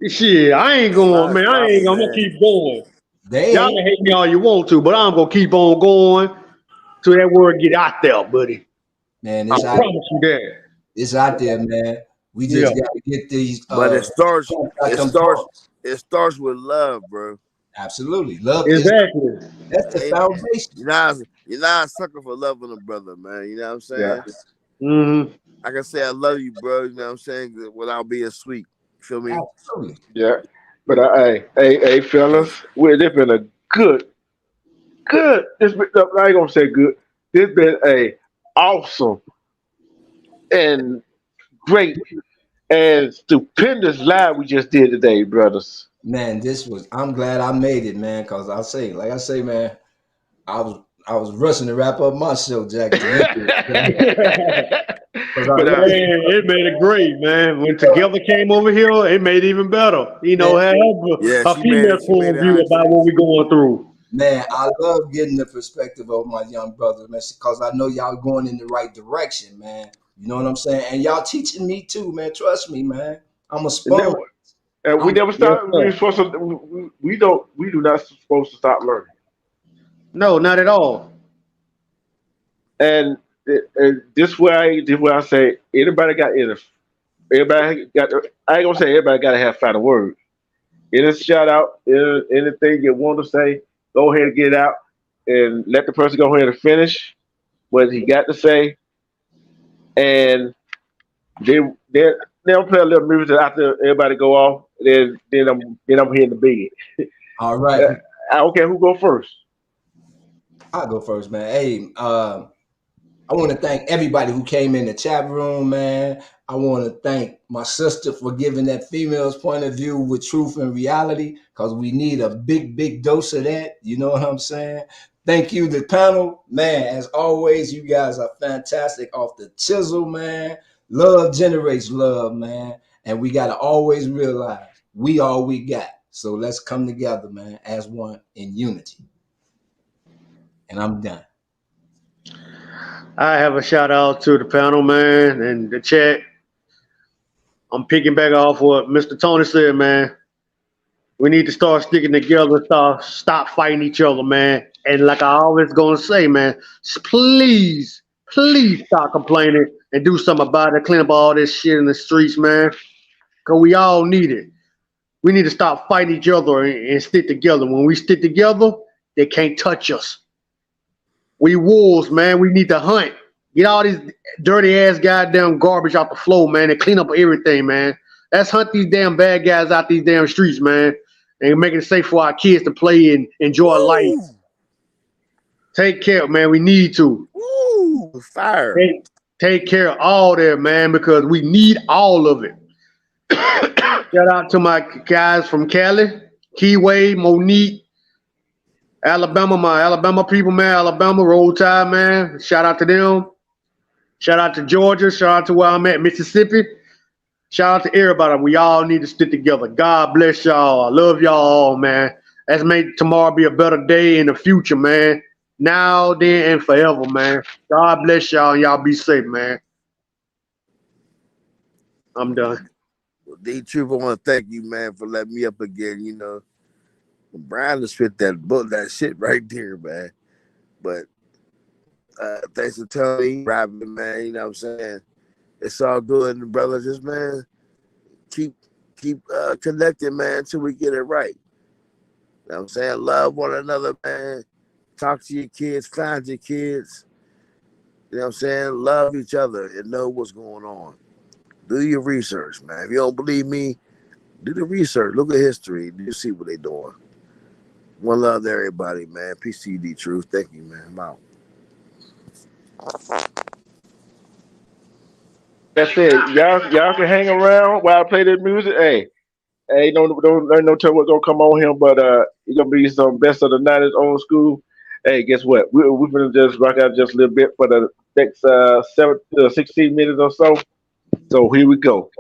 Shit, I ain't Ain't going, not man. I ain't stopping, gonna man. keep going. They Y'all ain't. can hate me all you want to, but I'm gonna keep on going till that word get out there, buddy. Man, I it's out, promise you that. it's out there, man. We just Yeah. gotta get these But it starts them parts. it starts with love, bro. Absolutely. Love is Exactly. that's the Hey, foundation. you're not a sucker for loving a brother, man. You know what I'm saying? Yeah. Mm-hmm. I can say I love you, bro. You know what I'm saying? Without being sweet. Feel me? Absolutely. Yeah. But hey, fellas, this been a good. This been, I ain't gonna say good. This been a awesome and great and stupendous live we just did today, brothers. Man, I'm glad I made it, man, because like I say, man, I was rushing to wrap up my show, Jack. But Man, it made it great, man. When Together came over here, it made it even better. You know, Man, have Yeah, a female she point made of it view hot about today. what we're going through. man, I love getting the perspective of my young brothers, man, because I know y'all going in the right direction, man. You know what I'm saying? And y'all teaching me too, man. Trust me, man. I'm a sponge. and we never Yes, stop. sir. We're supposed to. We don't. We do not supposed to stop learning. No, not at all. And this way I say anybody got in. Everybody got. I ain't gonna say everybody got to have final word. Any shout out, anything you want to say, go ahead and get it out, and let the person go ahead and finish what he got to say, and they'll play a little music after everybody go off. Then I'm hitting the bed. All right. I don't care who go first. I'll go first, man. Hey, I want to thank everybody who came in the chat room, man. I want to thank my sister for giving that female's point of view with truth and reality, because we need a big, big dose of that. You know what I'm saying? Thank you, the panel. Man, as always, you guys are fantastic off the chisel, man. Love generates love, man. And we got to always realize we all we got. So let's come together, man, as one in unity. And I'm done. I have a shout out to the panel, man, and the chat. I'm picking back off what Mr. Tony said, man. We need to start sticking together, stop fighting each other, man. And like I always gonna say, man, please stop complaining and do something about it. Clean up all this shit in the streets, man. Cause we all need it. We need to stop fighting each other and stick together. When we stick together, they can't touch us. We wolves, man. We need to hunt. Get all these dirty ass goddamn garbage out the floor, man, and clean up everything, man. Let's hunt these damn bad guys out these damn streets, man. and making it safe for our kids to play and enjoy life. Take care, man. We need to. Woo! Fire. Take care of all that, man, because we need all of it. Shout out to my guys from Cali, Keyway, Monique, Alabama, my Alabama people, man. Alabama, Roll Tide, man. Shout out to them. Shout out to Georgia. Shout out to where I'm at, Mississippi. Shout out to everybody. We all need to stick together. God bless y'all. I love y'all all, man. Let's make tomorrow be a better day in the future, man. Now, then, and forever, man. God bless y'all. Y'all be safe, man. I'm done. Well, D-Truth, I want to thank you, man, for letting me up again. You know, Brian just fit that shit right there, man. But thanks for telling me, Robin, man. You know what I'm saying? It's all good, and brother, just, man, keep connected, man, till we get it right. You know what I'm saying? Love one another, man. Talk to your kids, find your kids. You know what I'm saying? Love each other and know what's going on. Do your research, man. If you don't believe me, do the research. Look at history. You see what they're doing. One love to everybody, man. Peace to you, D-Truth. Thank you, man. I'm out. That's it. Y'all can hang around while I play this music. Hey, don't tell what's gonna come on here, but it's gonna be some best of the 90s old school. Hey, guess what? We're gonna just rock out just a little bit for the next 16 minutes or so. So here we go.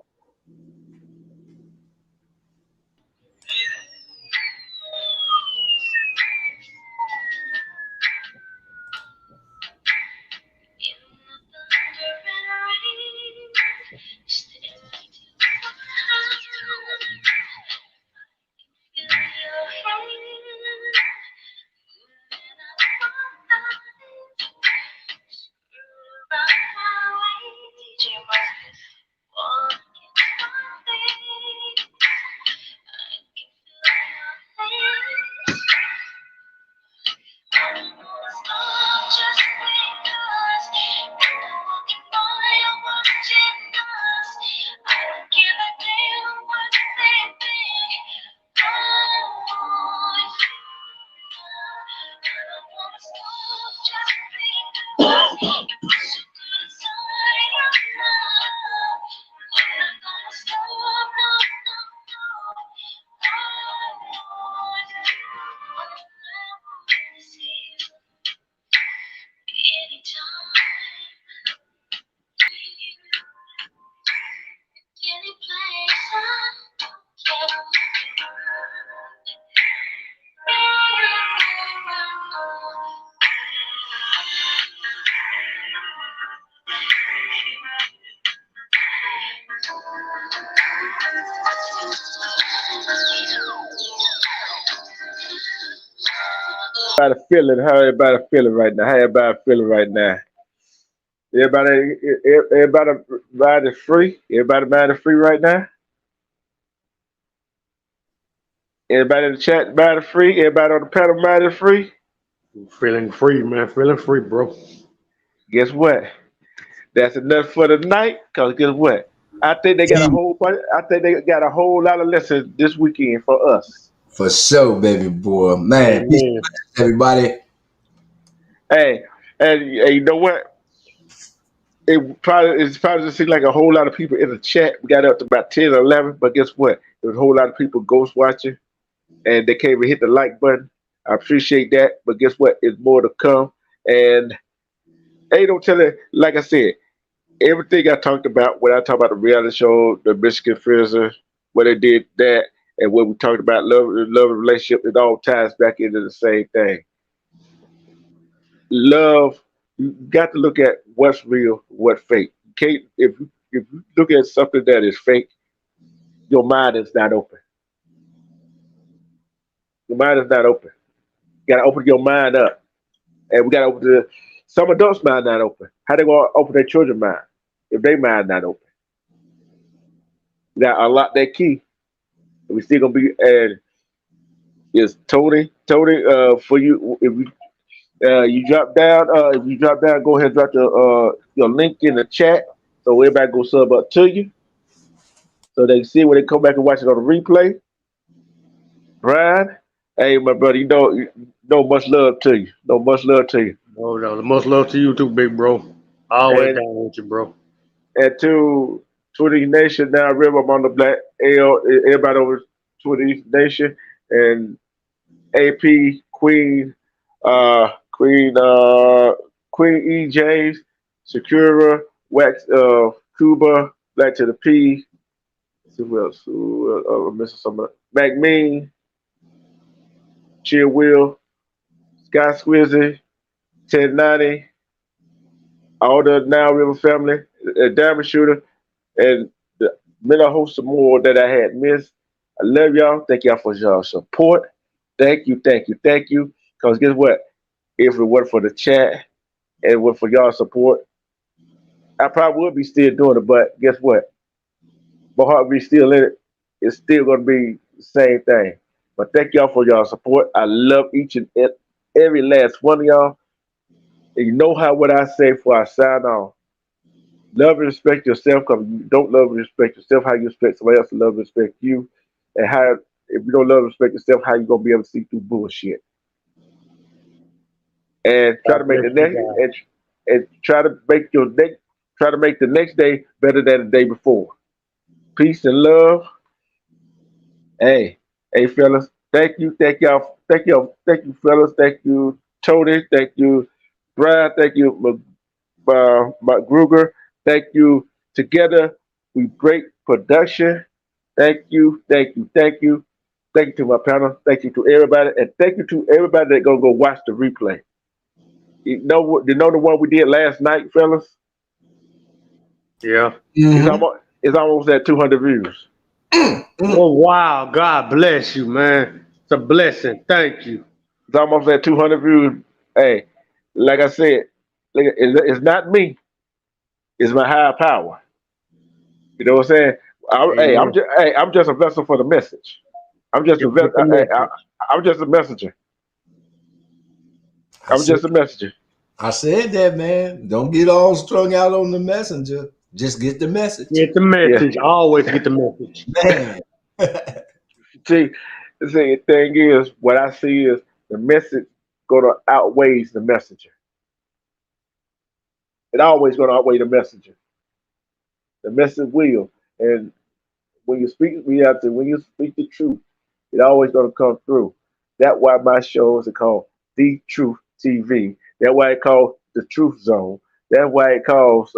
How everybody feeling right now? Everybody mind is free. Everybody mind is free right now. Everybody in the chat mind is free. Everybody on the panel mind is free. Feeling free, man. Feeling free, bro. Guess what? That's enough for the night. Cause guess what? I think they got a whole lot of lessons this weekend for us. For sure, baby boy. Man, peace, everybody. Hey, and you know what? It's probably just seemed like a whole lot of people in the chat. We got up to about 10 or 11, but guess what? There was a whole lot of people ghost watching, and they can't even hit the like button. I appreciate that, but guess what? It's more to come. And hey, don't tell it. Like I said, everything I talked about when I talked about the reality show, the Michigan Frizzler, what they did that, and what we talked about love and relationship, it all ties back into the same thing. Love, you got to look at what's real, what's fake. If you look at something that is fake, your mind is not open. Your mind is not open. You got to open your mind up, and we got to open some adults' mind not open. How they gonna open their children's mind if their mind not open? We got to unlock that key. And we still gonna be. And it's Tony. For you, if you drop down, go ahead and drop your link in the chat so everybody go sub up to you, so they can see when they come back and watch it on the replay. Brian, hey, my brother, you know much love to you. No much love to you. Oh, no, much love to you too, big bro. Always And down with you, bro. and to the Nation now, River, I'm on the Black L, everybody over to the Nation and AP Queen, Queen, Queen E. James, Sakura, Wax, Cuba, Black to the P. Who else? I'm missing somebody. McMean, Chill Will, Sky Squizzy, Ted 90, all the Now River family, Diamond Shooter, and the many hosts of more that I had missed. I love y'all. Thank y'all for your support. Thank you, thank you, thank you. Because guess what? If it weren't for the chat and it weren't for y'all support, I probably would be still doing it. But guess what? My heart be still in it. It's still going to be the same thing. But thank y'all for y'all support. I love each and every last one of y'all. And you know how what I say before I sign off. Love and respect yourself, because you don't love and respect yourself, how you expect somebody else to love and respect you. And how, if you don't love and respect yourself, how you gonna be able to see through bullshit. And try to make the next and try to make the next day better than the day before. Peace and love. Hey, fellas, thank you, y'all, thank you, fellas, thank you, Tony, thank you, Brian, thank you, Gruger. Thank you. Together, we break production. Thank you, thank you, thank you. Thank you to my panel. Thank you to everybody. And thank you to everybody that's going to go watch the replay. You know the one we did last night, fellas? Yeah. It's almost at 200 views. Oh, wow. God bless you, man. It's a blessing. Thank you. It's almost at 200 views. Hey, like I said, it's not me. It's my higher power. You know what I'm saying? I'm just a vessel for the message. I'm just a I'm just a messenger. I'm just a messenger. I said that, man. Don't get all strung out on the messenger. Just get the message. Get the message. Yeah. Always get the message. Man. See, the thing is, what I see is the message gonna outweigh the messenger. It always gonna outweigh the messenger. The message will. And when you speak reality, when you speak the truth, it always gonna come through. That's why my shows are called The Truth TV. That's why it's called The Truth Zone. That's why it calls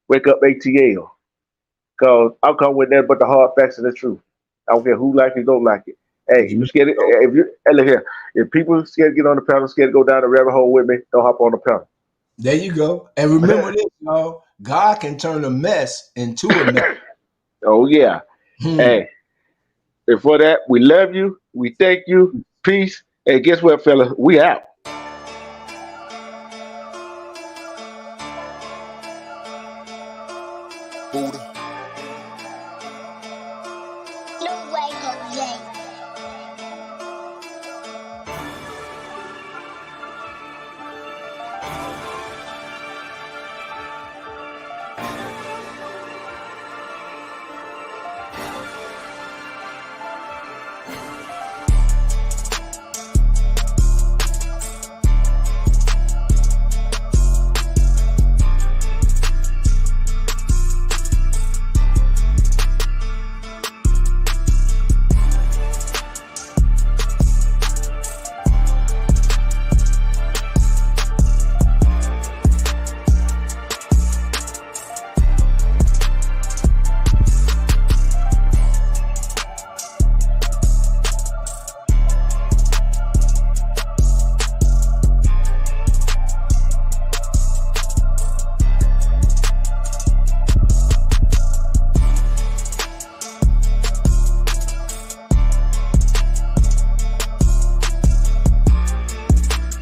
Wake Up ATL. Because I'll come with that but the hard facts and the truth. I don't care who like it, don't like it. Hey, you scared look here. If people scared to get on the panel, scared to go down the rabbit hole with me, don't hop on the panel. There you go. And remember this, y'all. God can turn a mess into a mess. Oh, yeah. Hey, and for that, we love you. We thank you. Peace. And guess what, fella? We out.